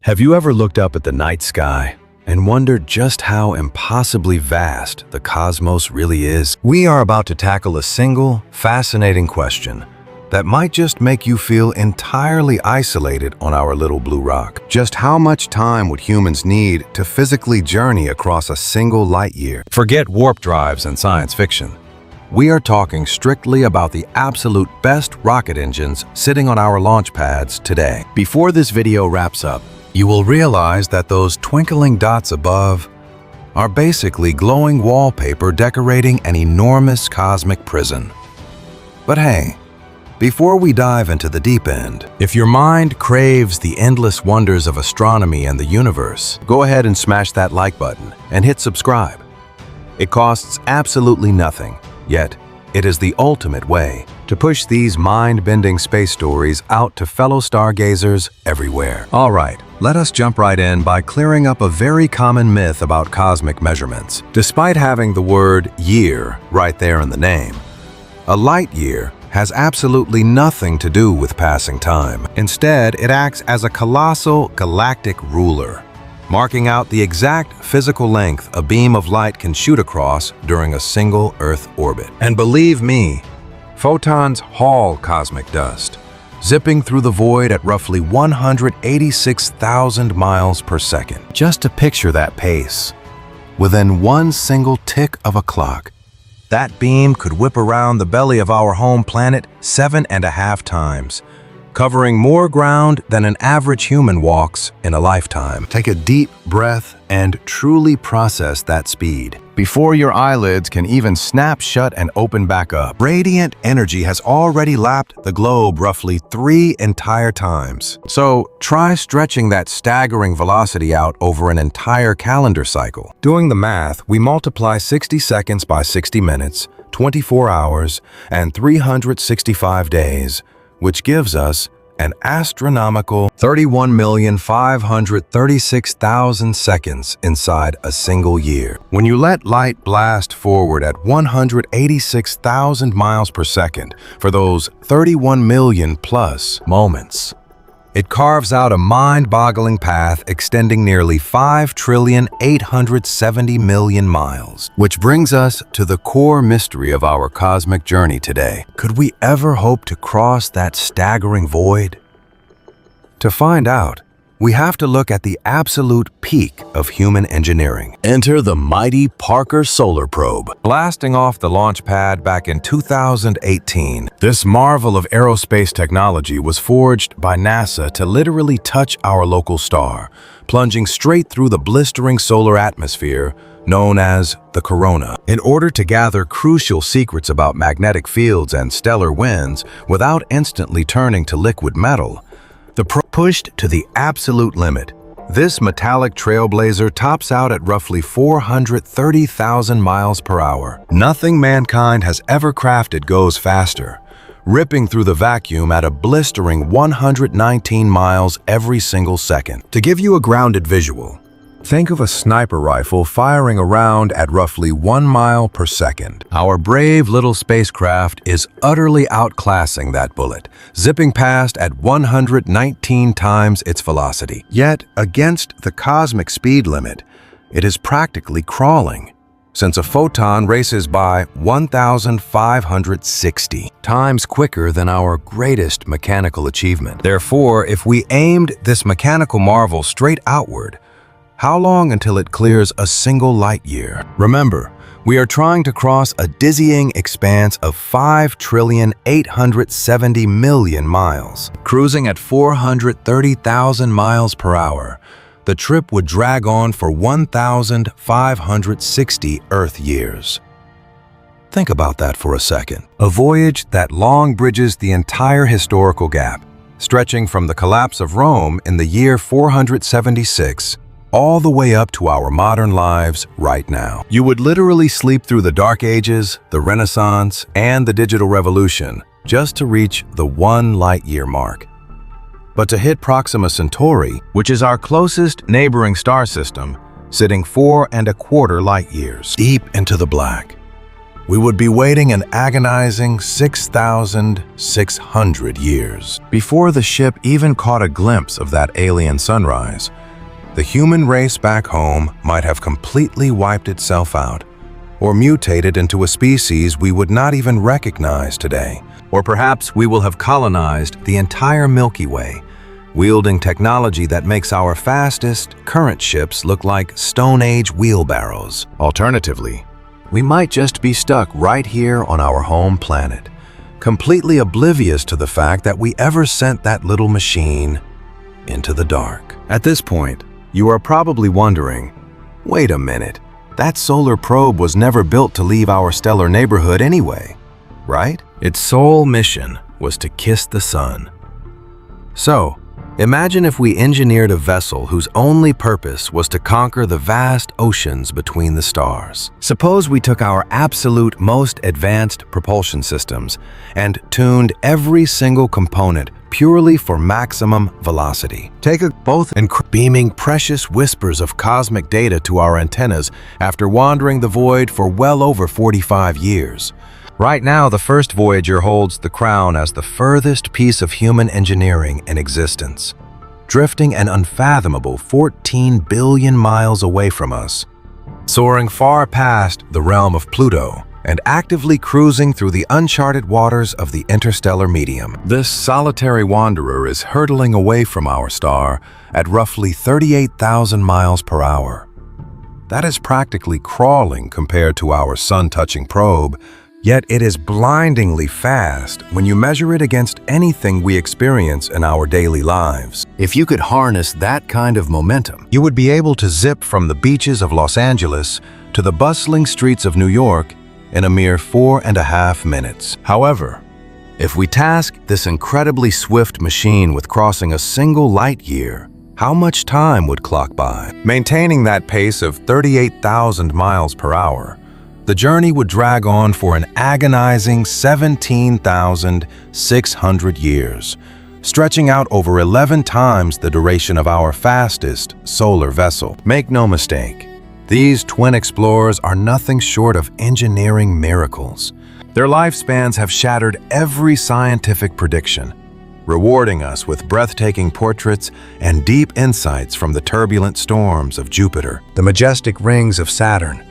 Have you ever looked up at the night sky and wondered just how impossibly vast the cosmos really is? We are about to tackle a single, fascinating question that might just make you feel entirely isolated on our little blue rock. Just how much time would humans need to physically journey across a single light year? Forget warp drives and science fiction. We are talking strictly about the absolute best rocket engines sitting on our launch pads today. Before this video wraps up, you will realize that those twinkling dots above are basically glowing wallpaper decorating an enormous cosmic prison. But hey, before we dive into the deep end, if your mind craves the endless wonders of astronomy and the universe, go ahead and smash that like button and hit subscribe. It costs absolutely nothing, yet it is the ultimate way to push these mind-bending space stories out to fellow stargazers everywhere. All right, let us jump right in by clearing up a very common myth about cosmic measurements. Despite having the word year right there in the name, a light year has absolutely nothing to do with passing time. Instead, it acts as a colossal galactic ruler, marking out the exact physical length a beam of light can shoot across during a single Earth orbit. And believe me, photons haul cosmic dust, zipping through the void at roughly 186,000 miles per second. Just to picture that pace, within one single tick of a clock, that beam could whip around the belly of our home planet 7.5 times, covering more ground than an average human walks in a lifetime. Take a deep breath and truly process that speed before your eyelids can even snap shut and open back up. Radiant energy has already lapped the globe roughly 3 entire times. So try stretching that staggering velocity out over an entire calendar cycle. Doing the math, we multiply 60 seconds by 60 minutes, 24 hours, and 365 days, which gives us an astronomical 31,536,000 seconds inside a single year. When you let light blast forward at 186,000 miles per second for those 31 million plus moments, it carves out a mind-boggling path extending nearly 5,870,000,000 miles. Which brings us to the core mystery of our cosmic journey today. Could we ever hope to cross that staggering void? To find out, we have to look at the absolute peak of human engineering. Enter the mighty Parker Solar Probe. Blasting off the launch pad back in 2018, this marvel of aerospace technology was forged by NASA to literally touch our local star, plunging straight through the blistering solar atmosphere known as the corona. In order to gather crucial secrets about magnetic fields and stellar winds without instantly turning to liquid metal, the probe pushed to the absolute limit. This metallic trailblazer tops out at roughly 430,000 miles per hour. Nothing mankind has ever crafted goes faster, ripping through the vacuum at a blistering 119 miles every single second. To give you a grounded visual, think of a sniper rifle firing a round at roughly 1 mile per second. Our brave little spacecraft is utterly outclassing that bullet, zipping past at 119 times its velocity. Yet, against the cosmic speed limit, it is practically crawling, since a photon races by 1,560 times quicker than our greatest mechanical achievement. Therefore, if we aimed this mechanical marvel straight outward, how long until it clears a single light year? Remember, we are trying to cross a dizzying expanse of 5,870,000,000 miles. Cruising at 430,000 miles per hour, the trip would drag on for 1,560 Earth years. Think about that for a second. A voyage that long bridges the entire historical gap, stretching from the collapse of Rome in the year 476 all the way up to our modern lives right now. You would literally sleep through the Dark Ages, the Renaissance, and the Digital Revolution just to reach the 1 light-year mark. But to hit Proxima Centauri, which is our closest neighboring star system, sitting 4¼ light years deep into the black, we would be waiting an agonizing 6,600 years. Before the ship even caught a glimpse of that alien sunrise, the human race back home might have completely wiped itself out, or mutated into a species we would not even recognize today. Or perhaps we will have colonized the entire Milky Way, wielding technology that makes our fastest current ships look like Stone Age wheelbarrows. Alternatively, we might just be stuck right here on our home planet, completely oblivious to the fact that we ever sent that little machine into the dark. At this point, you are probably wondering, wait a minute, that solar probe was never built to leave our stellar neighborhood anyway, right? Its sole mission was to kiss the sun. So, imagine if we engineered a vessel whose only purpose was to conquer the vast oceans between the stars. Suppose we took our absolute most advanced propulsion systems and tuned every single component purely for maximum velocity. Take both and beaming precious whispers of cosmic data to our antennas after wandering the void for well over 45 years. Right now, the first Voyager holds the crown as the furthest piece of human engineering in existence, drifting an unfathomable 14 billion miles away from us, soaring far past the realm of Pluto, and actively cruising through the uncharted waters of the interstellar medium. This solitary wanderer is hurtling away from our star at roughly 38,000 miles per hour. That is practically crawling compared to our sun-touching probe, yet it is blindingly fast when you measure it against anything we experience in our daily lives. If you could harness that kind of momentum, you would be able to zip from the beaches of Los Angeles to the bustling streets of New York in a mere 4.5 minutes. However, if we task this incredibly swift machine with crossing a single light year, how much time would clock by? Maintaining that pace of 38,000 miles per hour, the journey would drag on for an agonizing 17,600 years, stretching out over 11 times the duration of our fastest solar vessel. Make no mistake, these twin explorers are nothing short of engineering miracles. Their lifespans have shattered every scientific prediction, rewarding us with breathtaking portraits and deep insights from the turbulent storms of Jupiter, the majestic rings of Saturn,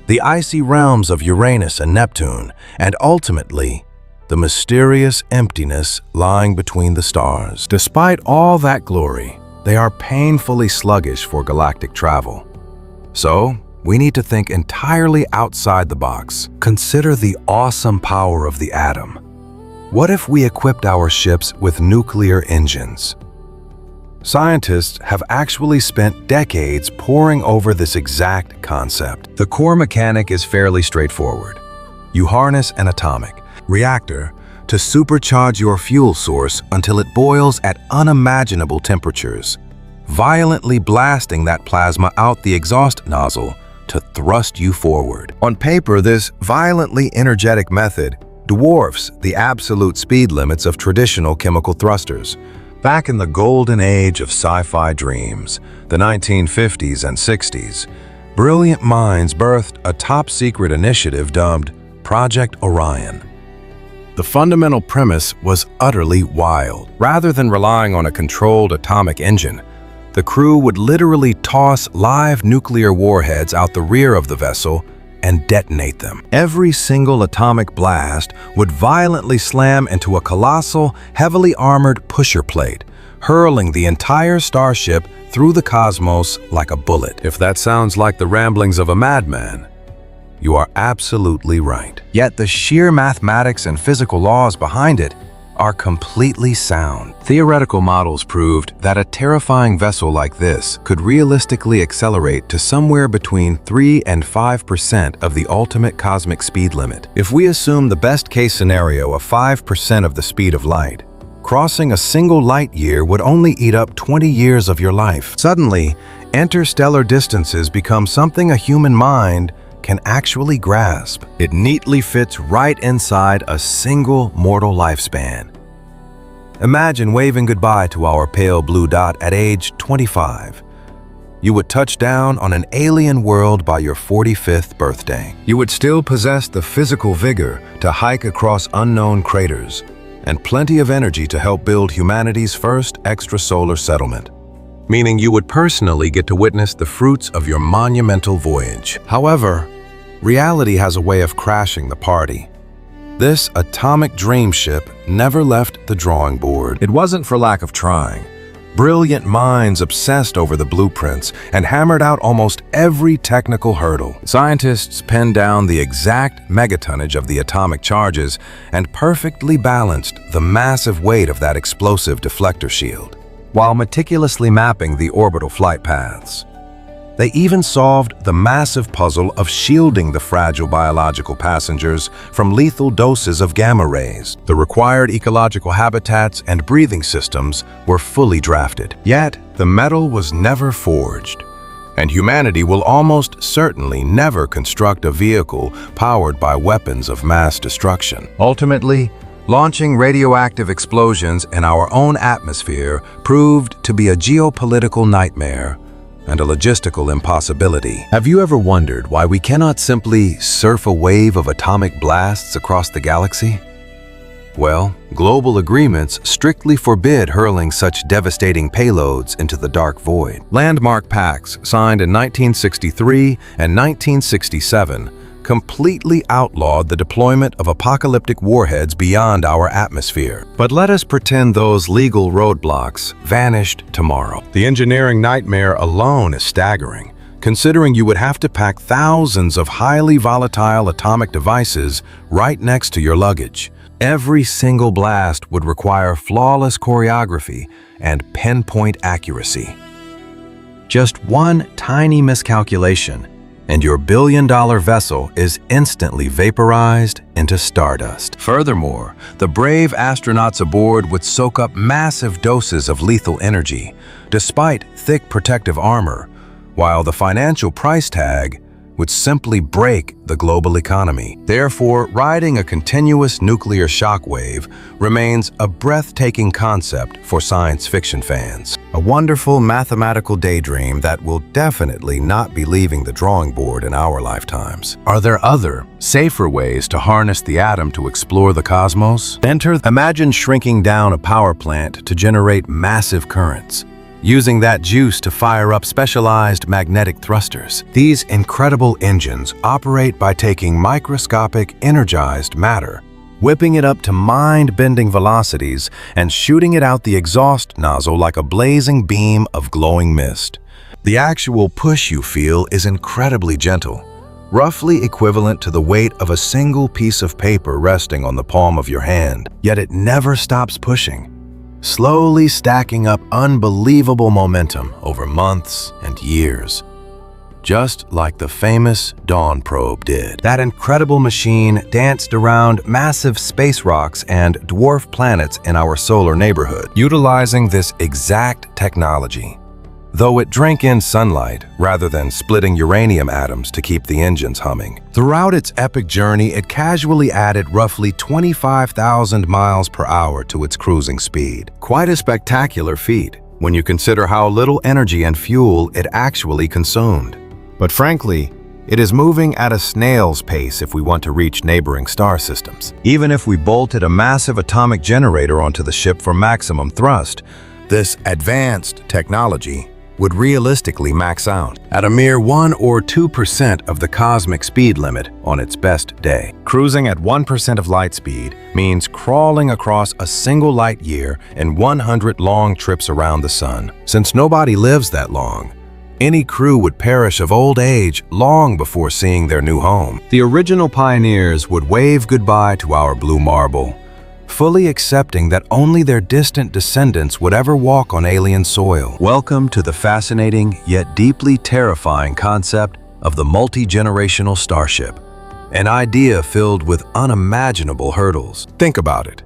the icy realms of Uranus and Neptune, and ultimately, the mysterious emptiness lying between the stars. Despite all that glory, they are painfully sluggish for galactic travel. So, we need to think entirely outside the box. Consider the awesome power of the atom. What if we equipped our ships with nuclear engines? Scientists have actually spent decades poring over this exact concept. The core mechanic is fairly straightforward. You harness an atomic reactor to supercharge your fuel source until it boils at unimaginable temperatures, violently blasting that plasma out the exhaust nozzle to thrust you forward. On paper, this violently energetic method dwarfs the absolute speed limits of traditional chemical thrusters. Back in the golden age of sci-fi dreams, the 1950s and 60s, brilliant minds birthed a top-secret initiative dubbed Project Orion. The fundamental premise was utterly wild. Rather than relying on a controlled atomic engine, the crew would literally toss live nuclear warheads out the rear of the vessel and detonate them. Every single atomic blast would violently slam into a colossal, heavily armored pusher plate, hurling the entire starship through the cosmos like a bullet. If that sounds like the ramblings of a madman, you are absolutely right. Yet the sheer mathematics and physical laws behind it are completely sound. Theoretical models proved that a terrifying vessel like this could realistically accelerate to somewhere between 3 and 5% of the ultimate cosmic speed limit. If we assume the best-case scenario of 5% of the speed of light, crossing a single light year would only eat up 20 years of your life. Suddenly, interstellar distances become something a human mind can actually grasp. It neatly fits right inside a single mortal lifespan. Imagine waving goodbye to our pale blue dot at age 25. you would touch down on an alien world by your 45th birthday. You would still possess the physical vigor to hike across unknown craters, and plenty of energy to help build humanity's first extrasolar settlement, meaning you would personally get to witness the fruits of your monumental voyage. However, reality has a way of crashing the party. This atomic dream ship never left the drawing board. It wasn't for lack of trying. Brilliant minds obsessed over the blueprints and hammered out almost every technical hurdle. Scientists penned down the exact megatonnage of the atomic charges and perfectly balanced the massive weight of that explosive deflector shield, while meticulously mapping the orbital flight paths. They even solved the massive puzzle of shielding the fragile biological passengers from lethal doses of gamma rays. The required ecological habitats and breathing systems were fully drafted. Yet, the metal was never forged, and humanity will almost certainly never construct a vehicle powered by weapons of mass destruction. Ultimately, launching radioactive explosions in our own atmosphere proved to be a geopolitical nightmare and a logistical impossibility. Have you ever wondered why we cannot simply surf a wave of atomic blasts across the galaxy? Well, global agreements strictly forbid hurling such devastating payloads into the dark void. Landmark pacts signed in 1963 and 1967 completely outlawed the deployment of apocalyptic warheads beyond our atmosphere. But let us pretend those legal roadblocks vanished tomorrow. The engineering nightmare alone is staggering, considering you would have to pack thousands of highly volatile atomic devices right next to your luggage. Every single blast would require flawless choreography and pinpoint accuracy. Just one tiny miscalculation, and your billion-dollar vessel is instantly vaporized into stardust. Furthermore, the brave astronauts aboard would soak up massive doses of lethal energy, despite thick protective armor, while the financial price tag would simply break the global economy. Therefore, riding a continuous nuclear shockwave remains a breathtaking concept for science fiction fans. A wonderful mathematical daydream that will definitely not be leaving the drawing board in our lifetimes. Are there other, safer ways to harness the atom to explore the cosmos? Imagine shrinking down a power plant to generate massive currents, using that juice to fire up specialized magnetic thrusters. These incredible engines operate by taking microscopic energized matter, whipping it up to mind-bending velocities, and shooting it out the exhaust nozzle like a blazing beam of glowing mist. The actual push you feel is incredibly gentle, roughly equivalent to the weight of a single piece of paper resting on the palm of your hand. Yet it never stops pushing, slowly stacking up unbelievable momentum over months and years, just like the famous Dawn probe did. That incredible machine danced around massive space rocks and dwarf planets in our solar neighborhood, utilizing this exact technology, though it drank in sunlight rather than splitting uranium atoms to keep the engines humming. Throughout its epic journey, it casually added roughly 25,000 miles per hour to its cruising speed. Quite a spectacular feat when you consider how little energy and fuel it actually consumed. But frankly, it is moving at a snail's pace if we want to reach neighboring star systems. Even if we bolted a massive atomic generator onto the ship for maximum thrust, this advanced technology would realistically max out at a mere 1 or 2% of the cosmic speed limit on its best day. Cruising at 1% of light speed means crawling across a single light year in 100 long trips around the sun. Since nobody lives that long, any crew would perish of old age long before seeing their new home. The original pioneers would wave goodbye to our blue marble, fully accepting that only their distant descendants would ever walk on alien soil. Welcome to the fascinating yet deeply terrifying concept of the multi-generational starship, an idea filled with unimaginable hurdles. Think about it.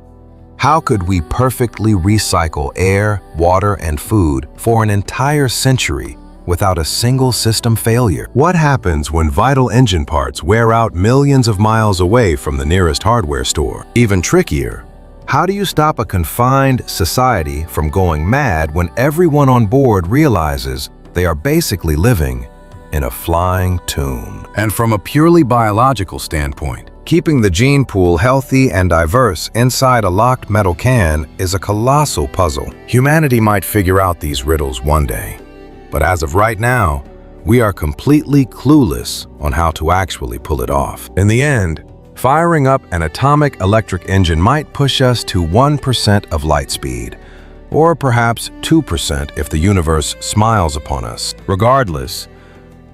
How could we perfectly recycle air, water, and food for an entire century without a single system failure? What happens when vital engine parts wear out millions of miles away from the nearest hardware store? Even trickier, how do you stop a confined society from going mad when everyone on board realizes They are basically living in a flying tomb. And from a purely biological standpoint, Keeping the gene pool healthy and diverse inside a locked metal can is a colossal puzzle. Humanity might figure out these riddles one day, but as of right now, we are completely clueless on how to actually pull it off. In the end, firing up an atomic electric engine might push us to 1% of light speed, or perhaps 2% if the universe smiles upon us. Regardless,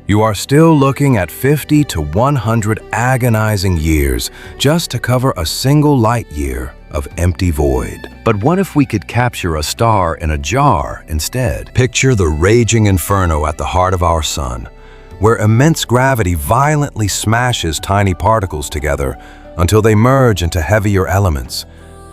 you are still looking at 50 to 100 agonizing years just to cover a single light year of empty void. But what if we could capture a star in a jar instead? Picture the raging inferno at the heart of our sun, where immense gravity violently smashes tiny particles together until they merge into heavier elements,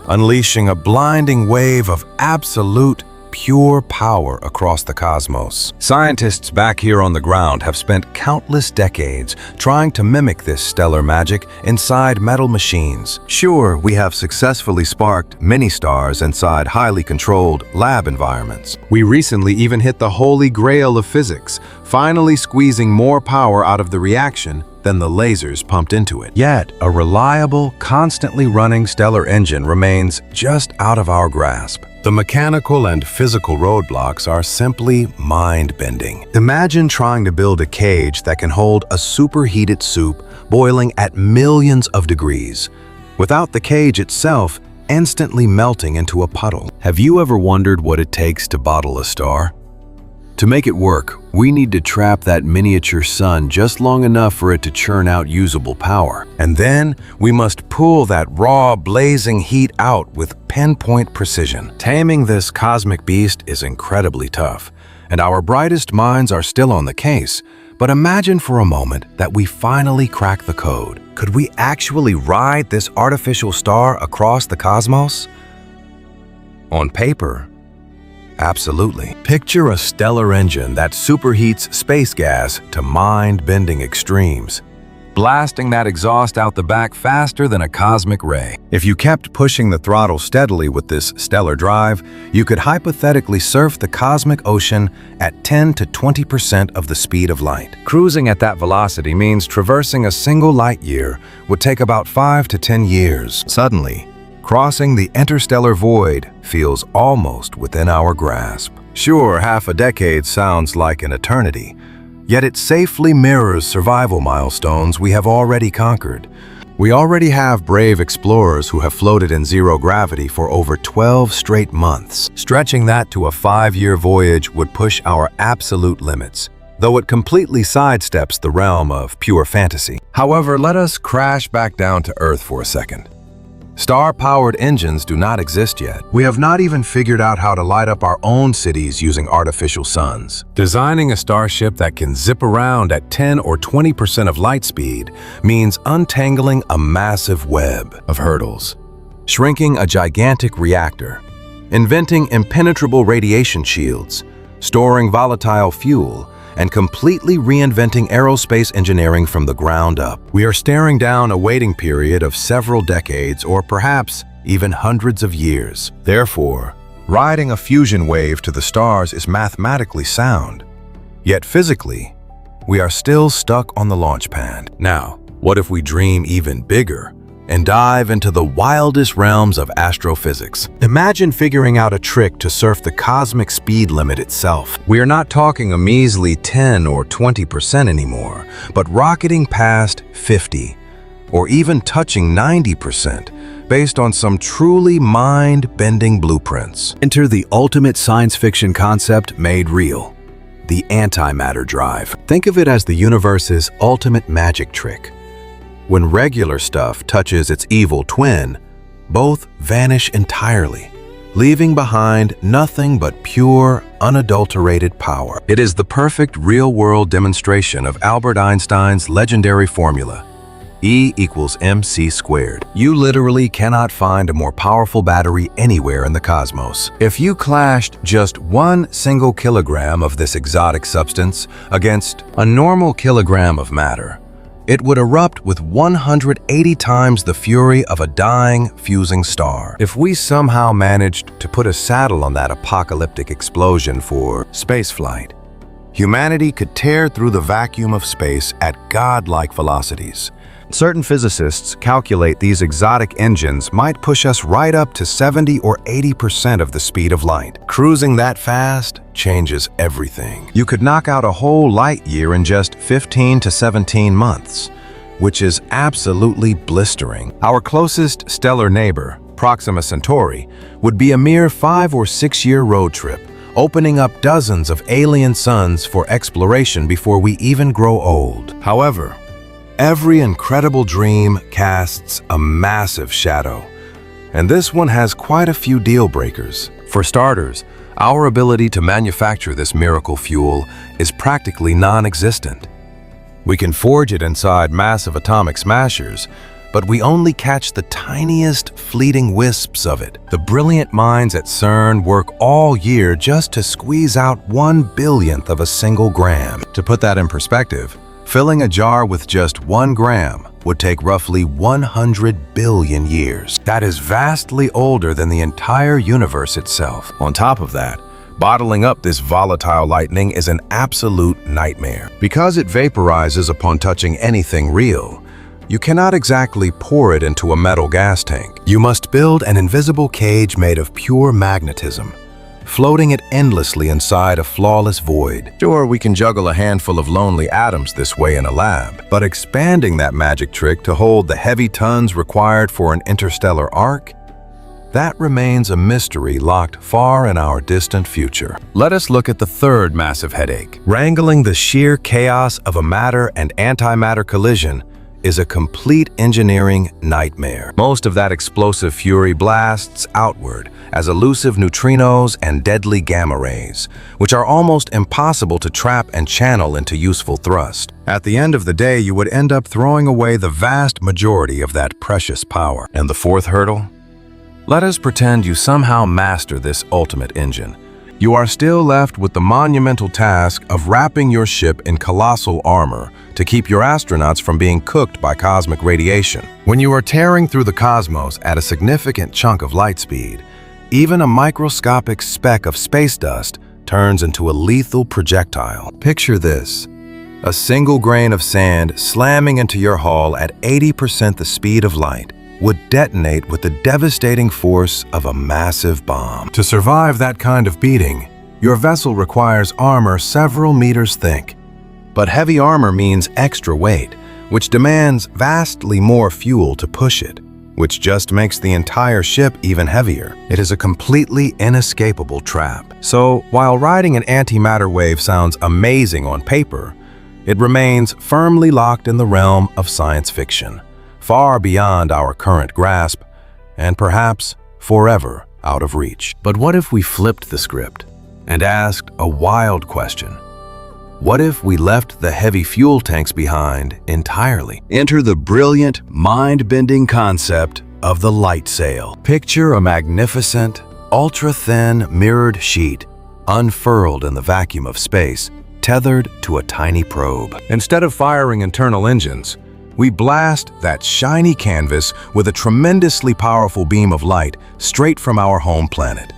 unleashing a blinding wave of absolute pure power across the cosmos. Scientists back here on the ground have spent countless decades trying to mimic this stellar magic inside metal machines. Sure, we have successfully sparked mini-stars inside highly controlled lab environments. We recently even hit the holy grail of physics, finally squeezing more power out of the reaction than the lasers pumped into it. Yet, a reliable, constantly running stellar engine remains just out of our grasp. The mechanical and physical roadblocks are simply mind-bending. Imagine trying to build a cage that can hold a superheated soup boiling at millions of degrees, without the cage itself instantly melting into a puddle. Have you ever wondered what it takes to bottle a star? To make it work, we need to trap that miniature sun just long enough for it to churn out usable power. And then we must pull that raw, blazing heat out with pinpoint precision. Taming this cosmic beast is incredibly tough, and our brightest minds are still on the case. But imagine for a moment that we finally crack the code. Could we actually ride this artificial star across the cosmos? On paper, absolutely. Picture a stellar engine that superheats space gas to mind-bending extremes, blasting that exhaust out the back faster than a cosmic ray. If you kept pushing the throttle steadily with this stellar drive, you could hypothetically surf the cosmic ocean at 10 to 20% of the speed of light. Cruising at that velocity means traversing a single light year would take about 5 to 10 years. Suddenly, crossing the interstellar void feels almost within our grasp. Sure, half a decade sounds like an eternity, yet it safely mirrors survival milestones we have already conquered. We already have brave explorers who have floated in zero gravity for over 12 straight months. Stretching that to a 5-year voyage would push our absolute limits, though it completely sidesteps the realm of pure fantasy. However, let us crash back down to Earth for a second. Star-powered engines do not exist yet. We have not even figured out how to light up our own cities using artificial suns. Designing a starship that can zip around at 10 or 20% of light speed means untangling a massive web of hurdles, shrinking a gigantic reactor, inventing impenetrable radiation shields, storing volatile fuel, and completely reinventing aerospace engineering from the ground up. We are staring down a waiting period of several decades or perhaps even hundreds of years. Therefore, riding a fusion wave to the stars is mathematically sound. Yet physically, we are still stuck on the launch pad. Now, what if we dream even bigger and dive into the wildest realms of astrophysics? Imagine figuring out a trick to surf the cosmic speed limit itself. We are not talking a measly 10 or 20% anymore, but rocketing past 50, or even touching 90%, based on some truly mind-bending blueprints. Enter the ultimate science fiction concept made real: the antimatter drive. Think of it as the universe's ultimate magic trick. When regular stuff touches its evil twin, both vanish entirely, leaving behind nothing but pure, unadulterated power. It is the perfect real-world demonstration of Albert Einstein's legendary formula, E equals mc squared. You literally cannot find a more powerful battery anywhere in the cosmos. If you clashed just 1 single kilogram of this exotic substance against a normal kilogram of matter, it would erupt with 180 times the fury of a dying, fusing star. If we somehow managed to put a saddle on that apocalyptic explosion for spaceflight, humanity could tear through the vacuum of space at godlike velocities. Certain physicists calculate these exotic engines might push us right up to 70 or 80% of the speed of light. Cruising that fast changes everything. You could knock out a whole light year in just 15 to 17 months, which is absolutely blistering. Our closest stellar neighbor, Proxima Centauri, would be a mere 5 or 6 year road trip, opening up dozens of alien suns for exploration before we even grow old. However, every incredible dream casts a massive shadow, and this one has quite a few deal breakers. For starters, our ability to manufacture this miracle fuel is practically non-existent. We can forge it inside massive atomic smashers, but we only catch the tiniest fleeting wisps of it. The brilliant minds at CERN work all year just to squeeze out 1/1000th of a single gram. To put that in perspective, filling a jar with just 1 gram would take roughly 100 billion years. That is vastly older than the entire universe itself. On top of that, bottling up this volatile lightning is an absolute nightmare. Because it vaporizes upon touching anything real, you cannot exactly pour it into a metal gas tank. You must build an invisible cage made of pure magnetism, floating it endlessly inside a flawless void. Sure, we can juggle a handful of lonely atoms this way in a lab, but expanding that magic trick to hold the heavy tons required for an interstellar arc, that remains a mystery locked far in our distant future. Let us look at the third massive headache. Wrangling the sheer chaos of a matter and antimatter collision is a complete engineering nightmare. Most of that explosive fury blasts outward as elusive neutrinos and deadly gamma rays, which are almost impossible to trap and channel into useful thrust. At the end of the day, you would end up throwing away the vast majority of that precious power. And the fourth hurdle? Let us pretend you somehow master this ultimate engine. You are still left with the monumental task of wrapping your ship in colossal armor to keep your astronauts from being cooked by cosmic radiation. When you are tearing through the cosmos at a significant chunk of light speed, even a microscopic speck of space dust turns into a lethal projectile. Picture this: a single grain of sand slamming into your hull at 80% the speed of light would detonate with the devastating force of a massive bomb. To survive that kind of beating, your vessel requires armor several meters thick. But heavy armor means extra weight, which demands vastly more fuel to push it, which just makes the entire ship even heavier. It is a completely inescapable trap. So, while riding an antimatter wave sounds amazing on paper, it remains firmly locked in the realm of science fiction, far beyond our current grasp, and perhaps forever out of reach. But what if we flipped the script and asked a wild question? What if we left the heavy fuel tanks behind entirely? Enter the brilliant, mind-bending concept of the light sail. Picture a magnificent, ultra-thin mirrored sheet unfurled in the vacuum of space, tethered to a tiny probe. Instead of firing internal engines, we blast that shiny canvas with a tremendously powerful beam of light straight from our home planet.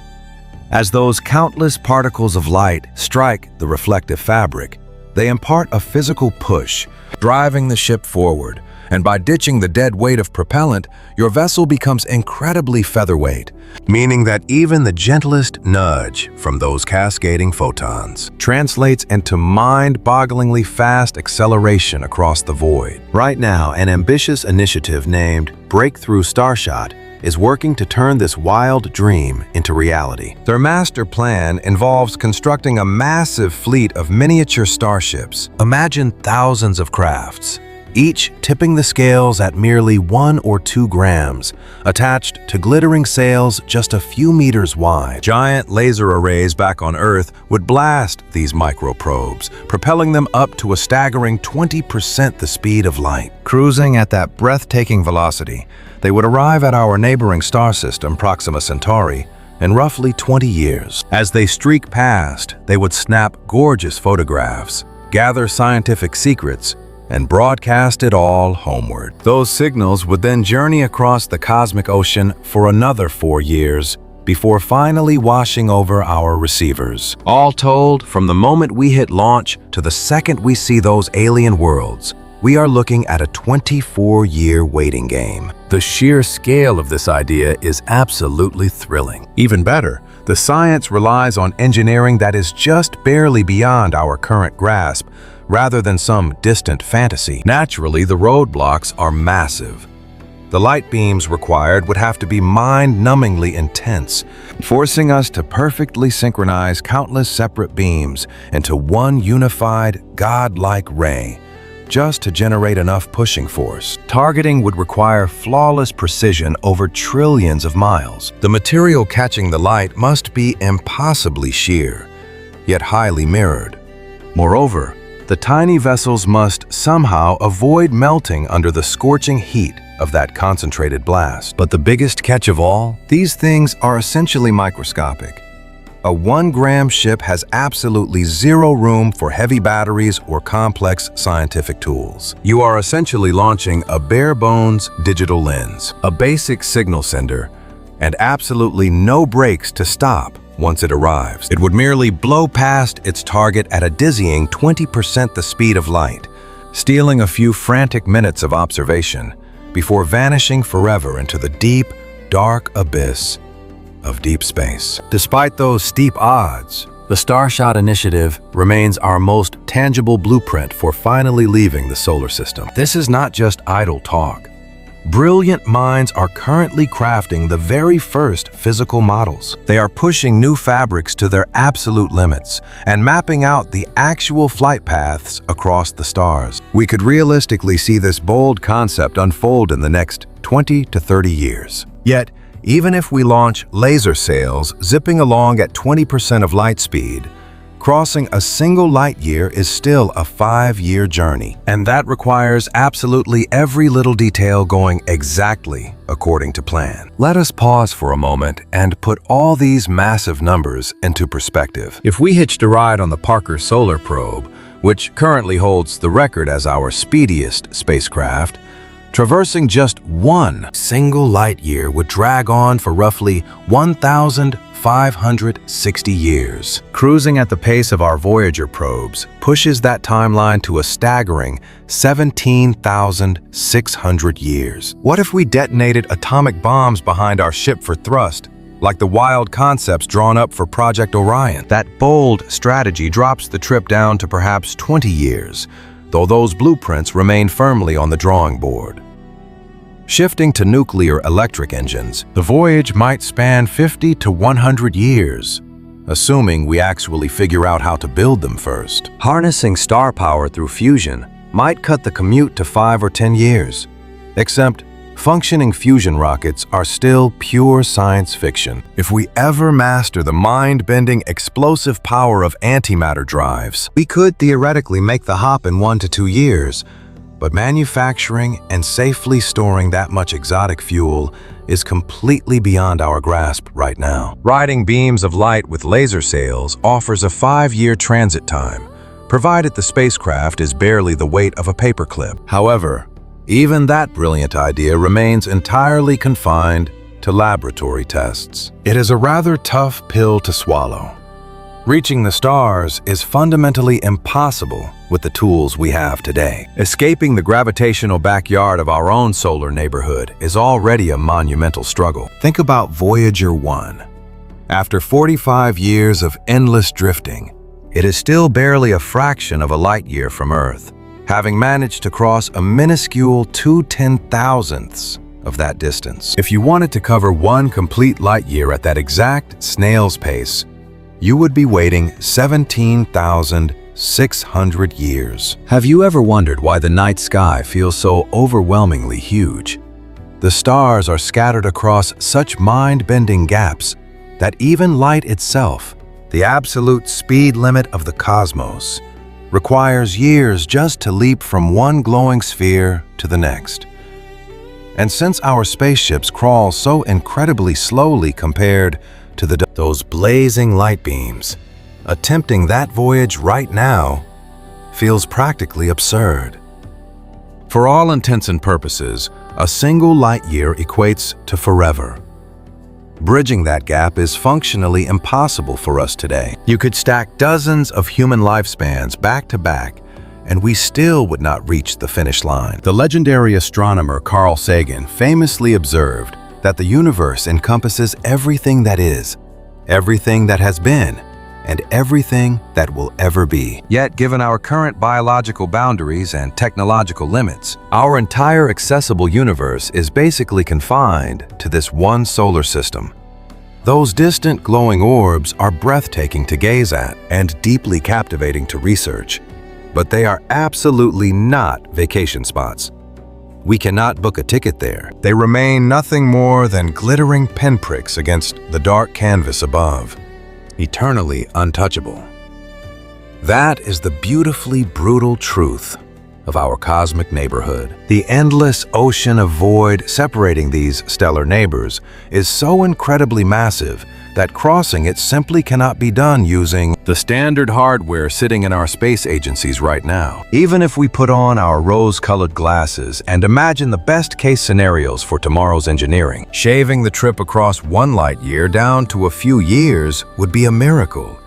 As those countless particles of light strike the reflective fabric, they impart a physical push, driving the ship forward, and by ditching the dead weight of propellant, your vessel becomes incredibly featherweight, meaning that even the gentlest nudge from those cascading photons translates into mind-bogglingly fast acceleration across the void. Right now, an ambitious initiative named Breakthrough Starshot is working to turn this wild dream into reality. Their master plan involves constructing a massive fleet of miniature starships. Imagine thousands of crafts, each tipping the scales at merely 1 or 2 grams, attached to glittering sails just a few meters wide. Giant laser arrays back on Earth would blast these microprobes, propelling them up to a staggering 20% the speed of light. Cruising at that breathtaking velocity, they would arrive at our neighboring star system, Proxima Centauri, in roughly 20 years. As they streak past, they would snap gorgeous photographs, gather scientific secrets, and broadcast it all homeward. Those signals would then journey across the cosmic ocean for another 4 years, before finally washing over our receivers. All told, from the moment we hit launch to the second we see those alien worlds, we are looking at a 24-year waiting game. The sheer scale of this idea is absolutely thrilling. Even better, the science relies on engineering that is just barely beyond our current grasp, rather than some distant fantasy. Naturally, the roadblocks are massive. The light beams required would have to be mind-numbingly intense, forcing us to perfectly synchronize countless separate beams into one unified, godlike ray, just to generate enough pushing force. Targeting would require flawless precision over trillions of miles. The material catching the light must be impossibly sheer, yet highly mirrored. Moreover, the tiny vessels must somehow avoid melting under the scorching heat of that concentrated blast. But the biggest catch of all, these things are essentially microscopic. A 1-gram ship has absolutely zero room for heavy batteries or complex scientific tools. You are essentially launching a bare-bones digital lens, a basic signal sender, and absolutely no brakes to stop once it arrives. It would merely blow past its target at a dizzying 20% the speed of light, stealing a few frantic minutes of observation before vanishing forever into the deep, dark abyss of deep space. Despite those steep odds, the Starshot initiative remains our most tangible blueprint for finally leaving the solar system. This is not just idle talk. Brilliant minds are currently crafting the very first physical models. They are pushing new fabrics to their absolute limits and mapping out the actual flight paths across the stars. We could realistically see this bold concept unfold in the next 20 to 30 years. Yet, even if we launch laser sails zipping along at 20% of light speed, crossing a single light year is still a 5-year journey. And that requires absolutely every little detail going exactly according to plan. Let us pause for a moment and put all these massive numbers into perspective. If we hitched a ride on the Parker Solar Probe, which currently holds the record as our speediest spacecraft, traversing just one single light year would drag on for roughly 1,560 years. Cruising at the pace of our Voyager probes pushes that timeline to a staggering 17,600 years. What if we detonated atomic bombs behind our ship for thrust, like the wild concepts drawn up for Project Orion? That bold strategy drops the trip down to perhaps 20 years, though those blueprints remain firmly on the drawing board. Shifting to nuclear electric engines, the voyage might span 50 to 100 years, assuming we actually figure out how to build them first. Harnessing star power through fusion might cut the commute to 5 or 10 years. Except, functioning fusion rockets are still pure science fiction. If we ever master the mind-bending explosive power of antimatter drives, we could theoretically make the hop in 1 to 2 years. But manufacturing and safely storing that much exotic fuel is completely beyond our grasp right now. Riding beams of light with laser sails offers a 5-year transit time, provided the spacecraft is barely the weight of a paperclip. However, even that brilliant idea remains entirely confined to laboratory tests. It is a rather tough pill to swallow. Reaching the stars is fundamentally impossible with the tools we have today. Escaping the gravitational backyard of our own solar neighborhood is already a monumental struggle. Think about Voyager 1. After 45 years of endless drifting, it is still barely a fraction of a light year from Earth, having managed to cross a minuscule 2/10,000ths of that distance. If you wanted to cover one complete light year at that exact snail's pace, you would be waiting 17,600 years. Have you ever wondered why the night sky feels so overwhelmingly huge? The stars are scattered across such mind-bending gaps that even light itself, the absolute speed limit of the cosmos, requires years just to leap from one glowing sphere to the next. And since our spaceships crawl so incredibly slowly compared to those blazing light beams, attempting that voyage right now feels practically absurd. For all intents and purposes, a single light year equates to forever. Bridging that gap is functionally impossible for us today. You could stack dozens of human lifespans back to back, and we still would not reach the finish line. The legendary astronomer Carl Sagan famously observed that the universe encompasses everything that is, everything that has been, and everything that will ever be. Yet, given our current biological boundaries and technological limits, our entire accessible universe is basically confined to this one solar system. Those distant glowing orbs are breathtaking to gaze at and deeply captivating to research, but they are absolutely not vacation spots. We cannot book a ticket there. They remain nothing more than glittering pinpricks against the dark canvas above, eternally untouchable. That is the beautifully brutal truth of our cosmic neighborhood. The endless ocean of void separating these stellar neighbors is so incredibly massive that crossing it simply cannot be done using the standard hardware sitting in our space agencies right now. Even if we put on our rose-colored glasses and imagine the best-case scenarios for tomorrow's engineering, shaving the trip across one light year down to a few years would be a miracle.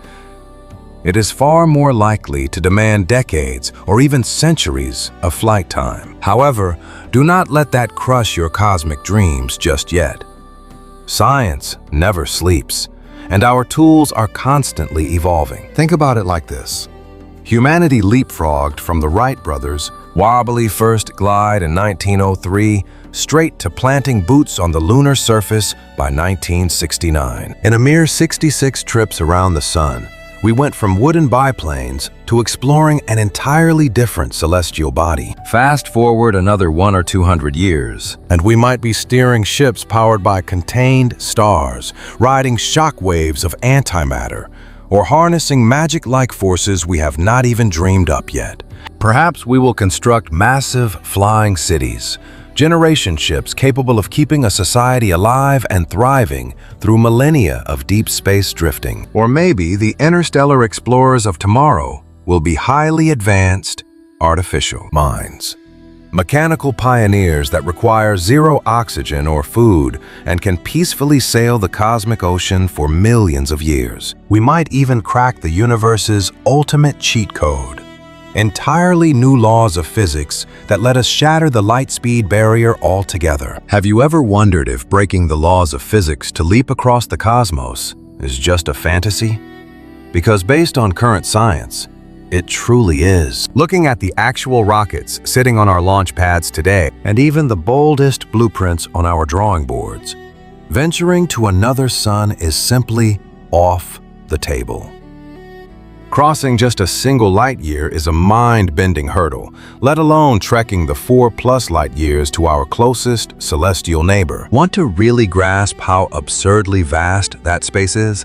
It is far more likely to demand decades or even centuries of flight time. However, do not let that crush your cosmic dreams just yet. Science never sleeps, and our tools are constantly evolving. Think about it like this. Humanity leapfrogged from the Wright brothers' wobbly first glide in 1903 straight to planting boots on the lunar surface by 1969. In a mere 66 trips around the sun, we went from wooden biplanes to exploring an entirely different celestial body. Fast forward another 100 or 200 years, and we might be steering ships powered by contained stars, riding shock waves of antimatter, or harnessing magic-like forces we have not even dreamed up yet. Perhaps we will construct massive flying cities, generation ships capable of keeping a society alive and thriving through millennia of deep space drifting. Or maybe the interstellar explorers of tomorrow will be highly advanced artificial minds. Mechanical pioneers that require zero oxygen or food and can peacefully sail the cosmic ocean for millions of years. We might even crack the universe's ultimate cheat code. Entirely new laws of physics that let us shatter the light-speed barrier altogether. Have you ever wondered if breaking the laws of physics to leap across the cosmos is just a fantasy? Because based on current science, it truly is. Looking at the actual rockets sitting on our launch pads today, and even the boldest blueprints on our drawing boards, venturing to another sun is simply off the table. Crossing just a single light year is a mind-bending hurdle, let alone trekking the 4+ light years to our closest celestial neighbor. Want to really grasp how absurdly vast that space is?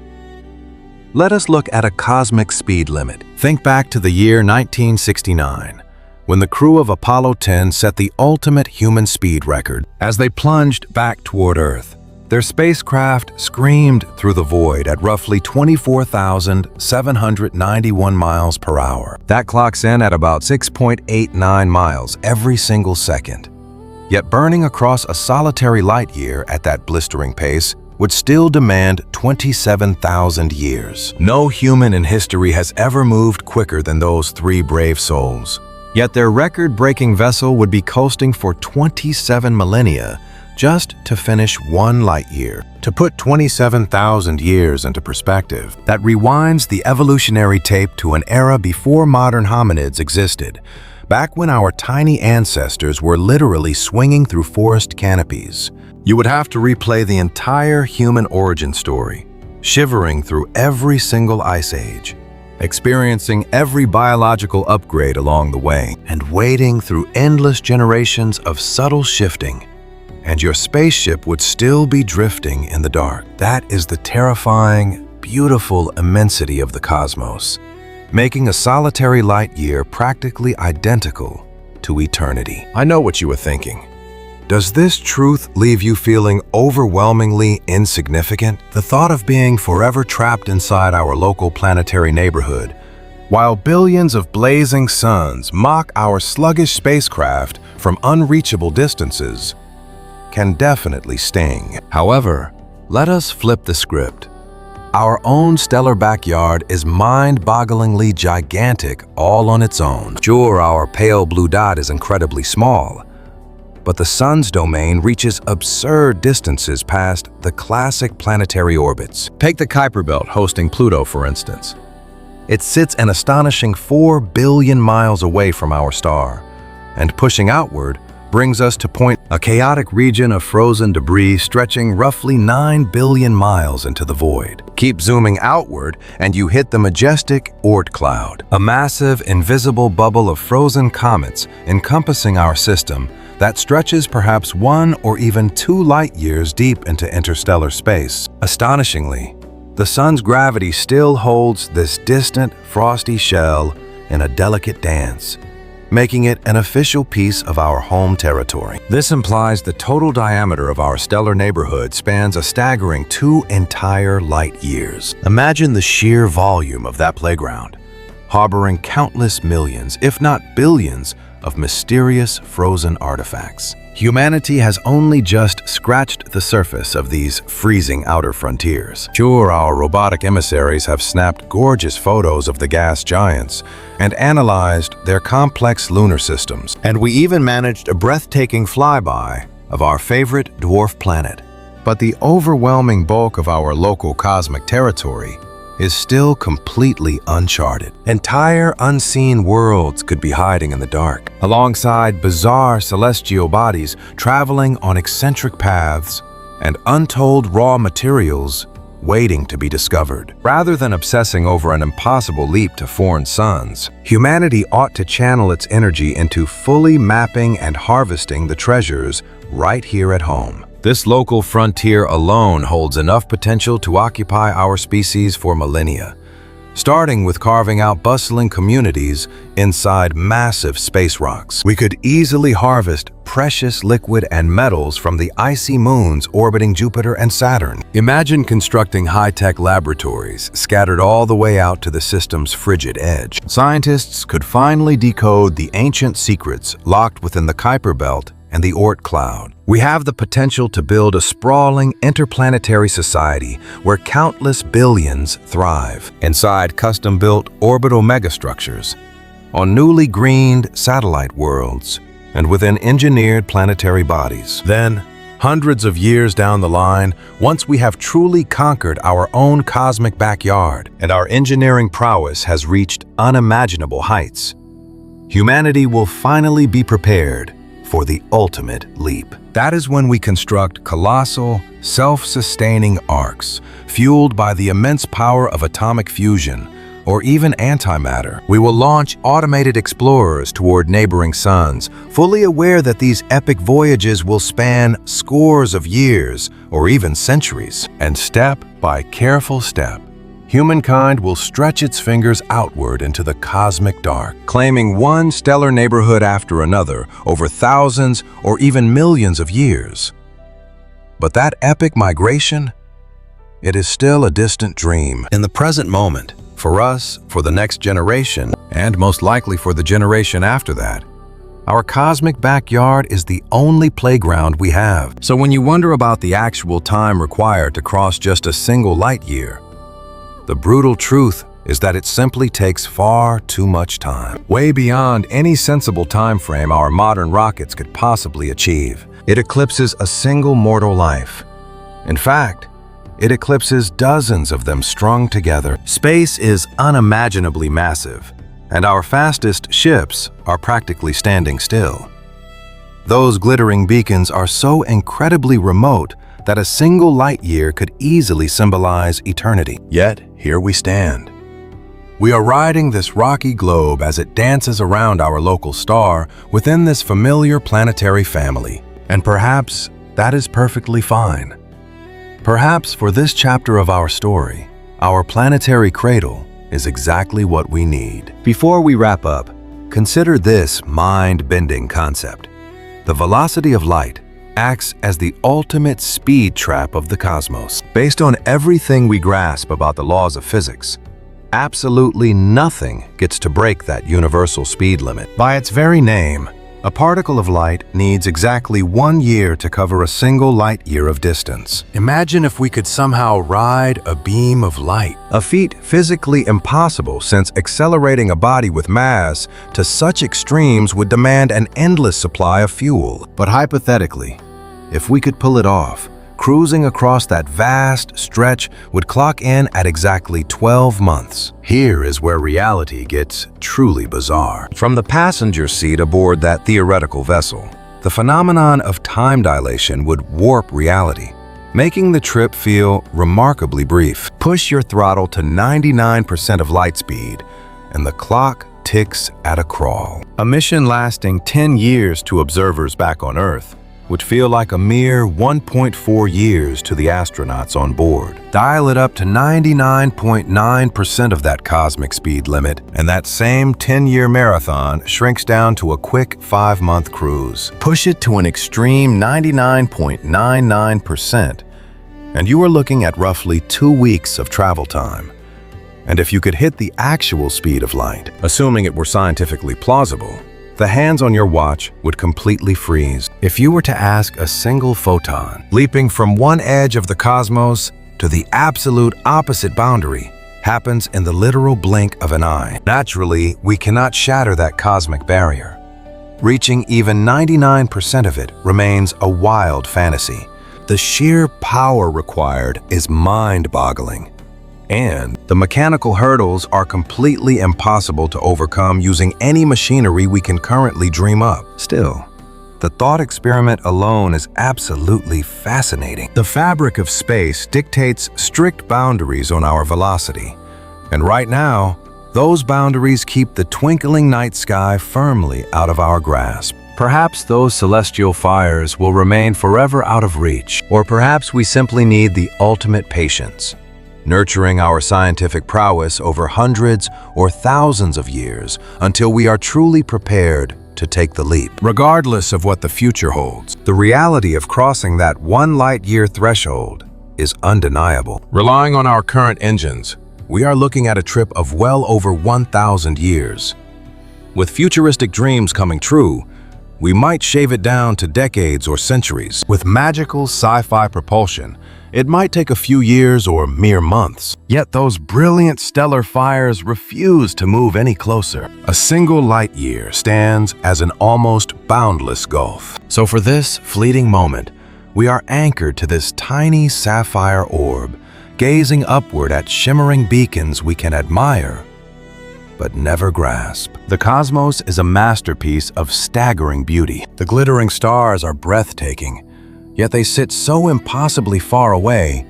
Let us look at a cosmic speed limit. Think back to the year 1969, when the crew of Apollo 10 set the ultimate human speed record. As they plunged back toward Earth, their spacecraft screamed through the void at roughly 24,791 miles per hour. That clocks in at about 6.89 miles every single second. Yet burning across a solitary light year at that blistering pace would still demand 27,000 years. No human in history has ever moved quicker than those three brave souls. Yet their record-breaking vessel would be coasting for 27 millennia just to finish one light year. To put 27,000 years into perspective, that rewinds the evolutionary tape to an era before modern hominids existed, back when our tiny ancestors were literally swinging through forest canopies. You would have to replay the entire human origin story, shivering through every single ice age, experiencing every biological upgrade along the way, and wading through endless generations of subtle shifting, and your spaceship would still be drifting in the dark. That is the terrifying, beautiful immensity of the cosmos, making a solitary light year practically identical to eternity. I know what you were thinking. Does this truth leave you feeling overwhelmingly insignificant? The thought of being forever trapped inside our local planetary neighborhood, while billions of blazing suns mock our sluggish spacecraft from unreachable distances, can definitely sting. However, Let us flip the script. Our own stellar backyard is mind-bogglingly gigantic all on its own. Sure, our pale blue dot is incredibly small, but the Sun's domain reaches absurd distances past the classic planetary orbits. Take the Kuiper Belt hosting Pluto, for instance. It sits an astonishing 4 billion miles away from our star, and pushing outward brings us to a chaotic region of frozen debris stretching roughly 9 billion miles into the void. Keep zooming outward and you hit the majestic Oort cloud, a massive, invisible bubble of frozen comets encompassing our system that stretches perhaps 1 or even 2 light years deep into interstellar space. Astonishingly, the Sun's gravity still holds this distant, frosty shell in a delicate dance, making it an official piece of our home territory. This implies the total diameter of our stellar neighborhood spans a staggering 2 entire light years. Imagine the sheer volume of that playground, harboring countless millions, if not billions, of mysterious frozen artifacts. Humanity has only just scratched the surface of these freezing outer frontiers. Sure, our robotic emissaries have snapped gorgeous photos of the gas giants and analyzed their complex lunar systems. And we even managed a breathtaking flyby of our favorite dwarf planet. But the overwhelming bulk of our local cosmic territory is still completely uncharted. Entire unseen worlds could be hiding in the dark, alongside bizarre celestial bodies traveling on eccentric paths and untold raw materials waiting to be discovered. Rather than obsessing over an impossible leap to foreign suns, humanity ought to channel its energy into fully mapping and harvesting the treasures right here at home. This local frontier alone holds enough potential to occupy our species for millennia, starting with carving out bustling communities inside massive space rocks. We could easily harvest precious liquid and metals from the icy moons orbiting Jupiter and Saturn. Imagine constructing high-tech laboratories scattered all the way out to the system's frigid edge. Scientists could finally decode the ancient secrets locked within the Kuiper Belt and the Oort cloud. We have the potential to build a sprawling interplanetary society where countless billions thrive inside custom-built orbital megastructures, on newly greened satellite worlds, and within engineered planetary bodies. Then, hundreds of years down the line, once we have truly conquered our own cosmic backyard and our engineering prowess has reached unimaginable heights, humanity will finally be prepared for the ultimate leap. That is when we construct colossal, self-sustaining arcs, fueled by the immense power of atomic fusion, or even antimatter. We will launch automated explorers toward neighboring suns, fully aware that these epic voyages will span scores of years, or even centuries. And step by careful step, humankind will stretch its fingers outward into the cosmic dark, claiming one stellar neighborhood after another over thousands or even millions of years. But that epic migration, it is still a distant dream. In the present moment, for us, for the next generation, and most likely for the generation after that, our cosmic backyard is the only playground we have. So when you wonder about the actual time required to cross just a single light year, the brutal truth is that it simply takes far too much time, way beyond any sensible time frame our modern rockets could possibly achieve. It eclipses a single mortal life. In fact, it eclipses dozens of them strung together. Space is unimaginably massive, and our fastest ships are practically standing still. Those glittering beacons are so incredibly remote that a single light year could easily symbolize eternity. Yet, here we stand. We are riding this rocky globe as it dances around our local star within this familiar planetary family. And perhaps that is perfectly fine. Perhaps for this chapter of our story, our planetary cradle is exactly what we need. Before we wrap up, consider this mind-bending concept. The velocity of light acts as the ultimate speed trap of the cosmos. Based on everything we grasp about the laws of physics, absolutely nothing gets to break that universal speed limit. By its very name, A particle of light needs exactly 1 year to cover a single light year of distance. Imagine if we could somehow ride a beam of light. A feat physically impossible since accelerating a body with mass to such extremes would demand an endless supply of fuel. But hypothetically, if we could pull it off, cruising across that vast stretch would clock in at exactly 12 months. Here is where reality gets truly bizarre. From the passenger seat aboard that theoretical vessel, the phenomenon of time dilation would warp reality, making the trip feel remarkably brief. Push your throttle to 99% of light speed, and the clock ticks at a crawl. A mission lasting 10 years to observers back on Earth would feel like a mere 1.4 years to the astronauts on board. Dial it up to 99.9% of that cosmic speed limit, and that same 10-year marathon shrinks down to a quick 5-month cruise. Push it to an extreme 99.99%, and you are looking at roughly 2 weeks of travel time. And if you could hit the actual speed of light, assuming it were scientifically plausible, the hands on your watch would completely freeze. If you were to ask a single photon, leaping from one edge of the cosmos to the absolute opposite boundary, happens in the literal blink of an eye. Naturally, we cannot shatter that cosmic barrier. Reaching even 99% of it remains a wild fantasy. The sheer power required is mind-boggling. And the mechanical hurdles are completely impossible to overcome using any machinery we can currently dream up. Still, the thought experiment alone is absolutely fascinating. The fabric of space dictates strict boundaries on our velocity. And right now, those boundaries keep the twinkling night sky firmly out of our grasp. Perhaps those celestial fires will remain forever out of reach, or perhaps we simply need the ultimate patience, nurturing our scientific prowess over hundreds or thousands of years until we are truly prepared to take the leap. Regardless of what the future holds, the reality of crossing that 1 light-year threshold is undeniable. Relying on our current engines, we are looking at a trip of well over 1,000 years. With futuristic dreams coming true, we might shave it down to decades or centuries. With magical sci-fi propulsion, it might take a few years or mere months. Yet those brilliant stellar fires refuse to move any closer. A single light year stands as an almost boundless gulf. So for this fleeting moment, we are anchored to this tiny sapphire orb, gazing upward at shimmering beacons we can admire, but never grasp. The cosmos is a masterpiece of staggering beauty. The glittering stars are breathtaking, yet they sit so impossibly far away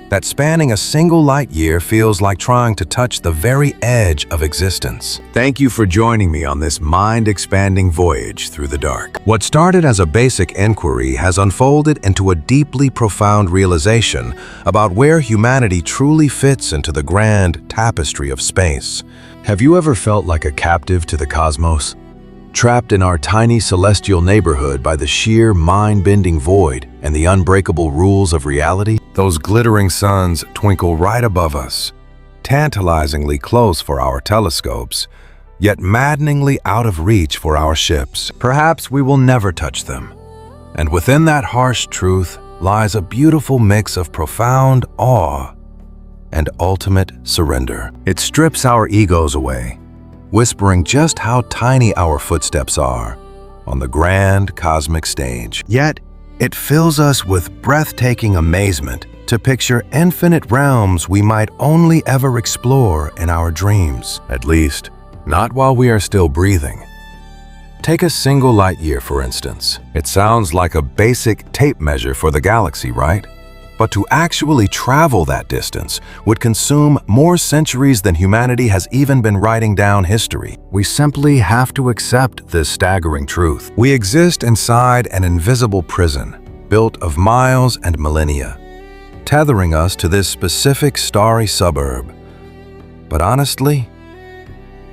that spanning a single light year feels like trying to touch the very edge of existence. Thank you for joining me on this mind-expanding voyage through the dark. What started as a basic inquiry has unfolded into a deeply profound realization about where humanity truly fits into the grand tapestry of space. Have you ever felt like a captive to the cosmos? Trapped in our tiny celestial neighborhood by the sheer mind-bending void and the unbreakable rules of reality? Those glittering suns twinkle right above us, tantalizingly close for our telescopes, yet maddeningly out of reach for our ships. Perhaps we will never touch them. And within that harsh truth lies a beautiful mix of profound awe and ultimate surrender. It strips our egos away, whispering just how tiny our footsteps are on the grand cosmic stage. Yet, it fills us with breathtaking amazement to picture infinite realms we might only ever explore in our dreams. At least, not while we are still breathing. Take a single light year, for instance. It sounds like a basic tape measure for the galaxy, right? But to actually travel that distance would consume more centuries than humanity has even been writing down history. We simply have to accept this staggering truth. We exist inside an invisible prison, built of miles and millennia, tethering us to this specific starry suburb. But honestly,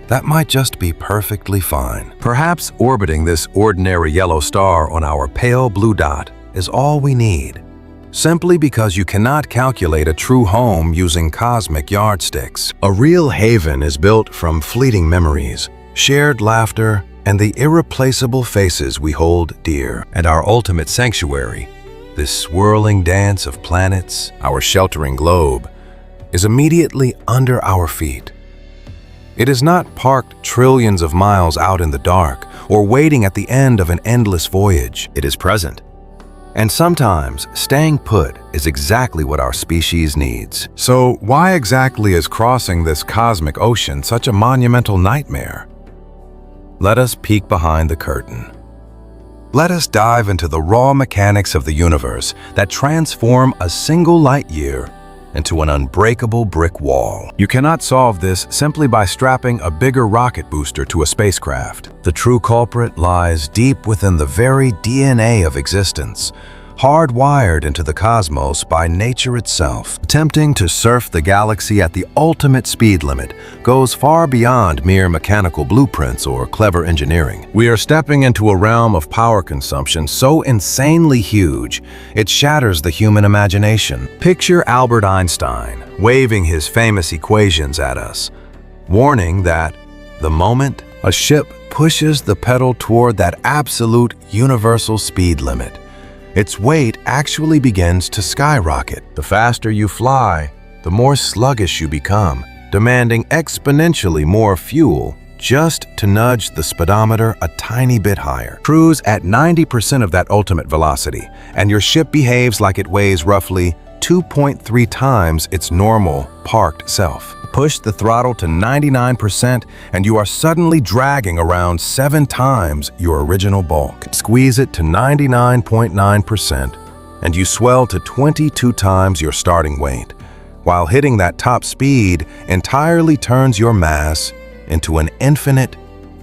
that might just be perfectly fine. Perhaps orbiting this ordinary yellow star on our pale blue dot is all we need. Simply because you cannot calculate a true home using cosmic yardsticks. A real haven is built from fleeting memories, shared laughter, and the irreplaceable faces we hold dear. And our ultimate sanctuary, this swirling dance of planets, our sheltering globe, is immediately under our feet. It is not parked trillions of miles out in the dark or waiting at the end of an endless voyage. It is present. And sometimes staying put is exactly what our species needs. So why exactly is crossing this cosmic ocean such a monumental nightmare? Let us peek behind the curtain. Let us dive into the raw mechanics of the universe that transform a single light year into an unbreakable brick wall. You cannot solve this simply by strapping a bigger rocket booster to a spacecraft. The true culprit lies deep within the very DNA of existence, hardwired into the cosmos by nature itself. Attempting to surf the galaxy at the ultimate speed limit goes far beyond mere mechanical blueprints or clever engineering. We are stepping into a realm of power consumption so insanely huge, it shatters the human imagination. Picture Albert Einstein waving his famous equations at us, warning that the moment a ship pushes the pedal toward that absolute universal speed limit, its weight actually begins to skyrocket. The faster you fly, the more sluggish you become, demanding exponentially more fuel just to nudge the speedometer a tiny bit higher. Cruise at 90% of that ultimate velocity, and your ship behaves like it weighs roughly 2.3 times its normal parked self. Push the throttle to 99% and you are suddenly dragging around 7 times your original bulk. Squeeze it to 99.9% and you swell to 22 times your starting weight, while hitting that top speed entirely turns your mass into an infinite,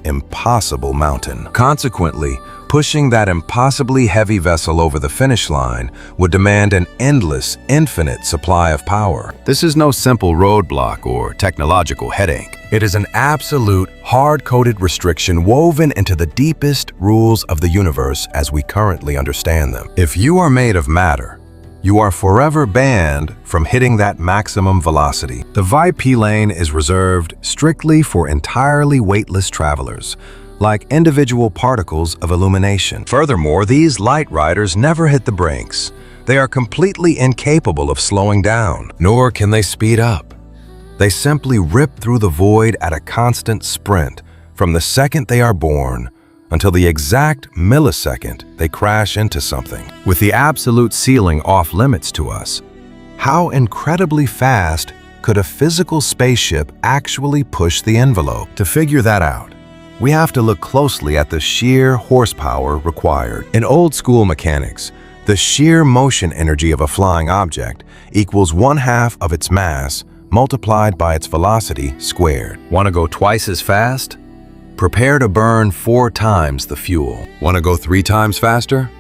impossible mountain. Consequently, pushing that impossibly heavy vessel over the finish line would demand an endless, infinite supply of power. This is no simple roadblock or technological headache. It is an absolute, hard-coded restriction woven into the deepest rules of the universe as we currently understand them. If you are made of matter, you are forever banned from hitting that maximum velocity. The VIP lane is reserved strictly for entirely weightless travelers, like individual particles of illumination. Furthermore, these light riders never hit the brakes. They are completely incapable of slowing down, nor can they speed up. They simply rip through the void at a constant sprint from the second they are born until the exact millisecond they crash into something. With the absolute ceiling off limits to us, how incredibly fast could a physical spaceship actually push the envelope? To figure that out, we have to look closely at the sheer horsepower required. In old-school mechanics, the sheer motion energy of a flying object equals 1/2 of its mass multiplied by its velocity squared. Want to go twice as fast? Prepare to burn 4 times the fuel. Want to go 3 times faster?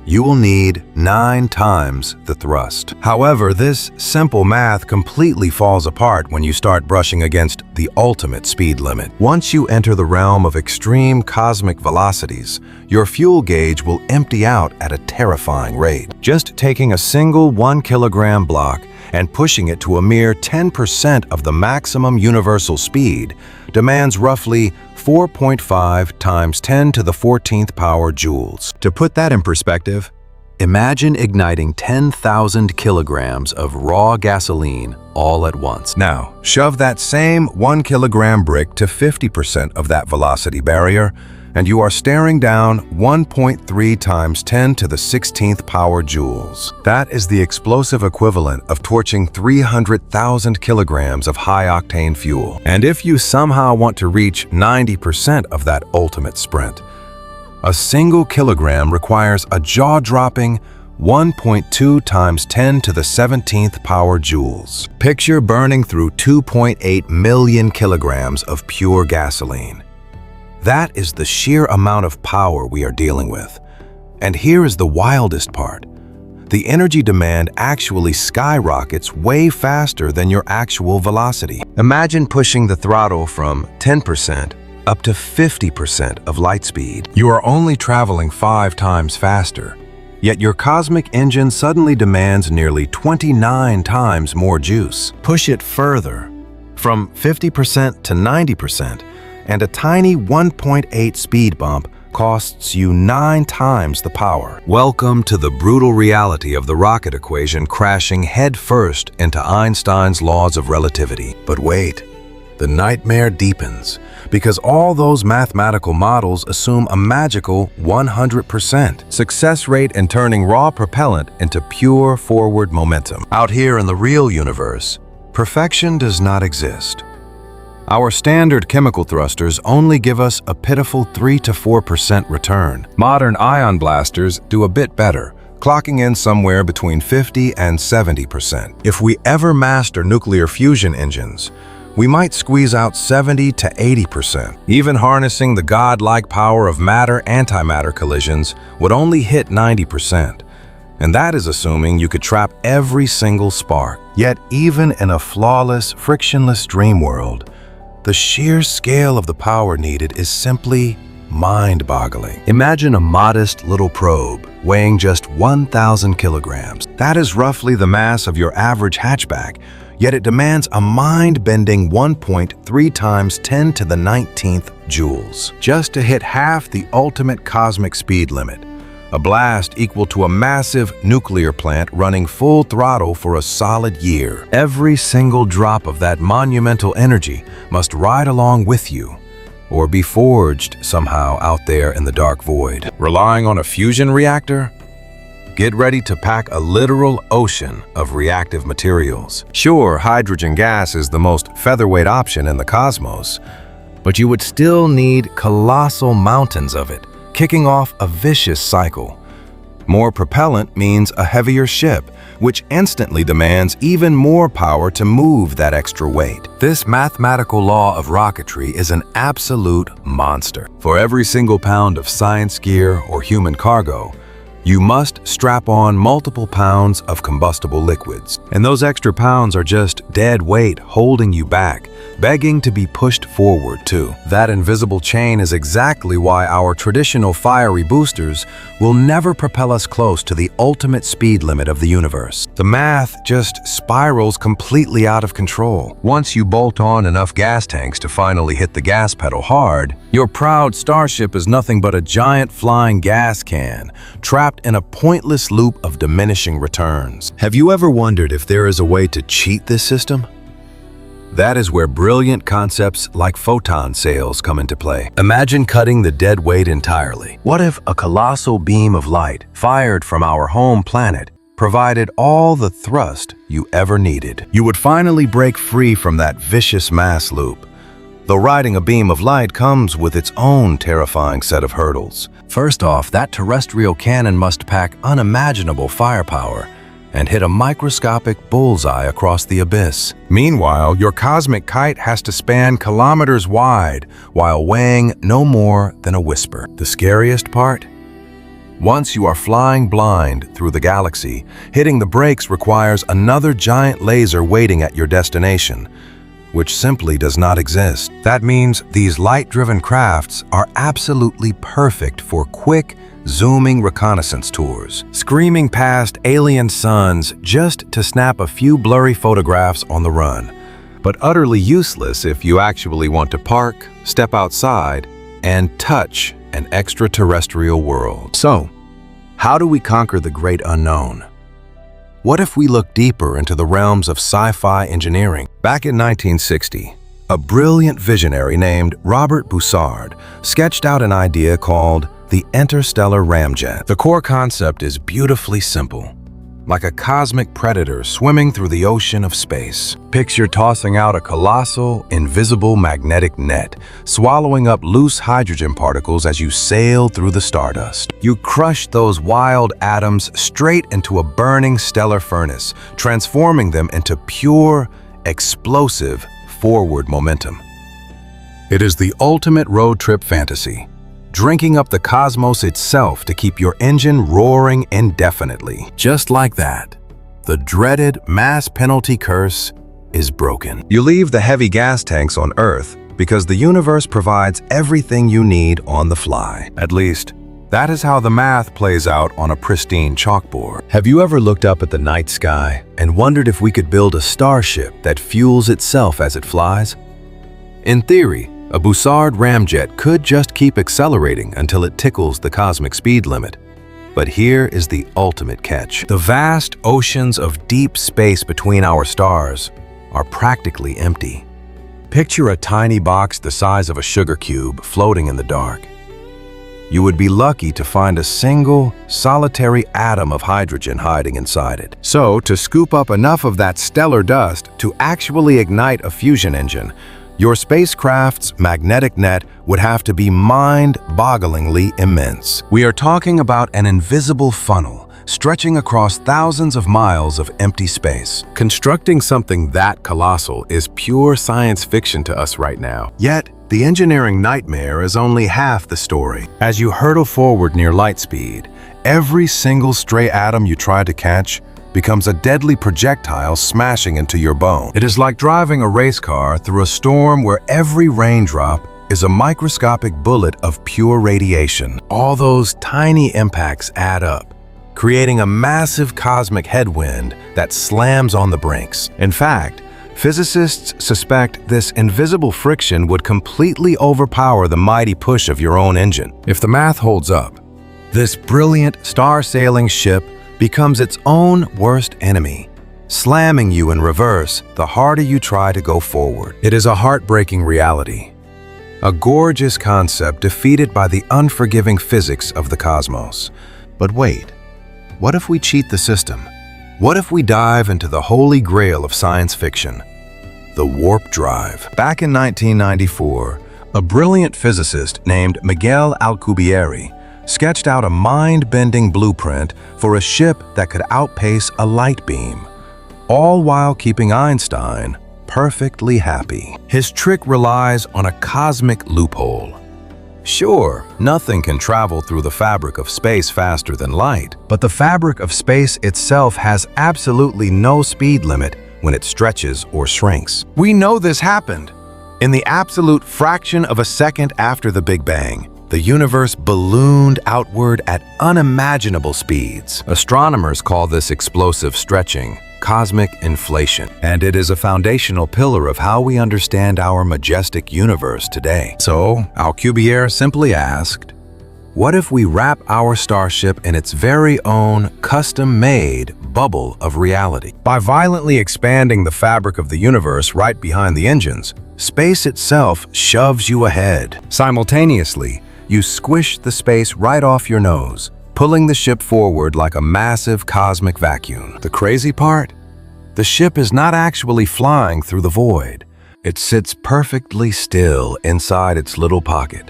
You will need 9 times the thrust. However, this simple math completely falls apart when you start brushing against the ultimate speed limit. Once you enter the realm of extreme cosmic velocities, your fuel gauge will empty out at a terrifying rate. Just taking a single 1-kilogram block and pushing it to a mere 10% of the maximum universal speed demands roughly 4.5 times 10 to the 14th power joules. To put that in perspective, imagine igniting 10,000 kilograms of raw gasoline all at once. Now, shove that same 1-kilogram brick to 50% of that velocity barrier, and you are staring down 1.3 times 10 to the 16th power joules. That is the explosive equivalent of torching 300,000 kilograms of high-octane fuel. And if you somehow want to reach 90% of that ultimate sprint, a single kilogram requires a jaw-dropping 1.2 times 10 to the 17th power joules. Picture burning through 2.8 million kilograms of pure gasoline. That is the sheer amount of power we are dealing with. And here is the wildest part. The energy demand actually skyrockets way faster than your actual velocity. Imagine pushing the throttle from 10% up to 50% of light speed. You are only traveling 5 times faster, yet your cosmic engine suddenly demands nearly 29 times more juice. Push it further, from 50% to 90%, and a tiny 1.8 speed bump costs you 9 times the power. Welcome to the brutal reality of the rocket equation crashing headfirst into Einstein's laws of relativity. But wait, the nightmare deepens, because all those mathematical models assume a magical 100% Success rate in turning raw propellant into pure forward momentum. Out here in the real universe, perfection does not exist. Our standard chemical thrusters only give us a pitiful 3 to 4% return. Modern ion blasters do a bit better, clocking in somewhere between 50 and 70%. If we ever master nuclear fusion engines, we might squeeze out 70 to 80%. Even harnessing the godlike power of matter-antimatter collisions would only hit 90%. And that is assuming you could trap every single spark. Yet even in a flawless, frictionless dream world, the sheer scale of the power needed is simply mind-boggling. Imagine a modest little probe weighing just 1,000 kilograms. That is roughly the mass of your average hatchback, yet it demands a mind-bending 1.3 times 10 to the 19th joules just to hit half the ultimate cosmic speed limit. A blast equal to a massive nuclear plant running full throttle for a solid year. Every single drop of that monumental energy must ride along with you, or be forged somehow out there in the dark void. Relying on a fusion reactor? Get ready to pack a literal ocean of reactive materials. Sure, hydrogen gas is the most featherweight option in the cosmos, but you would still need colossal mountains of it, kicking off a vicious cycle. More propellant means a heavier ship, which instantly demands even more power to move that extra weight. This mathematical law of rocketry is an absolute monster. For every single pound of science gear or human cargo, you must strap on multiple pounds of combustible liquids. And those extra pounds are just dead weight holding you back, begging to be pushed forward too. That invisible chain is exactly why our traditional fiery boosters will never propel us close to the ultimate speed limit of the universe. The math just spirals completely out of control. Once you bolt on enough gas tanks to finally hit the gas pedal hard, your proud starship is nothing but a giant flying gas can, trapped in a pointless loop of diminishing returns. Have you ever wondered if there is a way to cheat this system? That is where brilliant concepts like photon sails come into play. Imagine cutting the dead weight entirely. What if a colossal beam of light fired from our home planet provided all the thrust you ever needed? You would finally break free from that vicious mass loop. Though riding a beam of light comes with its own terrifying set of hurdles. First off, that terrestrial cannon must pack unimaginable firepower and hit a microscopic bullseye across the abyss. Meanwhile, your cosmic kite has to span kilometers wide while weighing no more than a whisper. The scariest part? Once you are flying blind through the galaxy, hitting the brakes requires another giant laser waiting at your destination, which simply does not exist. That means these light-driven crafts are absolutely perfect for quick, zooming reconnaissance tours, screaming past alien suns just to snap a few blurry photographs on the run, but utterly useless if you actually want to park, step outside, and touch an extraterrestrial world. So, how do we conquer the great unknown? What if we look deeper into the realms of sci-fi engineering? Back in 1960, a brilliant visionary named Robert Bussard sketched out an idea called the interstellar ramjet. The core concept is beautifully simple, like a cosmic predator swimming through the ocean of space. Picture tossing out a colossal, invisible magnetic net, swallowing up loose hydrogen particles as you sail through the stardust. You crush those wild atoms straight into a burning stellar furnace, transforming them into pure, explosive forward momentum. It is the ultimate road trip fantasy, drinking up the cosmos itself to keep your engine roaring indefinitely. Just like that, the dreaded mass penalty curse is broken. You leave the heavy gas tanks on Earth because the universe provides everything you need on the fly. At least, that is how the math plays out on a pristine chalkboard. Have you ever looked up at the night sky and wondered if we could build a starship that fuels itself as it flies? In theory, A Bussard ramjet could just keep accelerating until it tickles the cosmic speed limit. But here is the ultimate catch. The vast oceans of deep space between our stars are practically empty. Picture a tiny box the size of a sugar cube floating in the dark. You would be lucky to find a single, solitary atom of hydrogen hiding inside it. So, to scoop up enough of that stellar dust to actually ignite a fusion engine, your spacecraft's magnetic net would have to be mind-bogglingly immense. We are talking about an invisible funnel stretching across thousands of miles of empty space. Constructing something that colossal is pure science fiction to us right now. Yet, the engineering nightmare is only half the story. As you hurtle forward near light speed, every single stray atom you try to catch becomes a deadly projectile smashing into your bone. It is like driving a race car through a storm where every raindrop is a microscopic bullet of pure radiation. All those tiny impacts add up, creating a massive cosmic headwind that slams on the brinks. In fact, physicists suspect this invisible friction would completely overpower the mighty push of your own engine. If the math holds up, this brilliant star-sailing ship becomes its own worst enemy, slamming you in reverse the harder you try to go forward. It is a heartbreaking reality, a gorgeous concept defeated by the unforgiving physics of the cosmos. But wait, what if we cheat the system? What if we dive into the holy grail of science fiction? The warp drive. Back in 1994, a brilliant physicist named Miguel Alcubierre sketched out a mind-bending blueprint for a ship that could outpace a light beam, all while keeping Einstein perfectly happy. His trick relies on a cosmic loophole. Sure, nothing can travel through the fabric of space faster than light, but the fabric of space itself has absolutely no speed limit when it stretches or shrinks. We know this happened. In the absolute fraction of a second after the Big Bang, the universe ballooned outward at unimaginable speeds. Astronomers call this explosive stretching cosmic inflation, and it is a foundational pillar of how we understand our majestic universe today. So, Alcubierre simply asked, what if we wrap our starship in its very own custom-made bubble of reality? By violently expanding the fabric of the universe right behind the engines, space itself shoves you ahead. Simultaneously, you squish the space right off your nose, pulling the ship forward like a massive cosmic vacuum. The crazy part? The ship is not actually flying through the void. It sits perfectly still inside its little pocket,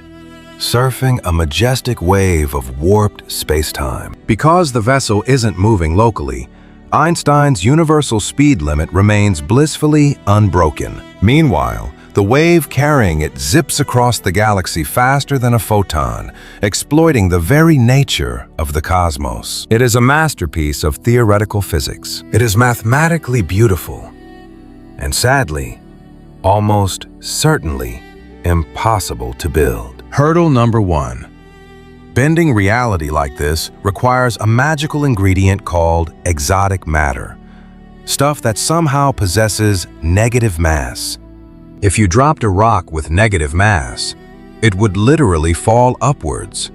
surfing a majestic wave of warped space-time. Because the vessel isn't moving locally, Einstein's universal speed limit remains blissfully unbroken. Meanwhile, the wave carrying it zips across the galaxy faster than a photon, exploiting the very nature of the cosmos. It is a masterpiece of theoretical physics. It is mathematically beautiful, and sadly, almost certainly impossible to build. Hurdle number 1. Bending reality like this requires a magical ingredient called exotic matter, stuff that somehow possesses negative mass. If you dropped a rock with negative mass, it would literally fall upwards,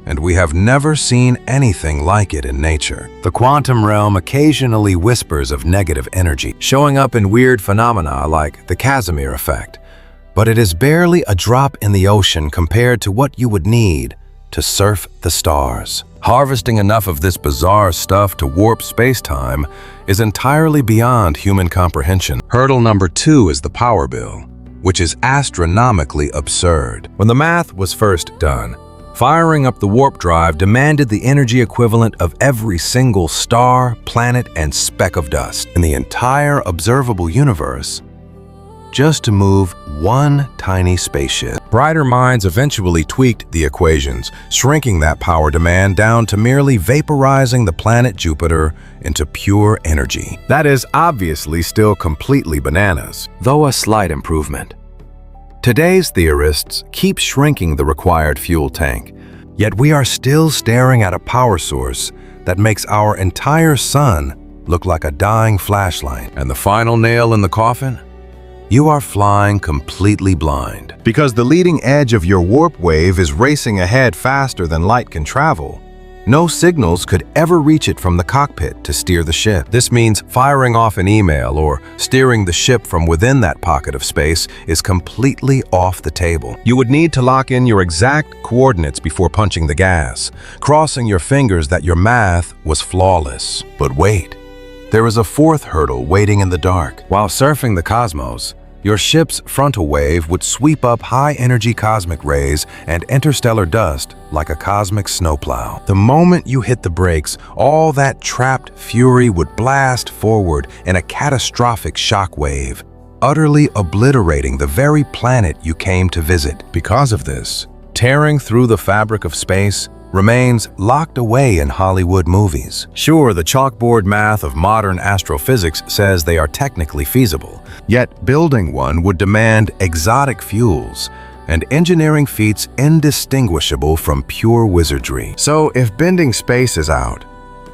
and we have never seen anything like it in nature. The quantum realm occasionally whispers of negative energy, showing up in weird phenomena like the Casimir effect, but it is barely a drop in the ocean compared to what you would need to surf the stars. Harvesting enough of this bizarre stuff to warp space-time is entirely beyond human comprehension. Hurdle number 2 is the power bill, which is astronomically absurd. When the math was first done, firing up the warp drive demanded the energy equivalent of every single star, planet, and speck of dust in the entire observable universe just to move one tiny spaceship. Brighter minds eventually tweaked the equations, shrinking that power demand down to merely vaporizing the planet Jupiter into pure energy. That is obviously still completely bananas, though a slight improvement. Today's theorists keep shrinking the required fuel tank, yet we are still staring at a power source that makes our entire sun look like a dying flashlight. And the final nail in the coffin? you are flying completely blind. Because the leading edge of your warp wave is racing ahead faster than light can travel, no signals could ever reach it from the cockpit to steer the ship. This means firing off an email or steering the ship from within that pocket of space is completely off the table. You would need to lock in your exact coordinates before punching the gas, crossing your fingers that your math was flawless. But wait, there is a fourth hurdle waiting in the dark. While surfing the cosmos, your ship's frontal wave would sweep up high-energy cosmic rays and interstellar dust like a cosmic snowplow. The moment you hit the brakes, all that trapped fury would blast forward in a catastrophic shockwave, utterly obliterating the very planet you came to visit. Because of this, tearing through the fabric of space remains locked away in Hollywood movies. Sure, the chalkboard math of modern astrophysics says they are technically feasible, Yet building one would demand exotic fuels and engineering feats indistinguishable from pure wizardry. So if bending space is out,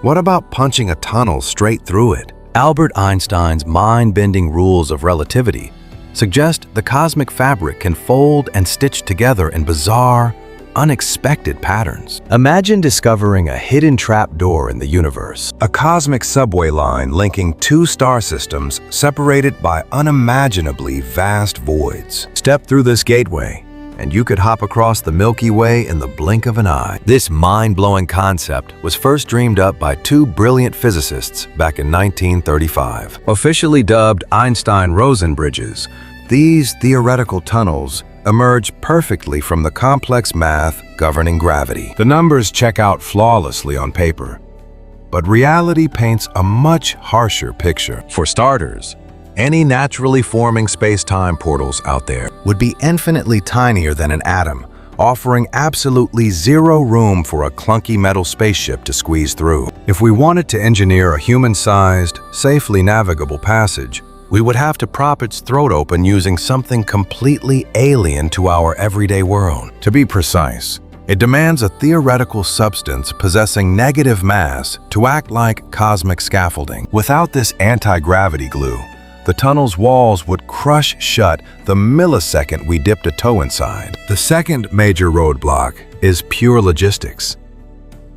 what about punching a tunnel straight through it? Albert Einstein's mind-bending rules of relativity suggest the cosmic fabric can fold and stitch together in bizarre, unexpected patterns. Imagine discovering a hidden trapdoor in the universe. A cosmic subway line linking two star systems separated by unimaginably vast voids. Step through this gateway, and you could hop across the Milky Way in the blink of an eye. This mind-blowing concept was first dreamed up by two brilliant physicists back in 1935. Officially dubbed Einstein-Rosen bridges, these theoretical tunnels emerge perfectly from the complex math governing gravity. The numbers check out flawlessly on paper, but reality paints a much harsher picture. For starters, any naturally forming space-time portals out there Would be infinitely tinier than an atom, offering absolutely zero room for a clunky metal spaceship to squeeze through. If we wanted to engineer a human-sized, safely navigable passage, we would have to prop its throat open using something completely alien to our everyday world. To be precise, it demands a theoretical substance possessing negative mass to act like cosmic scaffolding. Without this anti-gravity glue, the tunnel's walls would crush shut the millisecond we dipped a toe inside. The second major roadblock is pure logistics.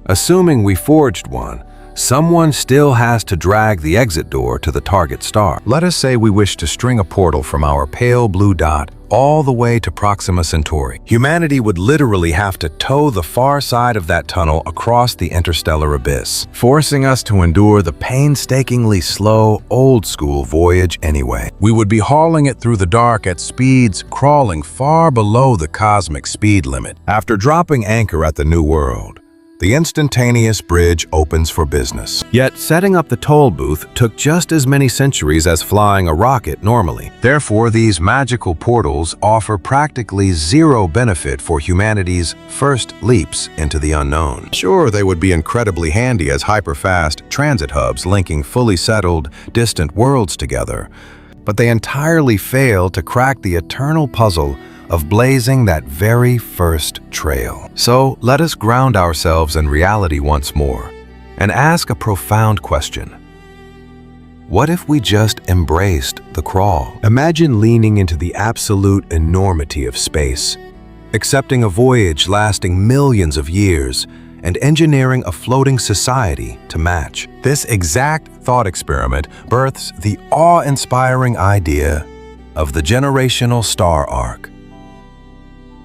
Assuming we forged one, someone still has to drag the exit door to the target star. Let us say we wish to string a portal from our pale blue dot all the way to Proxima Centauri. Humanity would literally have to tow the far side of that tunnel across the interstellar abyss, forcing us to endure the painstakingly slow, old-school voyage anyway. We would be hauling it through the dark at speeds crawling far below the cosmic speed limit. After dropping anchor at the New World, the instantaneous bridge opens for business. Yet setting up the toll booth took just as many centuries as flying a rocket normally. Therefore, these magical portals offer practically zero benefit for humanity's first leaps into the unknown. Sure, they would be incredibly handy as hyperfast transit hubs linking fully settled, distant worlds together, but they entirely fail to crack the eternal puzzle of blazing that very first trail. So let us ground ourselves in reality once more and ask a profound question. What if we just embraced the crawl? Imagine leaning into the absolute enormity of space, accepting a voyage lasting millions of years, and engineering a floating society to match. This exact thought experiment births the awe-inspiring idea of the generational star arc.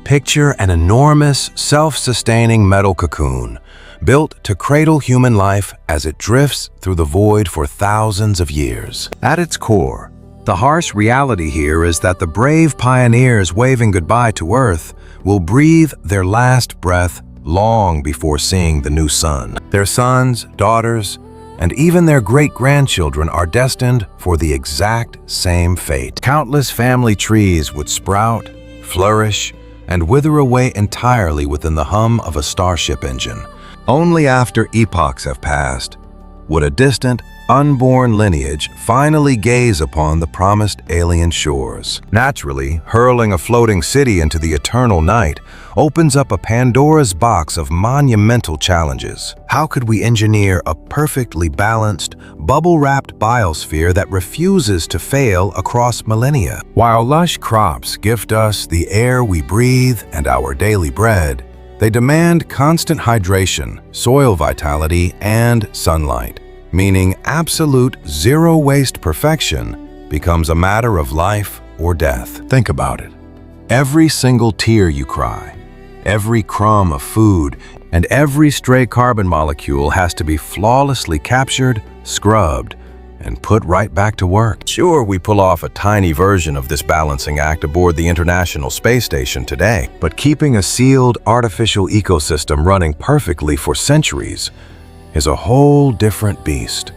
Picture an enormous, self-sustaining metal cocoon, built to cradle human life as it drifts through the void for thousands of years. At its core, the harsh reality here is that the brave pioneers waving goodbye to Earth will breathe their last breath long before seeing the new sun. Their sons, daughters, and even their great-grandchildren are destined for the exact same fate. Countless family trees would sprout, flourish, and wither away entirely within the hum of a starship engine. Only after epochs have passed would a distant, unborn lineage finally gaze upon the promised alien shores. Naturally, hurling a floating city into the eternal night opens up a Pandora's box of monumental challenges. How could we engineer a perfectly balanced, bubble-wrapped biosphere that refuses to fail across millennia? While lush crops gift us the air we breathe and our daily bread, they demand constant hydration, soil vitality, and sunlight, meaning absolute zero-waste perfection becomes a matter of life or death. Think about it. Every single tear you cry, every crumb of food, and every stray carbon molecule has to be flawlessly captured, scrubbed, and put right back to work. Sure, we pull off a tiny version of this balancing act aboard the International Space Station today, but keeping a sealed artificial ecosystem running perfectly for centuries is a whole different beast.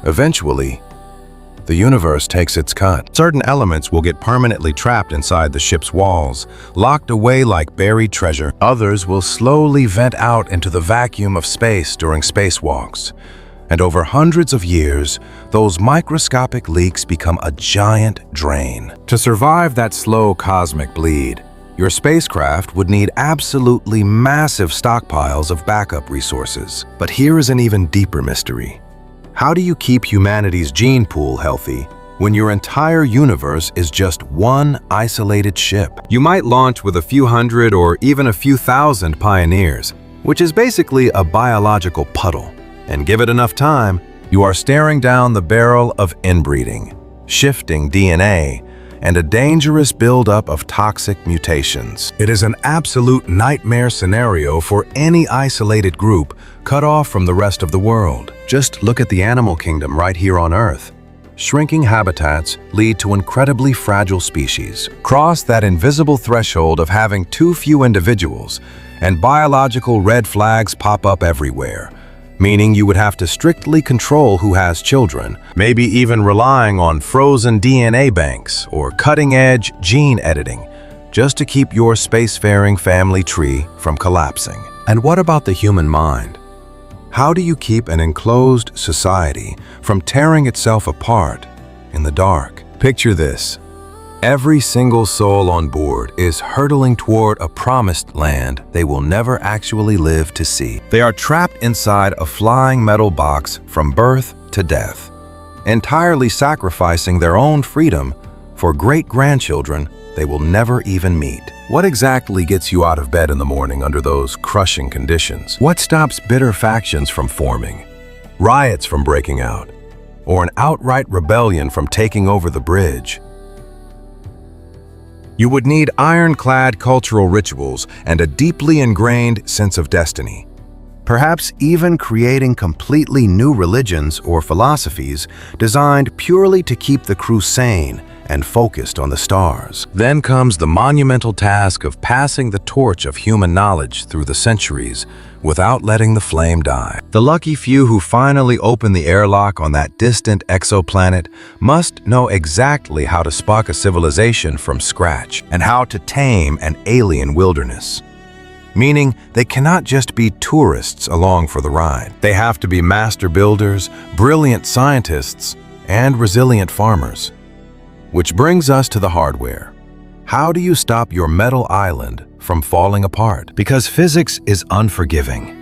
Eventually, the universe takes its cut. Certain elements will get permanently trapped inside the ship's walls, locked away like buried treasure. Others will slowly vent out into the vacuum of space during spacewalks. And over hundreds of years, those microscopic leaks become a giant drain. To survive that slow cosmic bleed, your spacecraft would need absolutely massive stockpiles of backup resources. But here is an even deeper mystery. How do you keep humanity's gene pool healthy when your entire universe is just one isolated ship? You might launch with a few hundred or even a few thousand pioneers, which is basically a biological puddle. And give it enough time, you are staring down the barrel of inbreeding, shifting DNA, and a dangerous buildup of toxic mutations. It is an absolute nightmare scenario for any isolated group cut off from the rest of the world. Just look at the animal kingdom right here on Earth. Shrinking habitats lead to incredibly fragile species. Cross that invisible threshold of having too few individuals, and biological red flags pop up everywhere, meaning you would have to strictly control who has children, maybe even relying on frozen DNA banks or cutting-edge gene editing, just to keep your spacefaring family tree from collapsing. And what about the human mind? How do you keep an enclosed society from tearing itself apart in the dark? Picture this. Every single soul on board is hurtling toward a promised land they will never actually live to see. They are trapped inside a flying metal box from birth to death, entirely sacrificing their own freedom for great-grandchildren they will never even meet. What exactly gets you out of bed in the morning under those crushing conditions? What stops bitter factions from forming, riots from breaking out, or an outright rebellion from taking over the bridge? You would need ironclad cultural rituals and a deeply ingrained sense of destiny. Perhaps even creating completely new religions or philosophies designed purely to keep the crew sane and focused on the stars. Then comes the monumental task of passing the torch of human knowledge through the centuries without letting the flame die. The lucky few who finally open the airlock on that distant exoplanet must know exactly how to spark a civilization from scratch and how to tame an alien wilderness. Meaning they cannot just be tourists along for the ride. They have to be master builders, brilliant scientists, and resilient farmers. Which brings us to the hardware. How do you stop your metal island from falling apart? Because physics is unforgiving.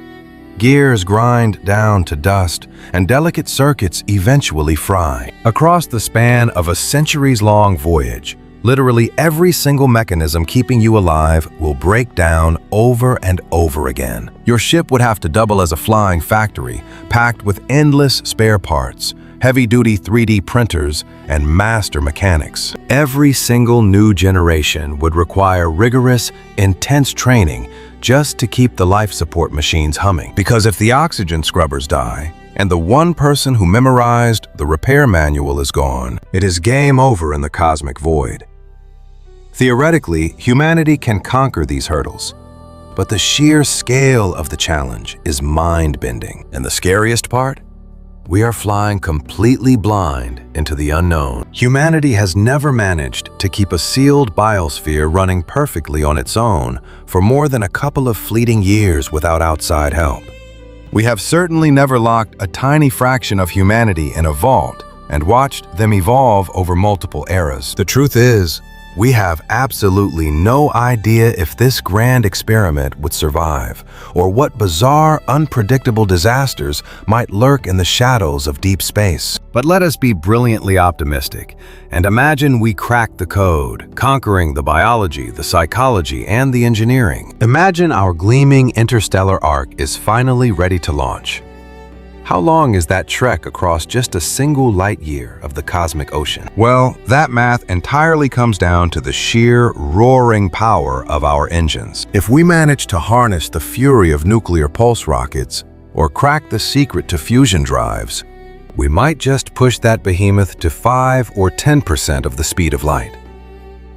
Gears grind down to dust, and delicate circuits eventually fry. Across the span of a centuries-long voyage, literally every single mechanism keeping you alive will break down over and over again. Your ship would have to double as a flying factory, packed with endless spare parts, heavy-duty 3D printers, and master mechanics. Every single new generation would require rigorous, intense training just to keep the life support machines humming. Because if the oxygen scrubbers die, and the one person who memorized the repair manual is gone, it is game over in the cosmic void. Theoretically, humanity can conquer these hurdles, but the sheer scale of the challenge is mind-bending. And the scariest part? We are flying completely blind into the unknown. Humanity has never managed to keep a sealed biosphere running perfectly on its own for more than a couple of fleeting years without outside help. We have certainly never locked a tiny fraction of humanity in a vault and watched them evolve over multiple eras. The truth is, we have absolutely no idea if this grand experiment would survive, or what bizarre, unpredictable disasters might lurk in the shadows of deep space. But let us be brilliantly optimistic and imagine we cracked the code, conquering the biology, the psychology, and the engineering. Imagine our gleaming interstellar arc is finally ready to launch. How long is that trek across just a single light year of the cosmic ocean? Well, that math entirely comes down to the sheer roaring power of our engines. If we manage to harness the fury of nuclear pulse rockets or crack the secret to fusion drives, we might just push that behemoth to 5 or 10% of the speed of light.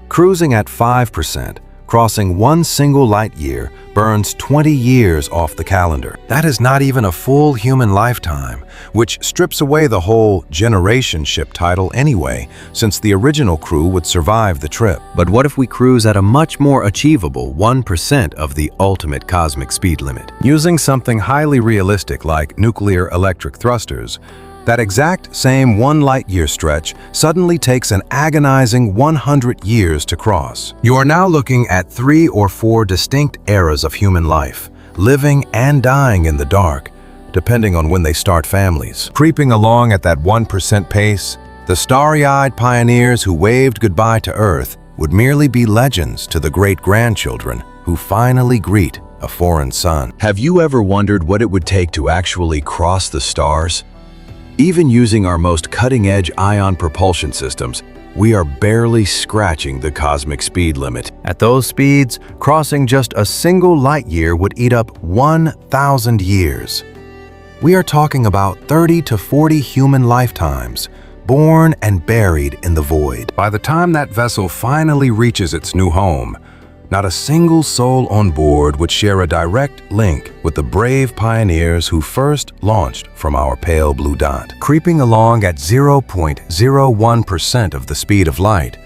Cruising at 5%, crossing one single light year burns 20 years off the calendar. That is not even a full human lifetime, which strips away the whole generation ship title anyway, since the original crew would survive the trip. But what if we cruise at a much more achievable 1% of the ultimate cosmic speed limit? Using something highly realistic like nuclear electric thrusters, that exact same 1 light-year stretch suddenly takes an agonizing 100 years to cross. You are now looking at 3 or 4 distinct eras of human life, living and dying in the dark, depending on when they start families. Creeping along at that 1% pace, the starry-eyed pioneers who waved goodbye to Earth would merely be legends to the great-grandchildren who finally greet a foreign sun. Have you ever wondered what it would take to actually cross the stars? Even using our most cutting-edge ion propulsion systems, we are barely scratching the cosmic speed limit. At those speeds, crossing just a single light year would eat up 1,000 years. We are talking about 30 to 40 human lifetimes, born and buried in the void. By the time that vessel finally reaches its new home, not a single soul on board would share a direct link with the brave pioneers who first launched from our pale blue dot. Creeping along at 0.01% of the speed of light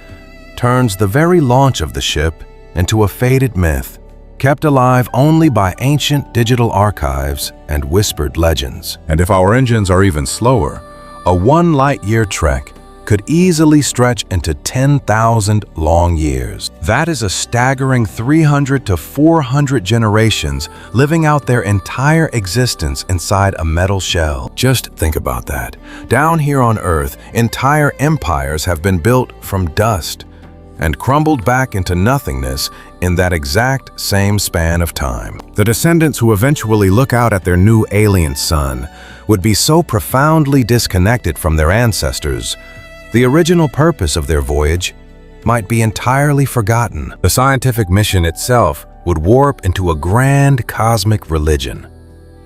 turns the very launch of the ship into a faded myth, kept alive only by ancient digital archives and whispered legends. And if our engines are even slower, a 1 light-year trek could easily stretch into 10,000 long years. That is a staggering 300 to 400 generations living out their entire existence inside a metal shell. Just think about that. Down here on Earth, entire empires have been built from dust and crumbled back into nothingness in that exact same span of time. The descendants who eventually look out at their new alien sun would be so profoundly disconnected from their ancestors, the original purpose of their voyage might be entirely forgotten. The scientific mission itself would warp into a grand cosmic religion,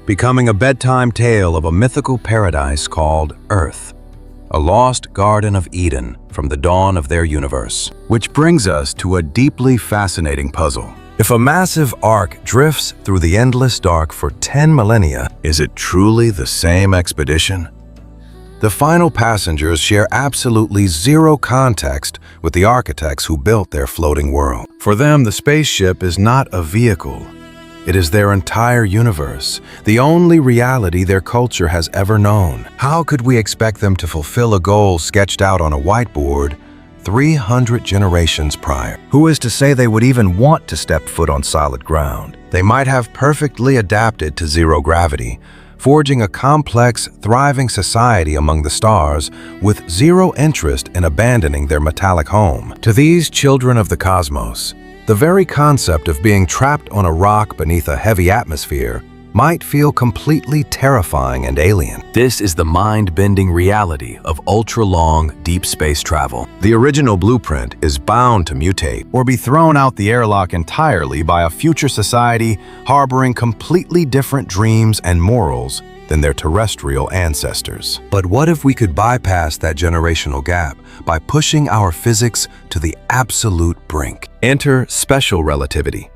becoming a bedtime tale of a mythical paradise called Earth, a lost Garden of Eden from the dawn of their universe. Which brings us to a deeply fascinating puzzle. If a massive arc drifts through the endless dark for 10 millennia, is it truly the same expedition? The final passengers share absolutely zero context with the architects who built their floating world. For them, the spaceship is not a vehicle. It is their entire universe, the only reality their culture has ever known. How could we expect them to fulfill a goal sketched out on a whiteboard 300 generations prior? Who is to say they would even want to step foot on solid ground? They might have perfectly adapted to zero gravity, forging a complex, thriving society among the stars with zero interest in abandoning their metallic home. To these children of the cosmos, the very concept of being trapped on a rock beneath a heavy atmosphere might feel completely terrifying and alien. This is the mind-bending reality of ultra-long, deep space travel. The original blueprint is bound to mutate or be thrown out the airlock entirely by a future society harboring completely different dreams and morals than their terrestrial ancestors. But what if we could bypass that generational gap by pushing our physics to the absolute brink? Enter special relativity.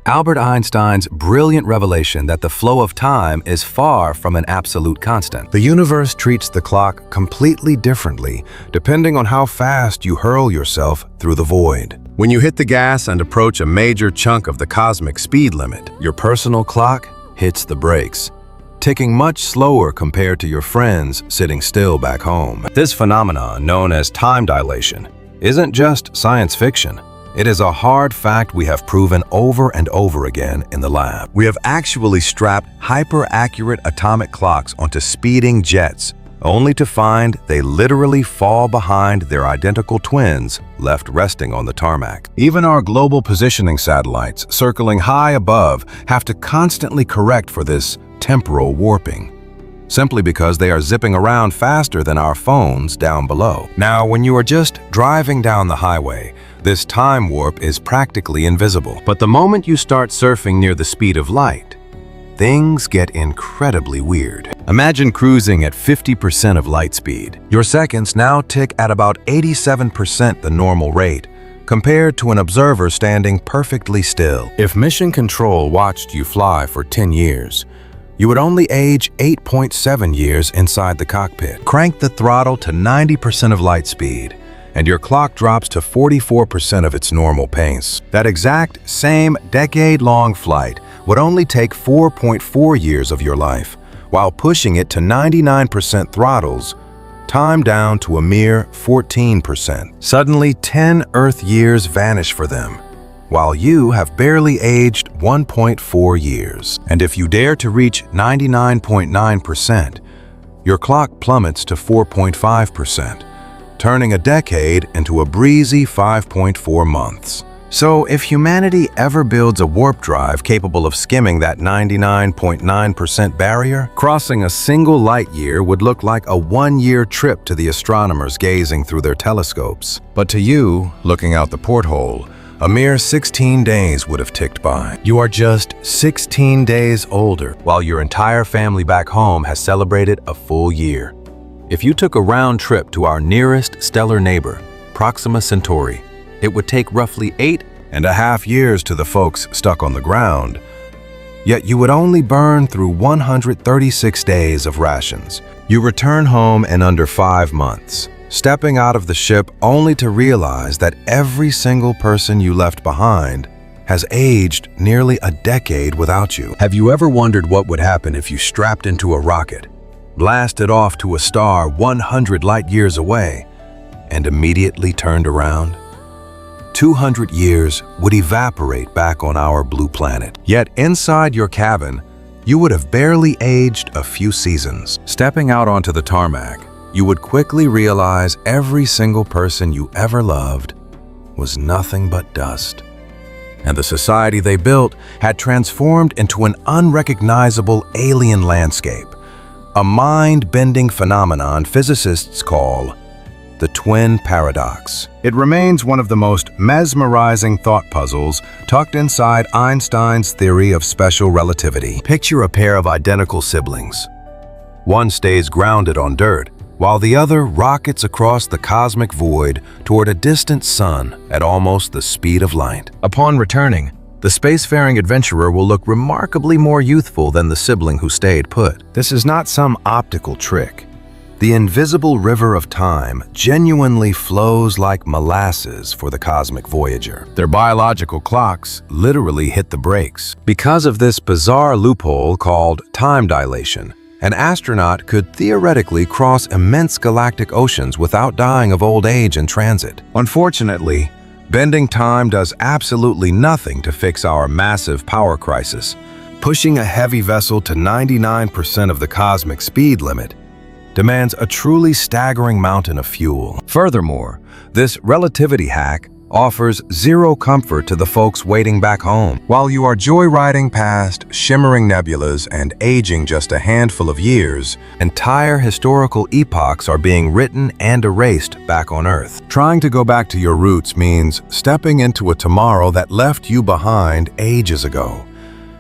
Albert Einstein's brilliant revelation that the flow of time is far from an absolute constant. The universe treats the clock completely differently depending on how fast you hurl yourself through the void. When you hit the gas and approach a major chunk of the cosmic speed limit, your personal clock hits the brakes. ticking much slower compared to your friends sitting still back home. This phenomenon, known as time dilation, isn't just science fiction. It is a hard fact we have proven over and over again in the lab. We have actually strapped hyper-accurate atomic clocks onto speeding jets, only to find they literally fall behind their identical twins left resting on the tarmac. Even our global positioning satellites circling high above have to constantly correct for this temporal warping, simply because they are zipping around faster than our phones down below. Now, when you are just driving down the highway, this time warp is practically invisible. But the moment you start surfing near the speed of light, things get incredibly weird. Imagine cruising at 50% of light speed. Your seconds now tick at about 87% the normal rate, compared to an observer standing perfectly still. If Mission Control watched you fly for 10 years, you would only age 8.7 years inside the cockpit. Crank the throttle to 90% of light speed, and your clock drops to 44% of its normal pace. That exact same decade-long flight would only take 4.4 years of your life, while pushing it to 99% throttles, time down to a mere 14%. Suddenly, 10 Earth years vanish for them, while you have barely aged 1.4 years. And if you dare to reach 99.9%, your clock plummets to 4.5%. Turning a decade into a breezy 5.4 months. So if humanity ever builds a warp drive capable of skimming that 99.9% barrier, crossing a single light year would look like a one-year trip to the astronomers gazing through their telescopes. But to you, looking out the porthole, a mere 16 days would have ticked by. You are just 16 days older, while your entire family back home has celebrated a full year. If you took a round trip to our nearest stellar neighbor, Proxima Centauri, it would take roughly 8.5 years to the folks stuck on the ground. Yet you would only burn through 136 days of rations. You return home in under 5 months, stepping out of the ship only to realize that every single person you left behind has aged nearly a decade without you. Have you ever wondered what would happen if you strapped into a rocket, blasted off to a star 100 light years away, and immediately turned around? 200 years would evaporate back on our blue planet. Yet inside your cabin, you would have barely aged a few seasons. Stepping out onto the tarmac, you would quickly realize every single person you ever loved was nothing but dust. And the society they built had transformed into an unrecognizable alien landscape, a mind-bending phenomenon physicists call the twin paradox. It remains one of the most mesmerizing thought puzzles tucked inside Einstein's theory of special relativity. Picture a pair of identical siblings. One stays grounded on dirt, while the other rockets across the cosmic void toward a distant sun at almost the speed of light. Upon returning, the spacefaring adventurer will look remarkably more youthful than the sibling who stayed put. This is not some optical trick. The invisible river of time genuinely flows like molasses for the cosmic voyager. Their biological clocks literally hit the brakes. Because of this bizarre loophole called time dilation, an astronaut could theoretically cross immense galactic oceans without dying of old age in transit. Unfortunately, bending time does absolutely nothing to fix our massive power crisis. Pushing a heavy vessel to 99% of the cosmic speed limit demands a truly staggering mountain of fuel. Furthermore, this relativity hack offers zero comfort to the folks waiting back home. While you are joyriding past shimmering nebulas and aging just a handful of years, entire historical epochs are being written and erased back on Earth. Trying to go back to your roots means stepping into a tomorrow that left you behind ages ago,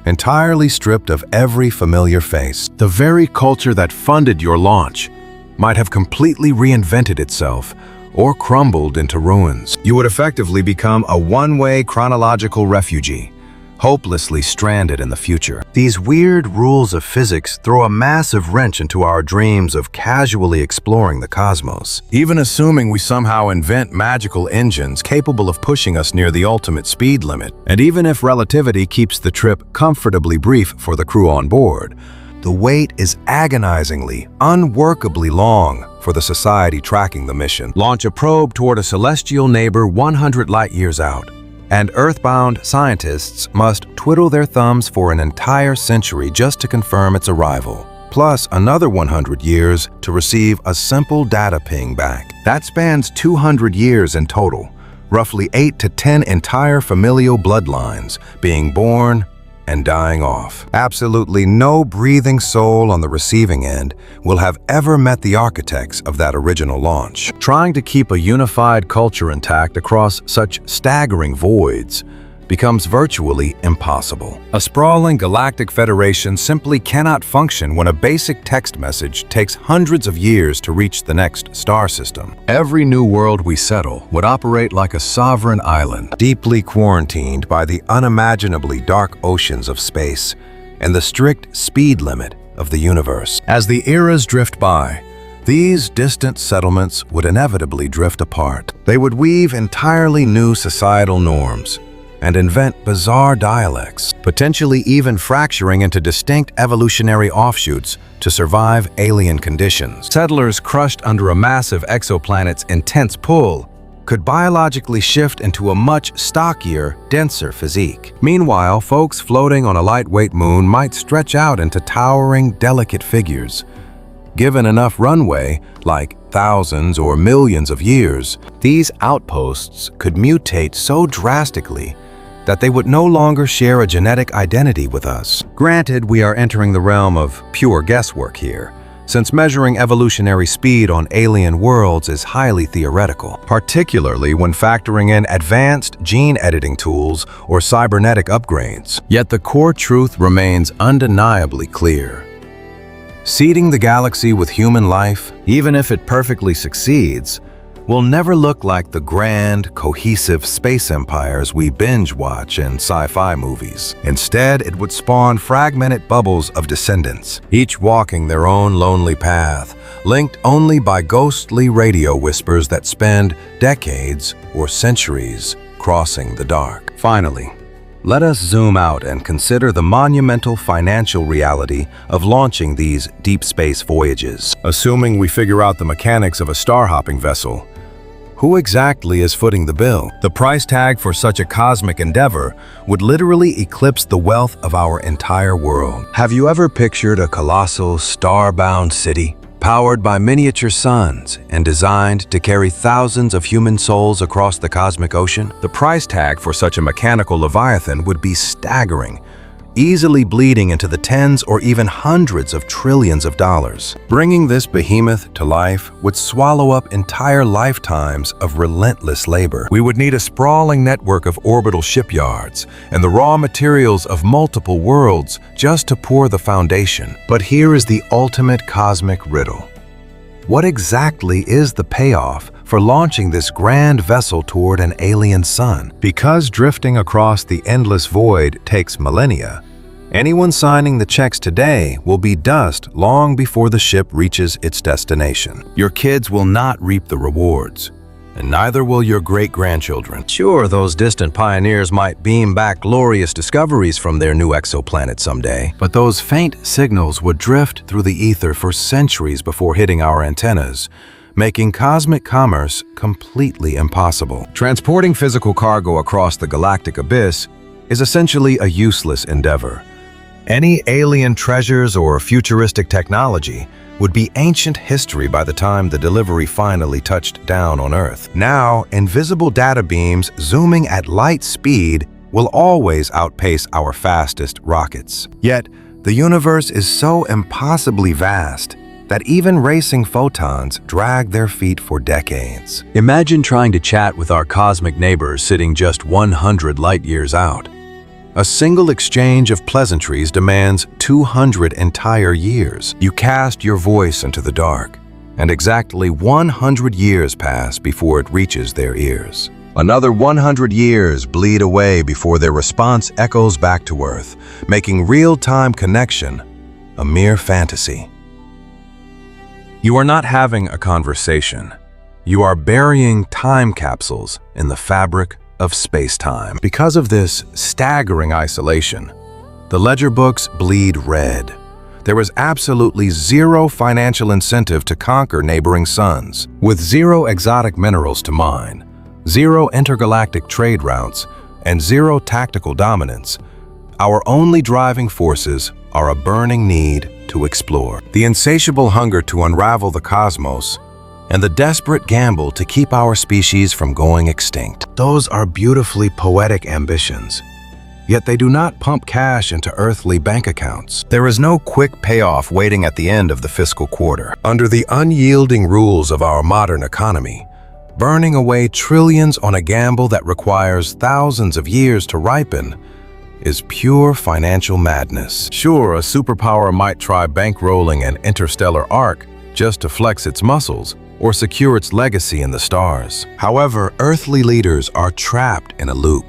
entirely stripped of every familiar face. The very culture that funded your launch might have completely reinvented itself or crumbled into ruins. You would effectively become a one-way chronological refugee, hopelessly stranded in the future. These weird rules of physics throw a massive wrench into our dreams of casually exploring the cosmos. Even assuming we somehow invent magical engines capable of pushing us near the ultimate speed limit, and even if relativity keeps the trip comfortably brief for the crew on board, The wait is agonizingly, unworkably long for the society tracking the mission. Launch a probe toward a celestial neighbor 100 light-years out, and Earthbound scientists must twiddle their thumbs for an entire century just to confirm its arrival, plus another 100 years to receive a simple data ping back. That spans 200 years in total, roughly 8 to 10 entire familial bloodlines being born and dying off. Absolutely no breathing soul on the receiving end will have ever met the architects of that original launch. Trying to keep a unified culture intact across such staggering voids becomes virtually impossible. A sprawling galactic federation simply cannot function when a basic text message takes hundreds of years to reach the next star system. Every new world we settle would operate like a sovereign island, deeply quarantined by the unimaginably dark oceans of space and the strict speed limit of the universe. As the eras drift by, these distant settlements would inevitably drift apart. They would weave entirely new societal norms and invent bizarre dialects, potentially even fracturing into distinct evolutionary offshoots to survive alien conditions. Settlers crushed under a massive exoplanet's intense pull could biologically shift into a much stockier, denser physique. Meanwhile, folks floating on a lightweight moon might stretch out into towering, delicate figures. Given enough runway, like thousands or millions of years, these outposts could mutate so drastically that they would no longer share a genetic identity with us. Granted, we are entering the realm of pure guesswork here, since measuring evolutionary speed on alien worlds is highly theoretical, particularly when factoring in advanced gene editing tools or cybernetic upgrades. Yet the core truth remains undeniably clear. Seeding the galaxy with human life, even if it perfectly succeeds, will never look like the grand, cohesive space empires we binge-watch in sci-fi movies. Instead, it would spawn fragmented bubbles of descendants, each walking their own lonely path, linked only by ghostly radio whispers that spend decades or centuries crossing the dark. Finally, let us zoom out and consider the monumental financial reality of launching these deep space voyages. Assuming we figure out the mechanics of a star-hopping vessel, who exactly is footing the bill? The price tag for such a cosmic endeavor would literally eclipse the wealth of our entire world. Have you ever pictured a colossal, star-bound city, powered by miniature suns and designed to carry thousands of human souls across the cosmic ocean? The price tag for such a mechanical leviathan would be staggering, easily bleeding into the tens or even hundreds of trillions of dollars. Bringing this behemoth to life would swallow up entire lifetimes of relentless labor. We would need a sprawling network of orbital shipyards and the raw materials of multiple worlds just to pour the foundation. But here is the ultimate cosmic riddle. What exactly is the payoff for launching this grand vessel toward an alien sun? Because drifting across the endless void takes millennia, anyone signing the checks today will be dust long before the ship reaches its destination. Your kids will not reap the rewards, and neither will your great-grandchildren. Sure, those distant pioneers might beam back glorious discoveries from their new exoplanet someday, but those faint signals would drift through the ether for centuries before hitting our antennas, making cosmic commerce completely impossible. Transporting physical cargo across the galactic abyss is essentially a useless endeavor. Any alien treasures or futuristic technology would be ancient history by the time the delivery finally touched down on Earth. Now, invisible data beams zooming at light speed will always outpace our fastest rockets. Yet, the universe is so impossibly vast that even racing photons drag their feet for decades. Imagine trying to chat with our cosmic neighbors sitting just 100 light-years out. A single exchange of pleasantries demands 200 entire years. You cast your voice into the dark, and exactly 100 years pass before it reaches their ears. Another 100 years bleed away before their response echoes back to Earth, making real-time connection a mere fantasy. You are not having a conversation. You are burying time capsules in the fabric of space-time. Because of this staggering isolation, the ledger books bleed red. there is absolutely zero financial incentive to conquer neighboring suns. With zero exotic minerals to mine, zero intergalactic trade routes, and zero tactical dominance, our only driving forces are a burning need to explore, the insatiable hunger to unravel the cosmos, and the desperate gamble to keep our species from going extinct. Those are beautifully poetic ambitions, yet they do not pump cash into earthly bank accounts. There is no quick payoff waiting at the end of the fiscal quarter. Under the unyielding rules of our modern economy, burning away trillions on a gamble that requires thousands of years to ripen is pure financial madness. Sure, a superpower might try bankrolling an interstellar arc just to flex its muscles or secure its legacy in the stars. However, earthly leaders are trapped in a loop,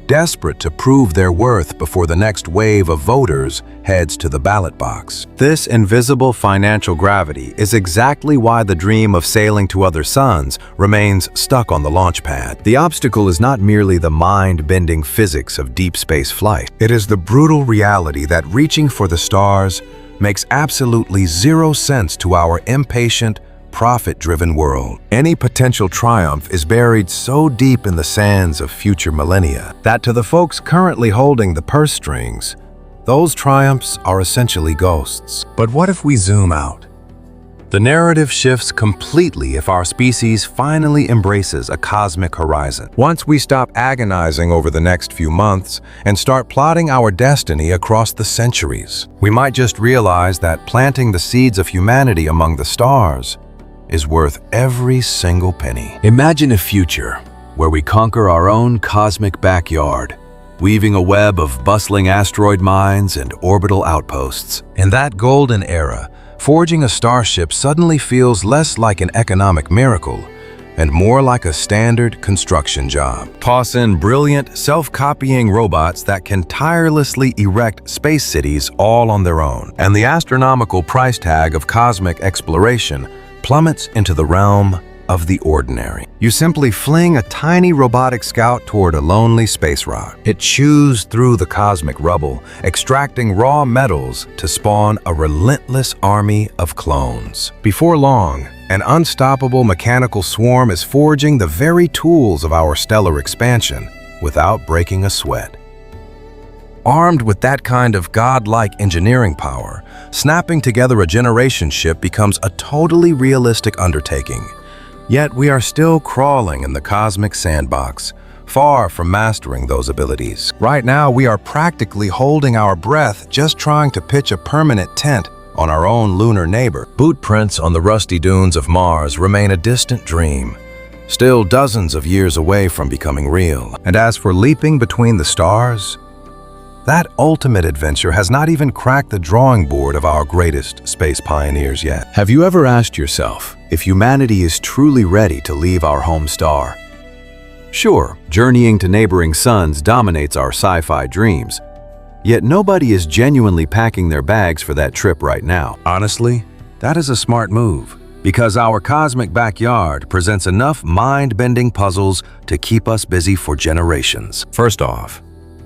desperate to prove their worth before the next wave of voters heads to the ballot box. This invisible financial gravity is exactly why the dream of sailing to other suns remains stuck on the launch pad. The obstacle is not merely the mind-bending physics of deep space flight. It is the brutal reality that reaching for the stars makes absolutely zero sense to our impatient, profit-driven world. Any potential triumph is buried so deep in the sands of future millennia that to the folks currently holding the purse strings, those triumphs are essentially ghosts. But what if we zoom out? The narrative shifts completely if our species finally embraces a cosmic horizon. Once we stop agonizing over the next few months and start plotting our destiny across the centuries, we might just realize that planting the seeds of humanity among the stars is worth every single penny. Imagine a future where we conquer our own cosmic backyard, weaving a web of bustling asteroid mines and orbital outposts. In that golden era, forging a starship suddenly feels less like an economic miracle and more like a standard construction job. Toss in brilliant, self-copying robots that can tirelessly erect space cities all on their own, and the astronomical price tag of cosmic exploration plummets into the realm of the ordinary. You simply fling a tiny robotic scout toward a lonely space rock. It chews through the cosmic rubble, extracting raw metals to spawn a relentless army of clones. Before long, an unstoppable mechanical swarm is forging the very tools of our stellar expansion without breaking a sweat. Armed with that kind of godlike engineering power, snapping together a generation ship becomes a totally realistic undertaking. Yet we are still crawling in the cosmic sandbox, far from mastering those abilities. Right now, we are practically holding our breath just trying to pitch a permanent tent on our own lunar neighbor. Boot prints on the rusty dunes of Mars remain a distant dream, still dozens of years away from becoming real. And as for leaping between the stars, that ultimate adventure has not even cracked the drawing board of our greatest space pioneers yet. Have you ever asked yourself if humanity is truly ready to leave our home star? Sure, journeying to neighboring suns dominates our sci-fi dreams, yet nobody is genuinely packing their bags for that trip right now. Honestly, that is a smart move, because our cosmic backyard presents enough mind-bending puzzles to keep us busy for generations. First off,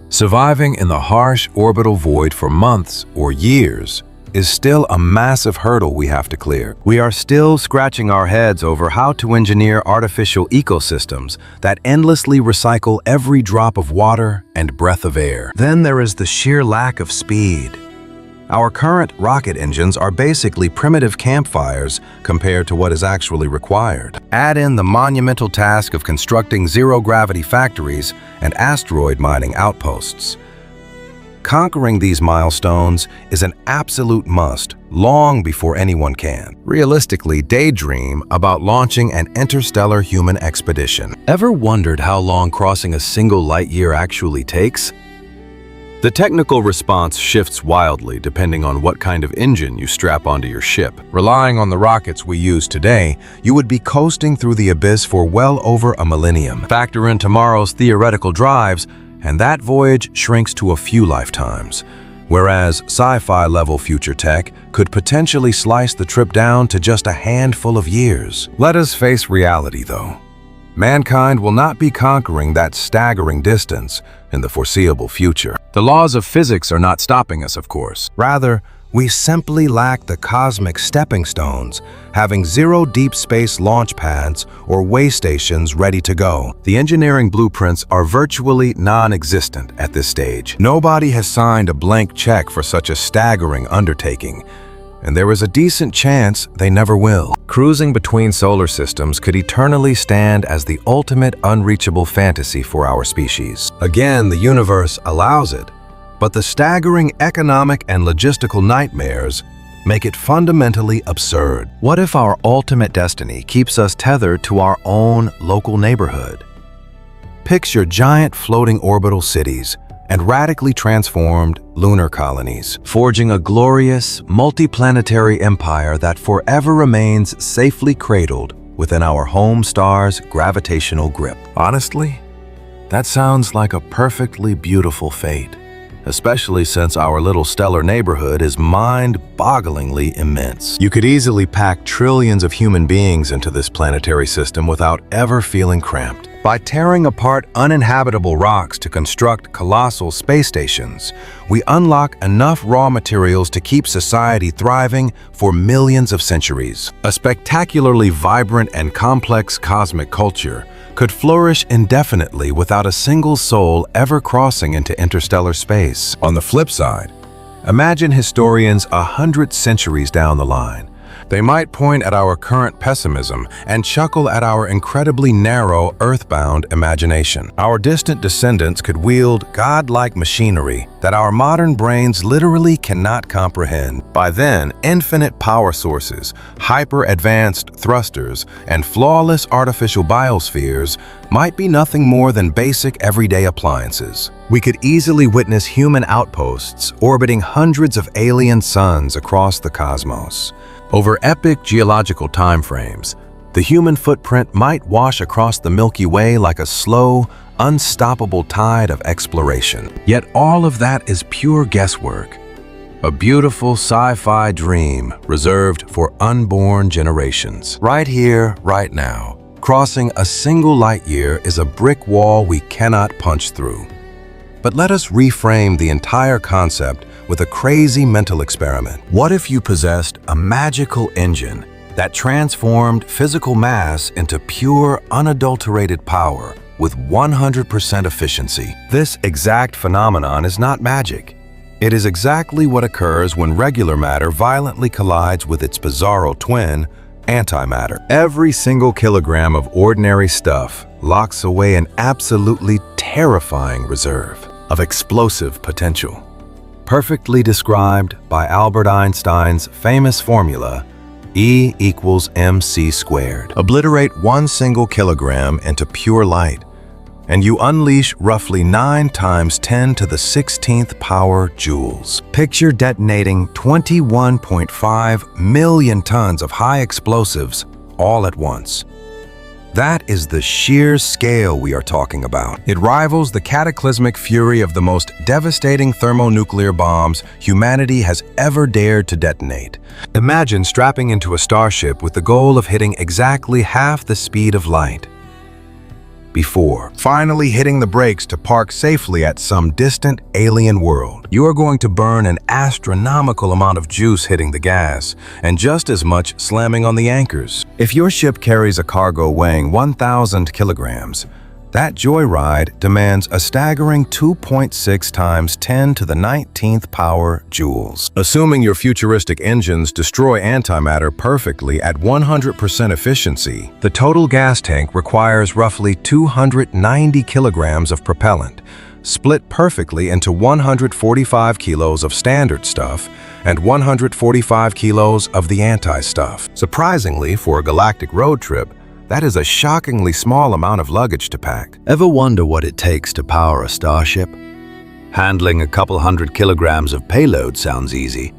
surviving in the harsh orbital void for months or years is still a massive hurdle we have to clear. We are still scratching our heads over how to engineer artificial ecosystems that endlessly recycle every drop of water and breath of air. Then there is the sheer lack of speed. Our current rocket engines are basically primitive campfires compared to what is actually required. Add in the monumental task of constructing zero-gravity factories and asteroid mining outposts. Conquering these milestones is an absolute must long before anyone can. Realistically, daydream about launching an interstellar human expedition. Ever wondered how long crossing a single light year actually takes? The technical response shifts wildly depending on what kind of engine you strap onto your ship. Relying on the rockets we use today, you would be coasting through the abyss for well over a millennium. Factor in tomorrow's theoretical drives, and that voyage shrinks to a few lifetimes. Whereas sci-fi level future tech could potentially slice the trip down to just a handful of years. Let us face reality though. Mankind will not be conquering that staggering distance in the foreseeable future. The laws of physics are not stopping us, of course. Rather, We simply lack the cosmic stepping stones, having zero deep space launch pads or way stations ready to go. The engineering blueprints are virtually non-existent at this stage. Nobody has signed a blank check for such a staggering undertaking, and there is a decent chance they never will. Cruising between solar systems could eternally stand as the ultimate unreachable fantasy for our species. Again, the universe allows it, but the staggering economic and logistical nightmares make it fundamentally absurd. What if our ultimate destiny keeps us tethered to our own local neighborhood? Picture giant floating orbital cities and radically transformed lunar colonies, forging a glorious, multiplanetary empire that forever remains safely cradled within our home star's gravitational grip. Honestly, that sounds like a perfectly beautiful fate, especially since our little stellar neighborhood is mind-bogglingly immense. You could easily pack trillions of human beings into this planetary system without ever feeling cramped. By tearing apart uninhabitable rocks to construct colossal space stations, we unlock enough raw materials to keep society thriving for millions of centuries. A spectacularly vibrant and complex cosmic culture could flourish indefinitely without a single soul ever crossing into interstellar space. On the flip side, imagine historians 100 centuries down the line. They might point at our current pessimism and chuckle at our incredibly narrow, earthbound imagination. Our distant descendants could wield godlike machinery that our modern brains literally cannot comprehend. By then, infinite power sources, hyper-advanced thrusters, and flawless artificial biospheres might be nothing more than basic everyday appliances. We could easily witness human outposts orbiting hundreds of alien suns across the cosmos. Over epic geological timeframes, the human footprint might wash across the Milky Way like a slow, unstoppable tide of exploration. Yet all of that is pure guesswork, a beautiful sci-fi dream reserved for unborn generations. Right here, right now, crossing a single light year is a brick wall we cannot punch through. But let us reframe the entire concept with a crazy mental experiment. What if you possessed a magical engine that transformed physical mass into pure, unadulterated power with 100% efficiency? This exact phenomenon is not magic. It is exactly what occurs when regular matter violently collides with its bizarro twin, antimatter. Every single kilogram of ordinary stuff locks away an absolutely terrifying reserve of explosive potential, perfectly described by Albert Einstein's famous formula, E equals mc squared. Obliterate one single kilogram into pure light, and you unleash roughly 9 times 10 to the 16th power joules. Picture detonating 21.5 million tons of high explosives all at once. That is the sheer scale we are talking about. It rivals the cataclysmic fury of the most devastating thermonuclear bombs humanity has ever dared to detonate. Imagine strapping into a starship with the goal of hitting exactly half the speed of light before finally hitting the brakes to park safely at some distant alien world. You are going to burn an astronomical amount of juice hitting the gas, and just as much slamming on the anchors. If your ship carries a cargo weighing 1,000 kilograms, that joyride demands a staggering 2.6 times 10 to the 19th power joules. Assuming your futuristic engines destroy antimatter perfectly at 100% efficiency, the total gas tank requires roughly 290 kilograms of propellant, split perfectly into 145 kilos of standard stuff and 145 kilos of the anti-stuff. Surprisingly, for a galactic road trip, that is a shockingly small amount of luggage to pack. Ever wonder what it takes to power a starship? Handling a couple hundred kilograms of payload sounds easy,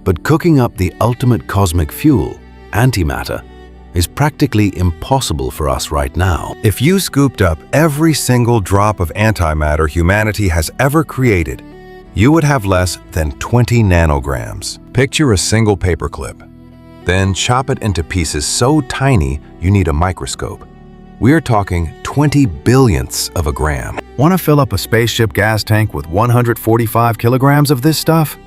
but cooking up the ultimate cosmic fuel, antimatter, is practically impossible for us right now. If you scooped up every single drop of antimatter humanity has ever created, you would have less than 20 nanograms. Picture a single paperclip. Then chop it into pieces so tiny you need a microscope. We're talking 20 billionths of a gram. Want to fill up a spaceship gas tank with 145 kilograms of this stuff?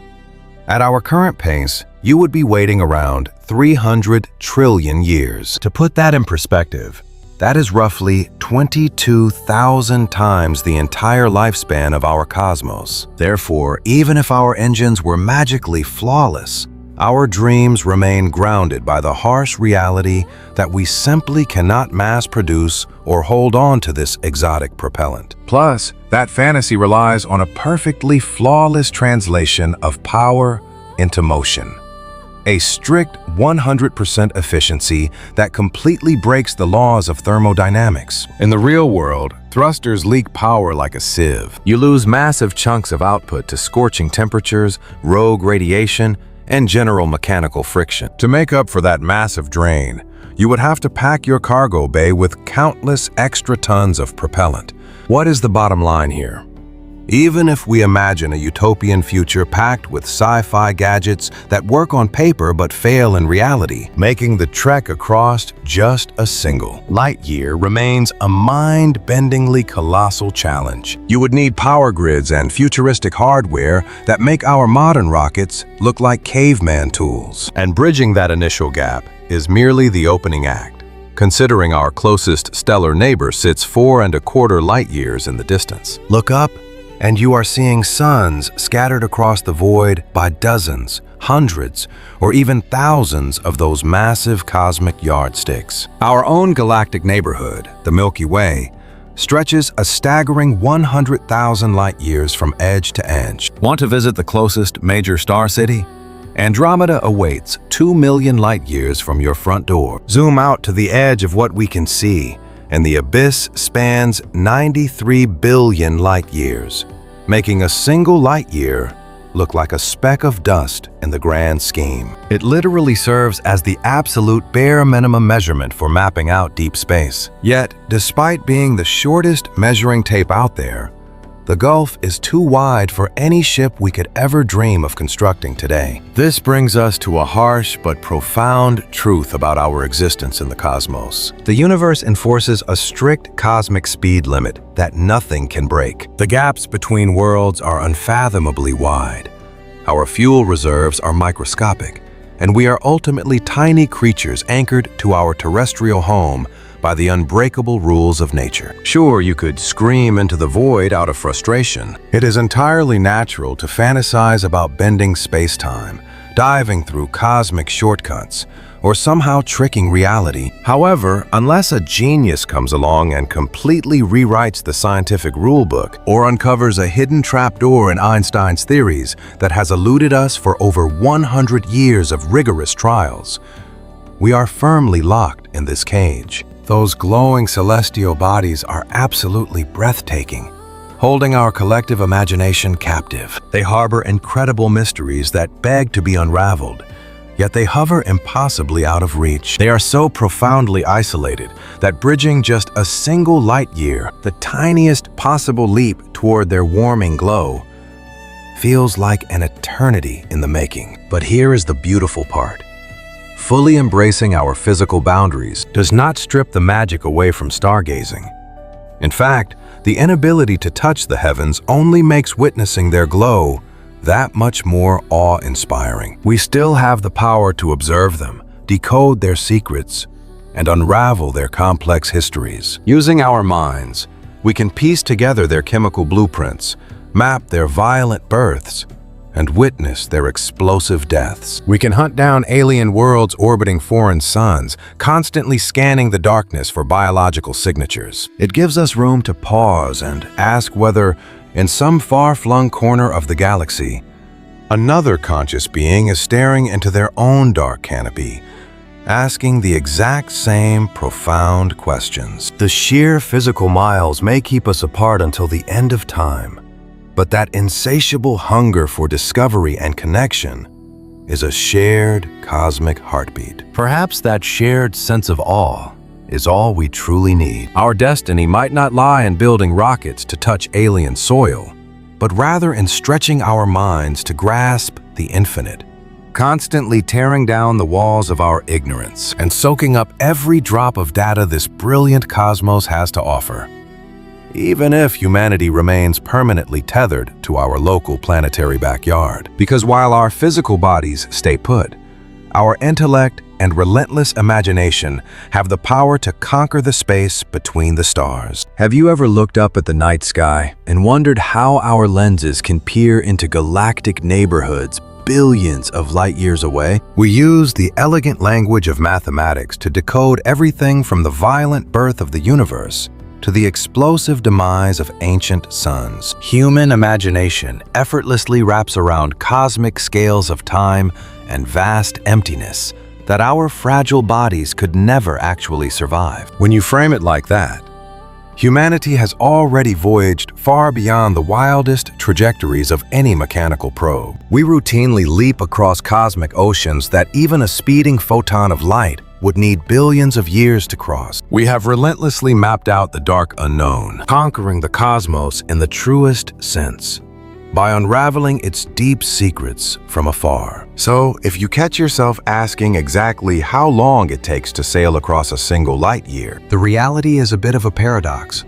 At our current pace, you would be waiting around 300 trillion years. To put that in perspective, that is roughly 22,000 times the entire lifespan of our cosmos. Therefore, even if our engines were magically flawless, our dreams remain grounded by the harsh reality that we simply cannot mass-produce or hold on to this exotic propellant. Plus, that fantasy relies on a perfectly flawless translation of power into motion. A strict 100% efficiency that completely breaks the laws of thermodynamics. In the real world, thrusters leak power like a sieve. You lose massive chunks of output to scorching temperatures, rogue radiation, and general mechanical friction. To make up for that massive drain, you would have to pack your cargo bay with countless extra tons of propellant. What is the bottom line here? Even if we imagine a utopian future packed with sci-fi gadgets that work on paper but fail in reality, making the trek across just a single light year remains a mind-bendingly colossal challenge. You would need power grids and futuristic hardware that make our modern rockets look like caveman tools. And bridging that initial gap is merely the opening act, considering our closest stellar neighbor sits 4¼ light years in the distance. Look up, and you are seeing suns scattered across the void by dozens, hundreds, or even thousands of those massive cosmic yardsticks. Our own galactic neighborhood, the Milky Way, stretches a staggering 100,000 light years from edge to edge. Want to visit the closest major star city? Andromeda awaits 2 million light years from your front door. Zoom out to the edge of what we can see, and the abyss spans 93 billion light years, making a single light year look like a speck of dust in the grand scheme. It literally serves as the absolute bare minimum measurement for mapping out deep space. Yet, despite being the shortest measuring tape out there, the gulf is too wide for any ship we could ever dream of constructing today. This brings us to a harsh but profound truth about our existence in the cosmos. The universe enforces a strict cosmic speed limit that nothing can break. The gaps between worlds are unfathomably wide. Our fuel reserves are microscopic, and we are ultimately tiny creatures anchored to our terrestrial home by the unbreakable rules of nature. Sure, you could scream into the void out of frustration. It is entirely natural to fantasize about bending space-time, diving through cosmic shortcuts, or somehow tricking reality. However, unless a genius comes along and completely rewrites the scientific rulebook or uncovers a hidden trapdoor in Einstein's theories that has eluded us for over 100 years of rigorous trials, we are firmly locked in this cage. Those glowing celestial bodies are absolutely breathtaking, holding our collective imagination captive. They harbor incredible mysteries that beg to be unraveled, yet they hover impossibly out of reach. They are so profoundly isolated that bridging just a single light year, the tiniest possible leap toward their warming glow, feels like an eternity in the making. But here is the beautiful part. Fully embracing our physical boundaries does not strip the magic away from stargazing. In fact, the inability to touch the heavens only makes witnessing their glow that much more awe-inspiring. We still have the power to observe them, decode their secrets, and unravel their complex histories. Using our minds, we can piece together their chemical blueprints, map their violent births, and witness their explosive deaths. We can hunt down alien worlds orbiting foreign suns, constantly scanning the darkness for biological signatures. It gives us room to pause and ask whether, in some far-flung corner of the galaxy, another conscious being is staring into their own dark canopy, asking the exact same profound questions. The sheer physical miles may keep us apart until the end of time, but that insatiable hunger for discovery and connection is a shared cosmic heartbeat. Perhaps that shared sense of awe is all we truly need. Our destiny might not lie in building rockets to touch alien soil, but rather in stretching our minds to grasp the infinite, constantly tearing down the walls of our ignorance and soaking up every drop of data this brilliant cosmos has to offer. even if humanity remains permanently tethered to our local planetary backyard. Because while our physical bodies stay put, our intellect and relentless imagination have the power to conquer the space between the stars. Have you ever looked up at the night sky and wondered how our lenses can peer into galactic neighborhoods billions of light years away? We use the elegant language of mathematics to decode everything from the violent birth of the universe to the explosive demise of ancient suns. Human imagination effortlessly wraps around cosmic scales of time and vast emptiness that our fragile bodies could never actually survive. When you frame it like that, humanity has already voyaged far beyond the wildest trajectories of any mechanical probe. We routinely leap across cosmic oceans that even a speeding photon of light would need billions of years to cross. We have relentlessly mapped out the dark unknown, conquering the cosmos in the truest sense, by unraveling its deep secrets from afar. So, if you catch yourself asking exactly how long it takes to sail across a single light year, The reality is a bit of a paradox.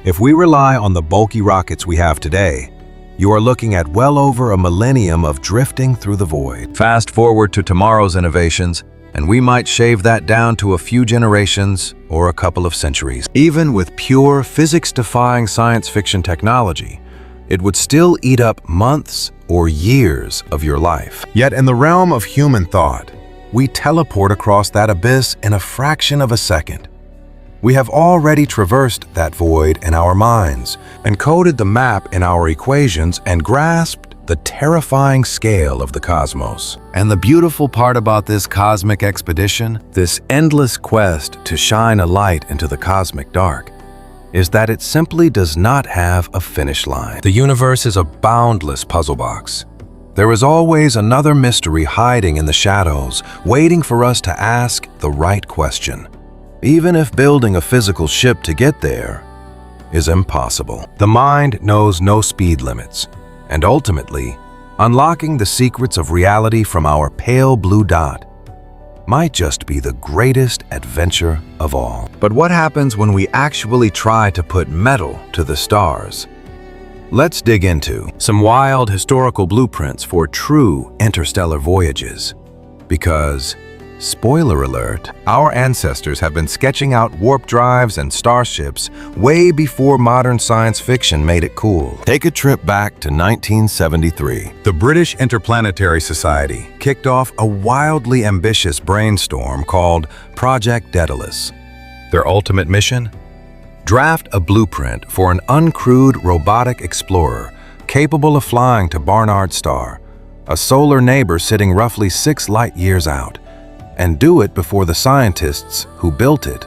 If we rely on the bulky rockets we have today, you are looking at well over a millennium of drifting through the void. Fast forward to tomorrow's innovations, and we might shave that down to a few generations or a couple of centuries. even with pure physics-defying science fiction technology, it would still eat up months or years of your life. Yet in the realm of human thought, we teleport across that abyss in a fraction of a second. We have already traversed that void in our minds, encoded the map in our equations, and grasped the terrifying scale of the cosmos. And the beautiful part about this cosmic expedition, this endless quest to shine a light into the cosmic dark, is that it simply does not have a finish line. The universe is a boundless puzzle box. There is always another mystery hiding in the shadows, waiting for us to ask the right question, even if building a physical ship to get there is impossible. The mind knows no speed limits, and ultimately, unlocking the secrets of reality from our pale blue dot might just be the greatest adventure of all. But what happens when we actually try to put metal to the stars? Let's dig into some wild historical blueprints for true interstellar voyages. Because, spoiler alert, our ancestors have been sketching out warp drives and starships way before modern science fiction made it cool. Take a trip back to 1973. The British Interplanetary Society kicked off a wildly ambitious brainstorm called Project Daedalus. Their ultimate mission? Draft a blueprint for an uncrewed robotic explorer capable of flying to Barnard's star, a solar neighbor sitting roughly 6 light years out, and do it before the scientists who built it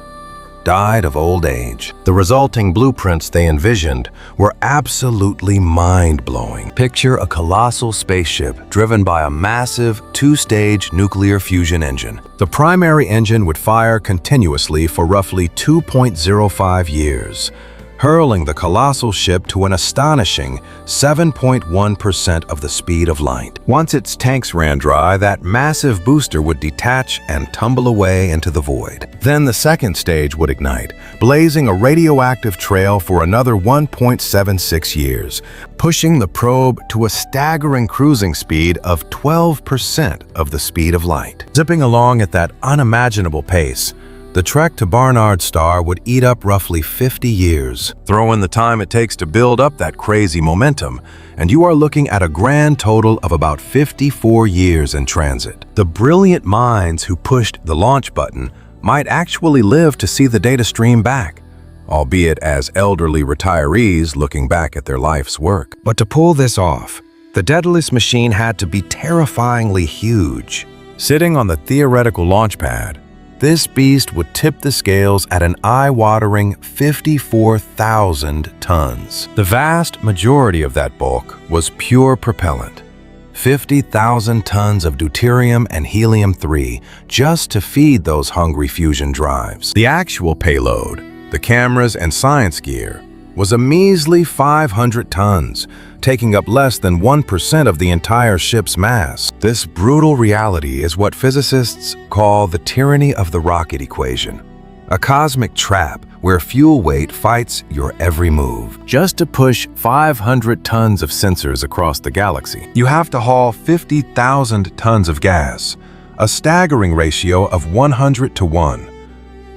died of old age. The resulting blueprints they envisioned were absolutely mind-blowing. Picture a colossal spaceship driven by a massive 2-stage nuclear fusion engine. The primary engine would fire continuously for roughly 2.05 years, hurling the colossal ship to an astonishing 7.1% of the speed of light. Once its tanks ran dry, that massive booster would detach and tumble away into the void. Then the second stage would ignite, blazing a radioactive trail for another 1.76 years, pushing the probe to a staggering cruising speed of 12% of the speed of light. Zipping along at that unimaginable pace, the trek to Barnard's star would eat up roughly 50 years. Throw in the time it takes to build up that crazy momentum, and you are looking at a grand total of about 54 years in transit. The brilliant minds who pushed the launch button might actually live to see the data stream back, albeit as elderly retirees looking back at their life's work. But to pull this off, the Daedalus machine had to be terrifyingly huge. Sitting on the theoretical launch pad, this beast would tip the scales at an eye-watering 54,000 tons. The vast majority of that bulk was pure propellant. 50,000 tons of deuterium and helium-3 just to feed those hungry fusion drives. The actual payload, the cameras and science gear, was a measly 500 tons, taking up less than 1% of the entire ship's mass. This brutal reality is what physicists call the tyranny of the rocket equation, a cosmic trap where fuel weight fights your every move. Just to push 500 tons of sensors across the galaxy, you have to haul 50,000 tons of gas, a staggering ratio of 100 to 1.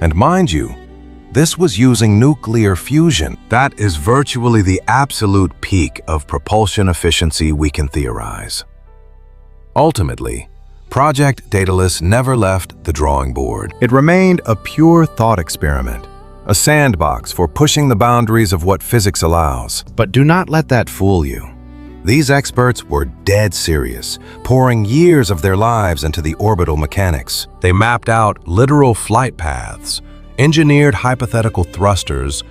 And mind you, this was using nuclear fusion. That is virtually the absolute peak of propulsion efficiency we can theorize. Ultimately, Project Daedalus never left the drawing board. It remained a pure thought experiment, a sandbox for pushing the boundaries of what physics allows. But do not let that fool you. These experts were dead serious, pouring years of their lives into the orbital mechanics. They mapped out literal flight paths, engineered hypothetical thrusters,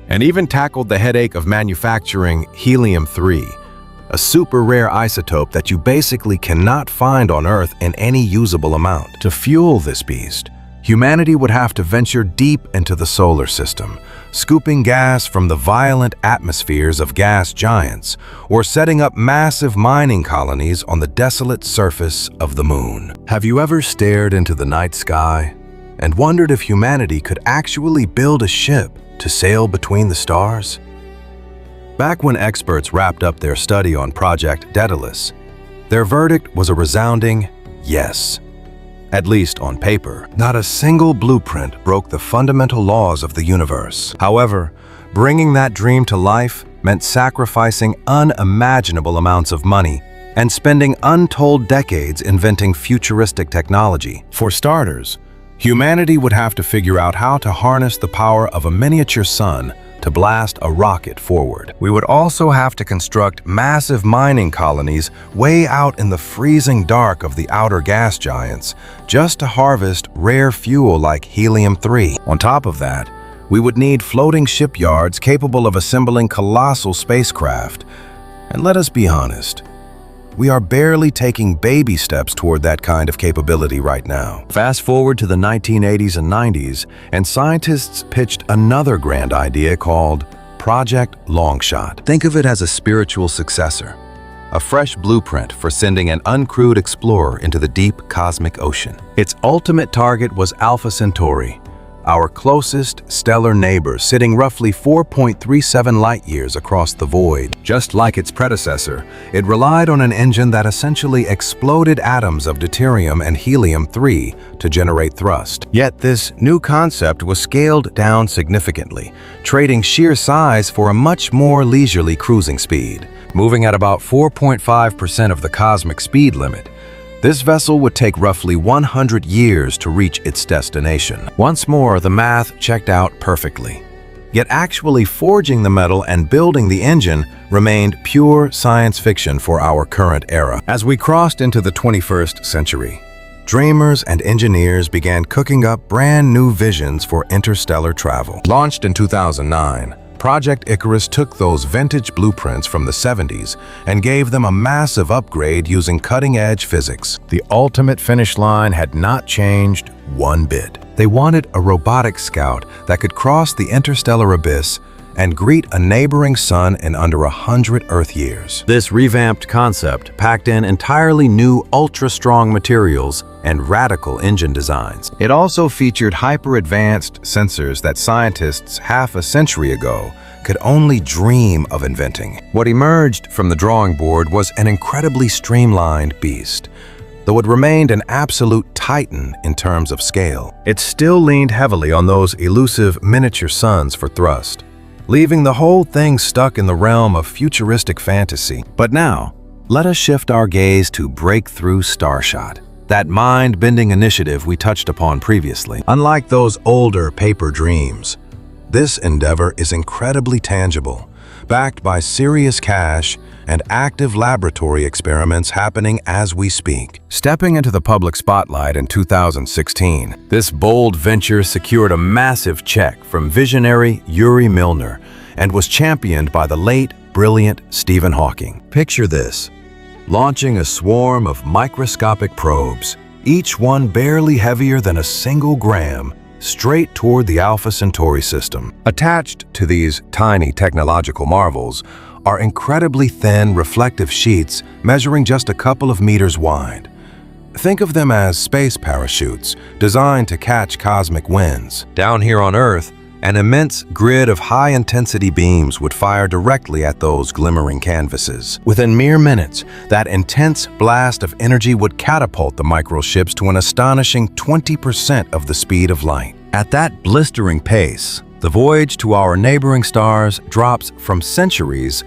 and even tackled the headache of manufacturing helium-3, a super rare isotope that you basically cannot find on Earth in any usable amount. To fuel this beast, humanity would have to venture deep into the solar system, scooping gas from the violent atmospheres of gas giants, or setting up massive mining colonies on the desolate surface of the moon. Have you ever stared into the night sky and wondered if humanity could actually build a ship to sail between the stars? Back when experts wrapped up their study on Project Daedalus, their verdict was a resounding yes. At least on paper, not a single blueprint broke the fundamental laws of the universe. However, bringing that dream to life meant sacrificing unimaginable amounts of money and spending untold decades inventing futuristic technology. For starters, humanity would have to figure out how to harness the power of a miniature sun to blast a rocket forward. We would also have to construct massive mining colonies way out in the freezing dark of the outer gas giants just to harvest rare fuel like helium-3. On top of that, we would need floating shipyards capable of assembling colossal spacecraft. And let us be honest, we are barely taking baby steps toward that kind of capability right now. Fast forward to the 1980s and 90s, and scientists pitched another grand idea called Project Longshot. Think of it as a spiritual successor, a fresh blueprint for sending an uncrewed explorer into the deep cosmic ocean. Its ultimate target was Alpha Centauri, our closest stellar neighbor, sitting roughly 4.37 light-years across the void. Just like its predecessor, it relied on an engine that essentially exploded atoms of deuterium and helium-3 to generate thrust. Yet this new concept was scaled down significantly, trading sheer size for a much more leisurely cruising speed. Moving at about 4.5% of the cosmic speed limit, this vessel would take roughly 100 years to reach its destination. Once more, the math checked out perfectly. Yet actually forging the metal and building the engine remained pure science fiction for our current era. As we crossed into the 21st century, dreamers and engineers began cooking up brand new visions for interstellar travel. Launched in 2009, Project Icarus took those vintage blueprints from the 70s and gave them a massive upgrade using cutting-edge physics. The ultimate finish line had not changed one bit. They wanted a robotic scout that could cross the interstellar abyss and greet a neighboring sun in under 100 Earth years. This revamped concept packed in entirely new ultra-strong materials and radical engine designs. It also featured hyper-advanced sensors that scientists half a century ago could only dream of inventing. What emerged from the drawing board was an incredibly streamlined beast. Though it remained an absolute titan in terms of scale, it still leaned heavily on those elusive miniature suns for thrust, leaving the whole thing stuck in the realm of futuristic fantasy. But now, let us shift our gaze to Breakthrough Starshot, that mind-bending initiative we touched upon previously. Unlike those older paper dreams, this endeavor is incredibly tangible, backed by serious cash and active laboratory experiments happening as we speak. Stepping into the public spotlight in 2016, this bold venture secured a massive check from visionary Yuri Milner and was championed by the late, brilliant Stephen Hawking. Picture this: launching a swarm of microscopic probes, each one barely heavier than a single gram, straight toward the Alpha Centauri system. Attached to these tiny technological marvels are incredibly thin reflective sheets measuring just a couple of meters wide. Think of them as space parachutes designed to catch cosmic winds. Down here on Earth, An immense grid of high-intensity beams would fire directly at those glimmering canvases. Within mere minutes, that intense blast of energy would catapult the microships to an astonishing 20% of the speed of light. At that blistering pace, the voyage to our neighboring stars drops from centuries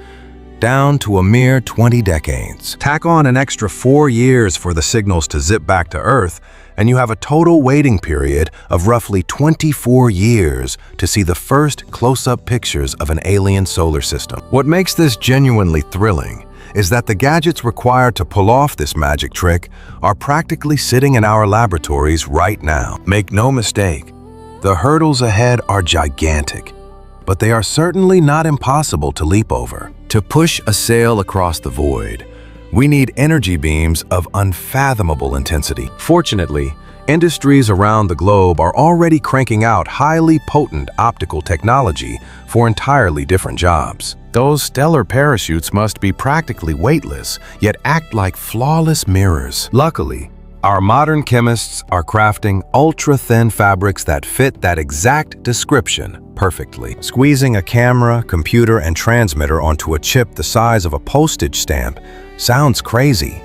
down to a mere 20 decades. Tack on an extra 4 years for the signals to zip back to Earth, and you have a total waiting period of roughly 24 years to see the first close-up pictures of an alien solar system. What makes this genuinely thrilling is that the gadgets required to pull off this magic trick are practically sitting in our laboratories right now. Make no mistake, the hurdles ahead are gigantic, but they are certainly not impossible to leap over. To push a sail across the void, we need energy beams of unfathomable intensity. Fortunately, industries around the globe are already cranking out highly potent optical technology for entirely different jobs. Those stellar parachutes must be practically weightless, yet act like flawless mirrors. Luckily, our modern chemists are crafting ultra-thin fabrics that fit that exact description perfectly. Squeezing a camera, computer, and transmitter onto a chip the size of a postage stamp sounds crazy.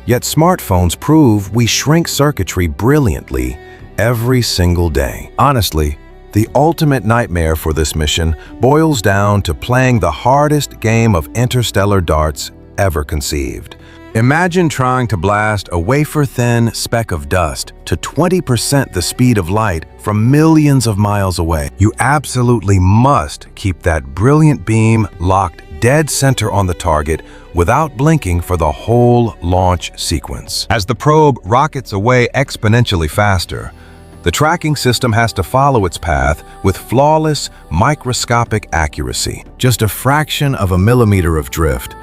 Yet smartphones prove we shrink circuitry brilliantly every single day. Honestly, the ultimate nightmare for this mission boils down to playing the hardest game of interstellar darts ever conceived. Imagine trying to blast a wafer-thin speck of dust to 20% the speed of light from millions of miles away. You absolutely must keep that brilliant beam locked dead center on the target without blinking for the whole launch sequence. As the probe rockets away exponentially faster, the tracking system has to follow its path with flawless, microscopic accuracy. Just a fraction of a millimeter of drift,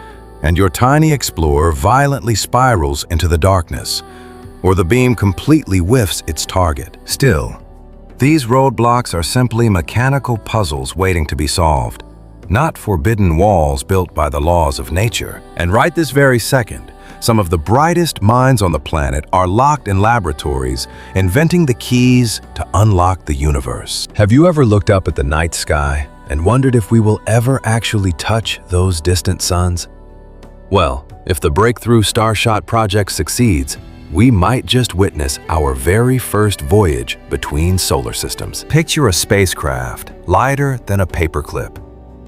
and your tiny explorer violently spirals into the darkness, or the beam completely whiffs its target. Still, these roadblocks are simply mechanical puzzles waiting to be solved, not forbidden walls built by the laws of nature. And right this very second, some of the brightest minds on the planet are locked in laboratories, inventing the keys to unlock the universe. Have you ever looked up at the night sky and wondered if we will ever actually touch those distant suns? Well, if the Breakthrough Starshot project succeeds, we might just witness our very first voyage between solar systems. Picture a spacecraft lighter than a paperclip,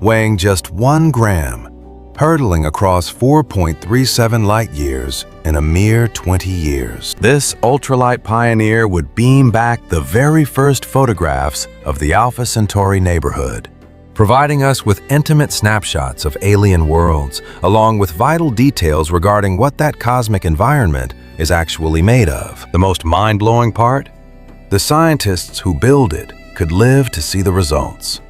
weighing just 1 gram, hurtling across 4.37 light years in a mere 20 years. This ultralight pioneer would beam back the very first photographs of the Alpha Centauri neighborhood, providing us with intimate snapshots of alien worlds, along with vital details regarding what that cosmic environment is actually made of. The most mind-blowing part? The scientists who build it could live to see the results.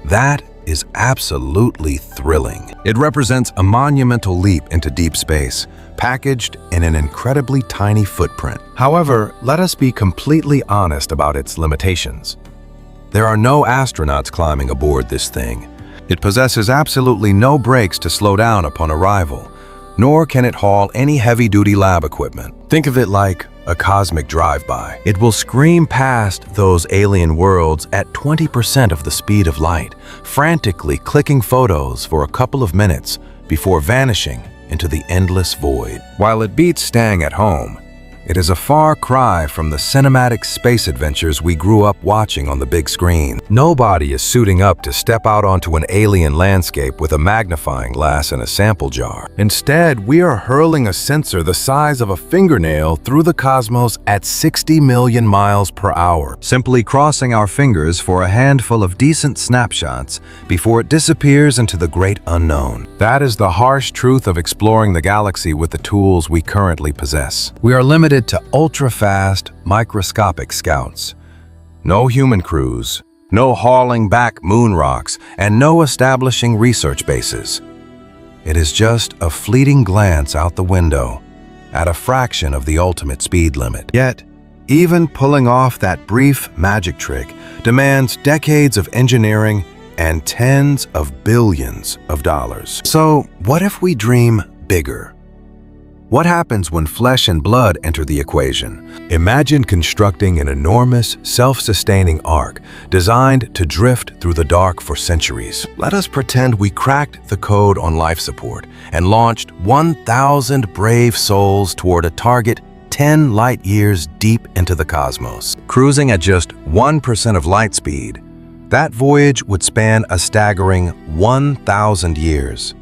That is absolutely thrilling. It represents a monumental leap into deep space, packaged in an incredibly tiny footprint. However, let us be completely honest about its limitations. There are no astronauts climbing aboard this thing. It possesses absolutely no brakes to slow down upon arrival, nor can it haul any heavy-duty lab equipment. Think of it like a cosmic drive-by. It will scream past those alien worlds at 20% of the speed of light, frantically clicking photos for a couple of minutes before vanishing into the endless void. While it beats staying at home, it is a far cry from the cinematic space adventures we grew up watching on the big screen. Nobody is suiting up to step out onto an alien landscape with a magnifying glass and a sample jar. Instead, we are hurling a sensor the size of a fingernail through the cosmos at 60 million miles per hour, simply crossing our fingers for a handful of decent snapshots before it disappears into the great unknown. That is the harsh truth of exploring the galaxy with the tools we currently possess. We are limited to ultra-fast, microscopic scouts. No human crews, no hauling back moon rocks, and no establishing research bases. It is just a fleeting glance out the window at a fraction of the ultimate speed limit. Yet, even pulling off that brief magic trick demands decades of engineering and tens of billions of dollars. So, what if we dream bigger? What happens when flesh and blood enter the equation? Imagine constructing an enormous, self-sustaining ark designed to drift through the dark for centuries. Let us pretend we cracked the code on life support and launched 1,000 brave souls toward a target 10 light years deep into the cosmos. Cruising at just 1% of light speed, that voyage would span a staggering 1,000 years.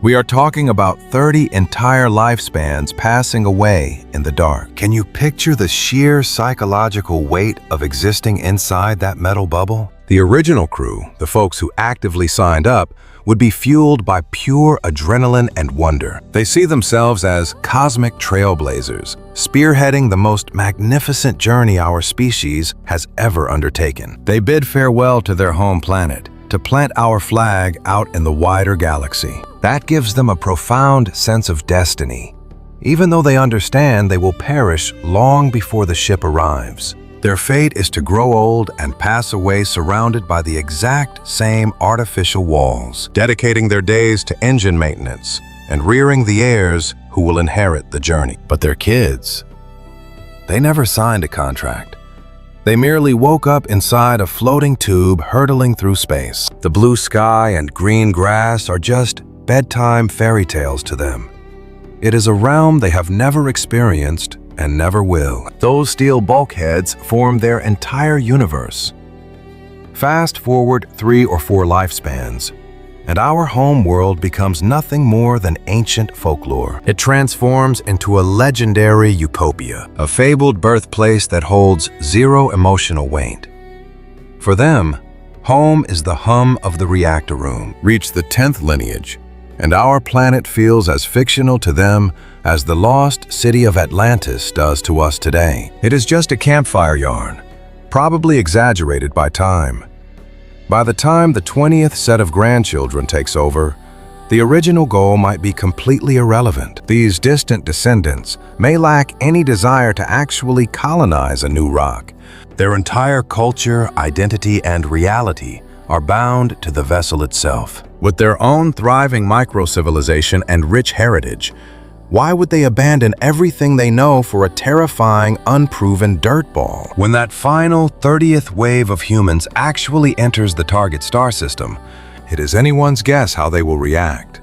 We are talking about 30 entire lifespans passing away in the dark. Can you picture the sheer psychological weight of existing inside that metal bubble? The original crew, the folks who actively signed up, would be fueled by pure adrenaline and wonder. They see themselves as cosmic trailblazers, spearheading the most magnificent journey our species has ever undertaken. They bid farewell to their home planet, to plant our flag out in the wider galaxy. That gives them a profound sense of destiny, even though they understand they will perish long before the ship arrives. Their fate is to grow old and pass away surrounded by the exact same artificial walls, dedicating their days to engine maintenance and rearing the heirs who will inherit the journey. But their kids, they never signed a contract. They merely woke up inside a floating tube hurtling through space. The blue sky and green grass are just bedtime fairy tales to them. It is a realm they have never experienced and never will. Those steel bulkheads form their entire universe. Fast forward 3 or 4 lifespans, and our home world becomes nothing more than ancient folklore. It transforms into a legendary utopia, a fabled birthplace that holds zero emotional weight. For them, home is the hum of the reactor room. Reach the 10th lineage, and our planet feels as fictional to them as the lost city of Atlantis does to us today. It is just a campfire yarn, probably exaggerated by time. By the time the 20th set of grandchildren takes over, the original goal might be completely irrelevant. These distant descendants may lack any desire to actually colonize a new rock. Their entire culture, identity, and reality are bound to the vessel itself. With their own thriving micro-civilization and rich heritage, why would they abandon everything they know for a terrifying, unproven dirtball? When that final 30th wave of humans actually enters the target star system, it is anyone's guess how they will react.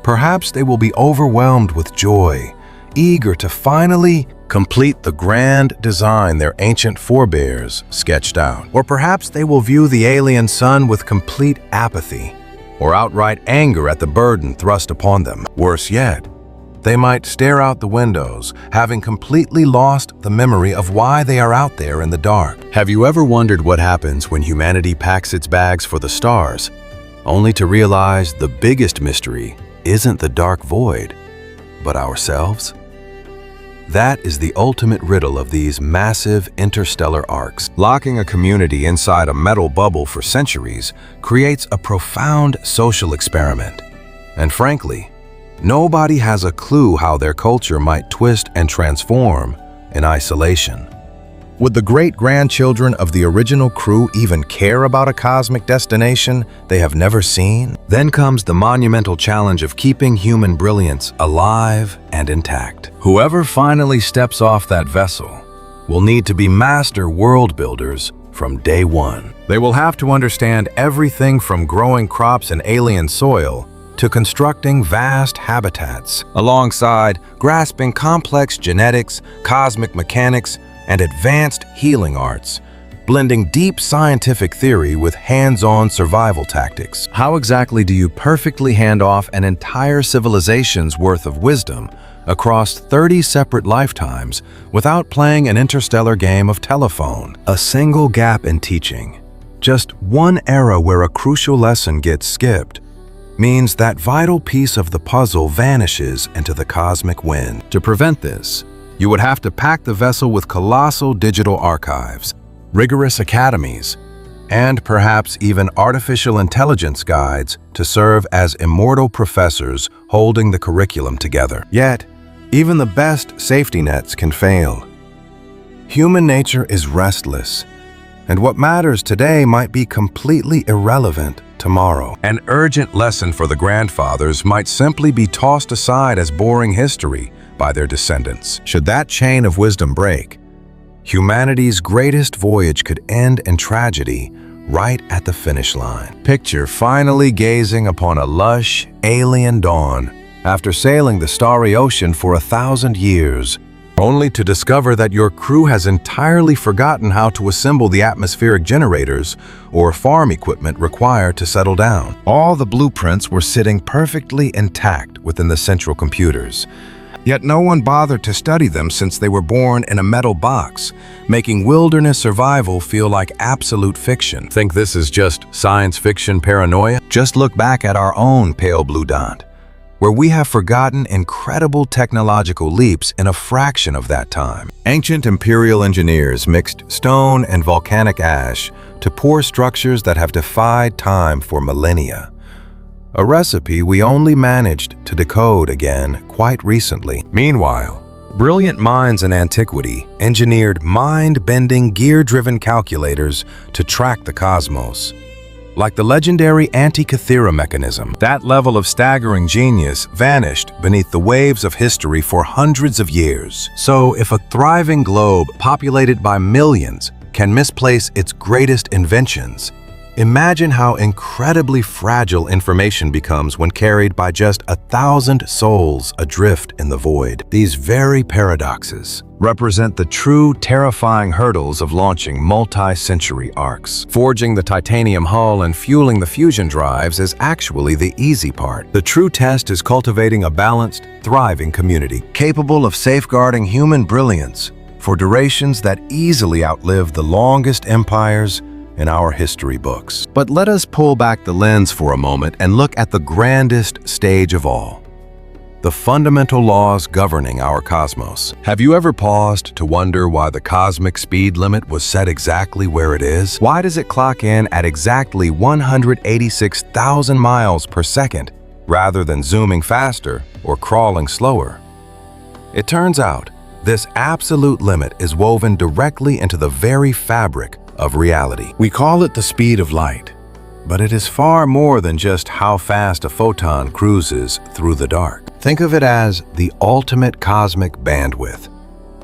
Perhaps they will be overwhelmed with joy, eager to finally complete the grand design their ancient forebears sketched out. Or perhaps they will view the alien sun with complete apathy, or outright anger at the burden thrust upon them. Worse yet, they might stare out the windows, having completely lost the memory of why they are out there in the dark. Have you ever wondered what happens when humanity packs its bags for the stars, only to realize the biggest mystery isn't the dark void, but ourselves? That is the ultimate riddle of these massive interstellar arcs. Locking a community inside a metal bubble for centuries creates a profound social experiment. And frankly, nobody has a clue how their culture might twist and transform in isolation. Would the great-grandchildren of the original crew even care about a cosmic destination they have never seen? Then comes the monumental challenge of keeping human brilliance alive and intact. Whoever finally steps off that vessel will need to be master world builders from day one. They will have to understand everything from growing crops in alien soil to constructing vast habitats, alongside grasping complex genetics, cosmic mechanics, and advanced healing arts, blending deep scientific theory with hands-on survival tactics. How exactly do you perfectly hand off an entire civilization's worth of wisdom across 30 separate lifetimes without playing an interstellar game of telephone? A single gap in teaching, just one era where a crucial lesson gets skipped, means that vital piece of the puzzle vanishes into the cosmic wind. To prevent this, you would have to pack the vessel with colossal digital archives, rigorous academies, and perhaps even artificial intelligence guides to serve as immortal professors holding the curriculum together. Yet, even the best safety nets can fail. Human nature is restless, and what matters today might be completely irrelevant tomorrow. An urgent lesson for the grandfathers might simply be tossed aside as boring history by their descendants. Should that chain of wisdom break, humanity's greatest voyage could end in tragedy right at the finish line. Picture finally gazing upon a lush, alien dawn after sailing the starry ocean for 1,000 years, only to discover that your crew has entirely forgotten how to assemble the atmospheric generators or farm equipment required to settle down. All the blueprints were sitting perfectly intact within the central computers. Yet no one bothered to study them since they were born in a metal box, making wilderness survival feel like absolute fiction. Think this is just science fiction paranoia? Just look back at our own pale blue dot, where we have forgotten incredible technological leaps in a fraction of that time. Ancient imperial engineers mixed stone and volcanic ash to pour structures that have defied time for millennia. A recipe we only managed to decode again quite recently. Meanwhile, brilliant minds in antiquity engineered mind-bending, gear-driven calculators to track the cosmos. Like the legendary Antikythera mechanism, that level of staggering genius vanished beneath the waves of history for hundreds of years. So if a thriving globe populated by millions can misplace its greatest inventions, imagine how incredibly fragile information becomes when carried by just 1,000 souls adrift in the void. These very paradoxes represent the true terrifying hurdles of launching multi-century arcs. Forging the titanium hull and fueling the fusion drives is actually the easy part. The true test is cultivating a balanced, thriving community, capable of safeguarding human brilliance for durations that easily outlive the longest empires in our history books. But let us pull back the lens for a moment and look at the grandest stage of all: the fundamental laws governing our cosmos. Have you ever paused to wonder why the cosmic speed limit was set exactly where it is? Why does it clock in at exactly 186,000 miles per second rather than zooming faster or crawling slower? It turns out this absolute limit is woven directly into the very fabric of reality. We call it the speed of light, but it is far more than just how fast a photon cruises through the dark. Think of it as the ultimate cosmic bandwidth,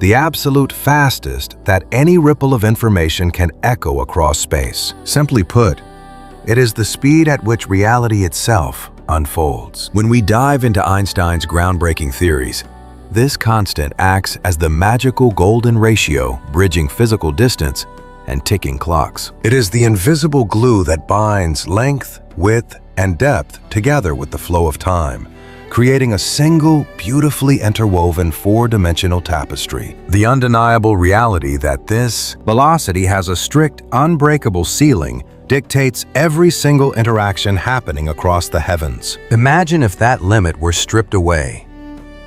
the absolute fastest that any ripple of information can echo across space. Simply put, it is the speed at which reality itself unfolds. When we dive into Einstein's groundbreaking theories, this constant acts as the magical golden ratio bridging physical distance and ticking clocks. It is the invisible glue that binds length, width, and depth together with the flow of time, creating a single, beautifully interwoven four-dimensional tapestry. The undeniable reality that this velocity has a strict, unbreakable ceiling dictates every single interaction happening across the heavens. Imagine if that limit were stripped away.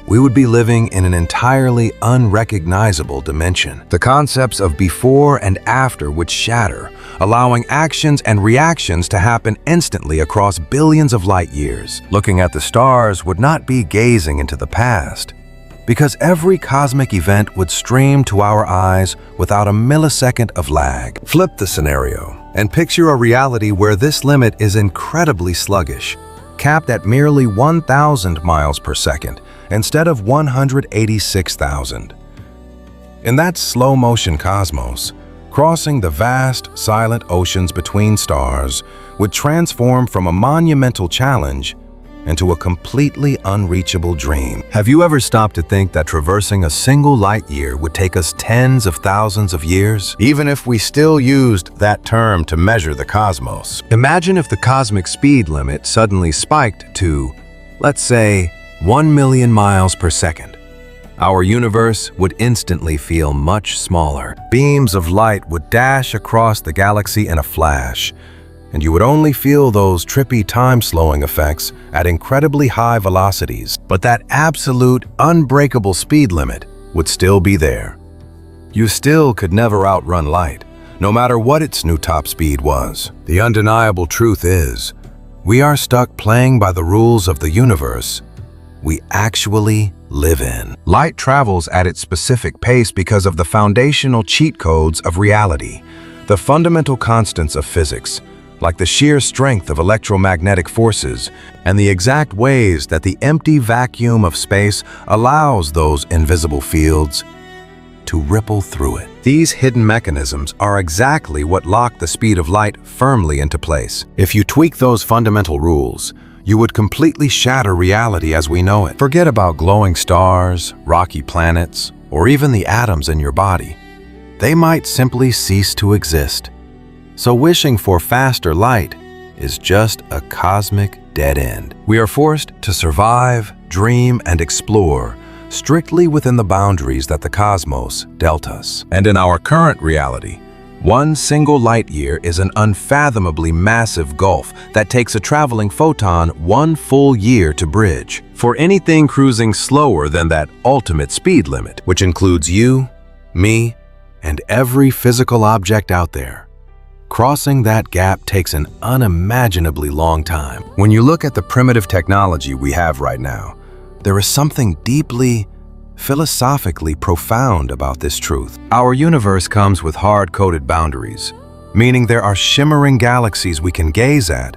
We would be living in an entirely unrecognizable dimension. The concepts of before and after would shatter, allowing actions and reactions to happen instantly across billions of light years. Looking at the stars would not be gazing into the past, because every cosmic event would stream to our eyes without a millisecond of lag. Flip the scenario and picture a reality where this limit is incredibly sluggish, capped at merely 1,000 miles per second, instead of 186,000. In that slow-motion cosmos, crossing the vast, silent oceans between stars would transform from a monumental challenge into a completely unreachable dream. Have you ever stopped to think that traversing a single light year would take us tens of thousands of years, even if we still used that term to measure the cosmos? Imagine if the cosmic speed limit suddenly spiked to, let's say, 1 million miles per second. Our universe would instantly feel much smaller. Beams of light would dash across the galaxy in a flash, and you would only feel those trippy time-slowing effects at incredibly high velocities. But that absolute, unbreakable speed limit would still be there. You still could never outrun light, no matter what its new top speed was. The undeniable truth is, we are stuck playing by the rules of the universe we actually live in. Light travels at its specific pace because of the foundational cheat codes of reality, the fundamental constants of physics, like the sheer strength of electromagnetic forces and the exact ways that the empty vacuum of space allows those invisible fields to ripple through it. These hidden mechanisms are exactly what lock the speed of light firmly into place. If you tweak those fundamental rules, you would completely shatter reality as we know it. Forget about glowing stars, rocky planets, or even the atoms in your body. They might simply cease to exist. So wishing for faster light is just a cosmic dead end. We are forced to survive, dream, and explore strictly within the boundaries that the cosmos dealt us. And in our current reality, one single light year is an unfathomably massive gulf that takes a traveling photon one full year to bridge. For anything cruising slower than that ultimate speed limit, which includes you, me, and every physical object out there, crossing that gap takes an unimaginably long time. When you look at the primitive technology we have right now, there is something deeply, philosophically profound about this truth. Our universe comes with hard-coded boundaries, meaning there are shimmering galaxies we can gaze at,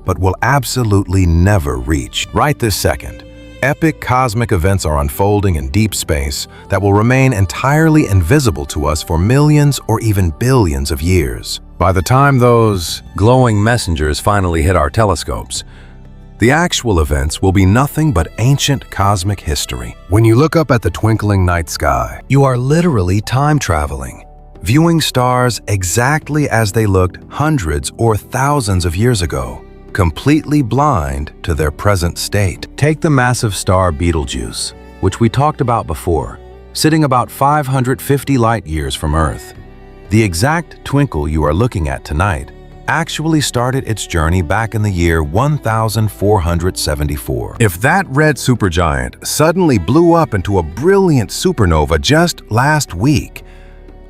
but will absolutely never reach. Right this second, epic cosmic events are unfolding in deep space that will remain entirely invisible to us for millions or even billions of years. By the time those glowing messengers finally hit our telescopes, the actual events will be nothing but ancient cosmic history. When you look up at the twinkling night sky, you are literally time traveling, viewing stars exactly as they looked hundreds or thousands of years ago, completely blind to their present state. Take the massive star Betelgeuse, which we talked about before, sitting about 550 light years from Earth. The exact twinkle you are looking at tonight actually started its journey back in the year 1474. If that red supergiant suddenly blew up into a brilliant supernova just last week,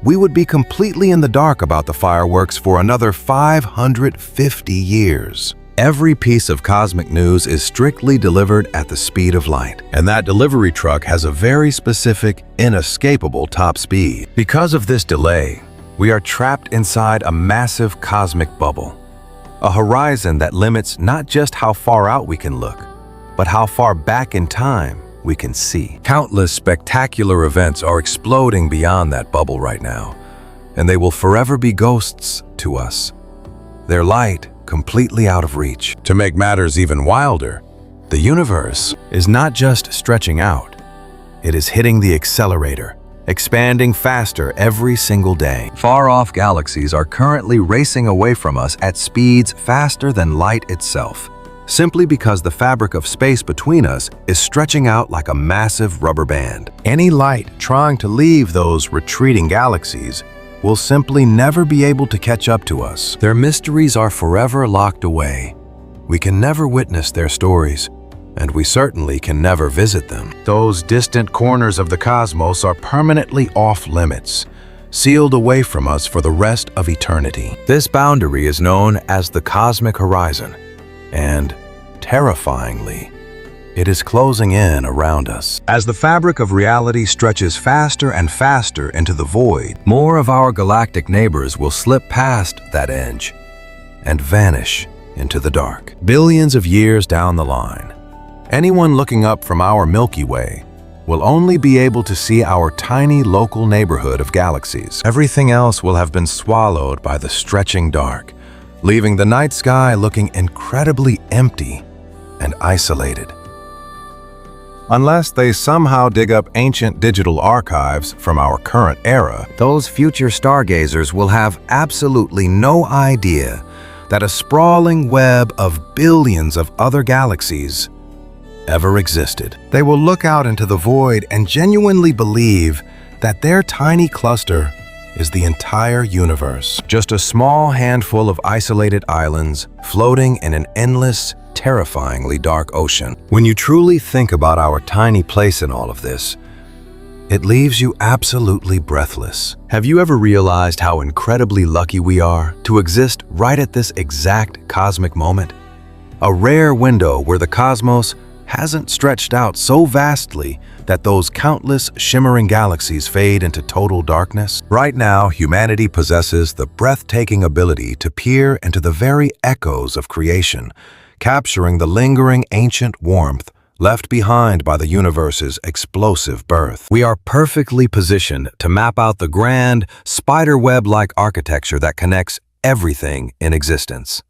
we would be completely in the dark about the fireworks for another 550 years. Every piece of cosmic news is strictly delivered at the speed of light, and that delivery truck has a very specific, inescapable top speed. Because of this delay, we are trapped inside a massive cosmic bubble, a horizon that limits not just how far out we can look, but how far back in time we can see. Countless spectacular events are exploding beyond that bubble right now, and they will forever be ghosts to us, their light completely out of reach. To make matters even wilder, the universe is not just stretching out, it is hitting the accelerator, expanding faster every single day. Far-off galaxies are currently racing away from us at speeds faster than light itself, simply because the fabric of space between us is stretching out like a massive rubber band. Any light trying to leave those retreating galaxies will simply never be able to catch up to us. Their mysteries are forever locked away. We can never witness their stories, and we certainly can never visit them. Those distant corners of the cosmos are permanently off limits, sealed away from us for the rest of eternity. This boundary is known as the cosmic horizon, and terrifyingly, it is closing in around us. As the fabric of reality stretches faster and faster into the void, more of our galactic neighbors will slip past that edge and vanish into the dark. Billions of years down the line, anyone looking up from our Milky Way will only be able to see our tiny local neighborhood of galaxies. Everything else will have been swallowed by the stretching dark, leaving the night sky looking incredibly empty and isolated. Unless they somehow dig up ancient digital archives from our current era, those future stargazers will have absolutely no idea that a sprawling web of billions of other galaxies ever existed. They will look out into the void and genuinely believe that their tiny cluster is the entire universe. Just a small handful of isolated islands floating in an endless, terrifyingly dark ocean. When you truly think about our tiny place in all of this, it leaves you absolutely breathless. Have you ever realized how incredibly lucky we are to exist right at this exact cosmic moment? A rare window where the cosmos hasn't stretched out so vastly that those countless shimmering galaxies fade into total darkness? Right now, humanity possesses the breathtaking ability to peer into the very echoes of creation, capturing the lingering ancient warmth left behind by the universe's explosive birth. We are perfectly positioned to map out the grand, spiderweb-like architecture that connects everything in existence.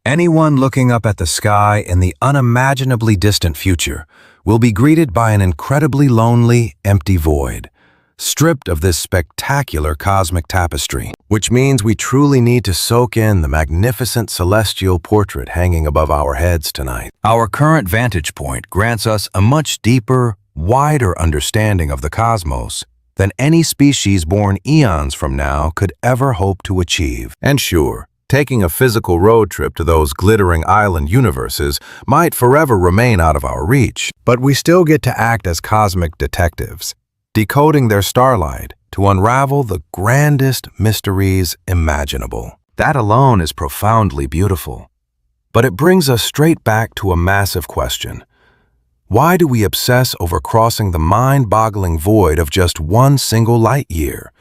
Anyone looking up at the sky in the unimaginably distant future will be greeted by an incredibly lonely, empty void, stripped of this spectacular cosmic tapestry, which means we truly need to soak in the magnificent celestial portrait hanging above our heads tonight. Our current vantage point grants us a much deeper, wider understanding of the cosmos than any species born eons from now could ever hope to achieve. And sure, taking a physical road trip to those glittering island universes might forever remain out of our reach, but we still get to act as cosmic detectives, decoding their starlight to unravel the grandest mysteries imaginable. That alone is profoundly beautiful. But it brings us straight back to a massive question. Why do we obsess over crossing the mind-boggling void of just one single light year,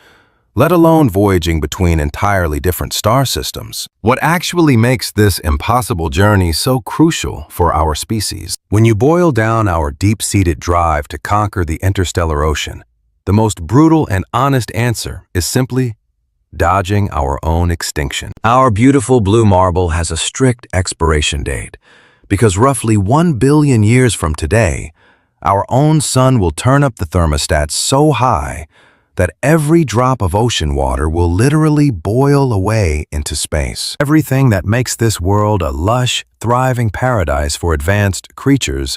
let alone voyaging between entirely different star systems? What actually makes this impossible journey so crucial for our species? When you boil down our deep-seated drive to conquer the interstellar ocean, the most brutal and honest answer is simply dodging our own extinction. Our beautiful blue marble has a strict expiration date, because roughly 1 billion years from today, our own sun will turn up the thermostat so high that every drop of ocean water will literally boil away into space. Everything that makes this world a lush, thriving paradise for advanced creatures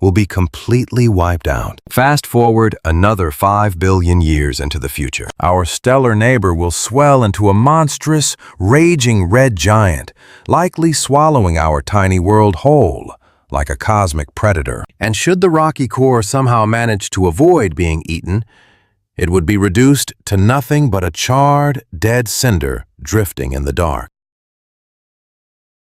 will be completely wiped out. Fast forward another 5 billion years into the future. Our stellar neighbor will swell into a monstrous, raging red giant, likely swallowing our tiny world whole, like a cosmic predator. And should the rocky core somehow manage to avoid being eaten, it would be reduced to nothing but a charred, dead cinder drifting in the dark.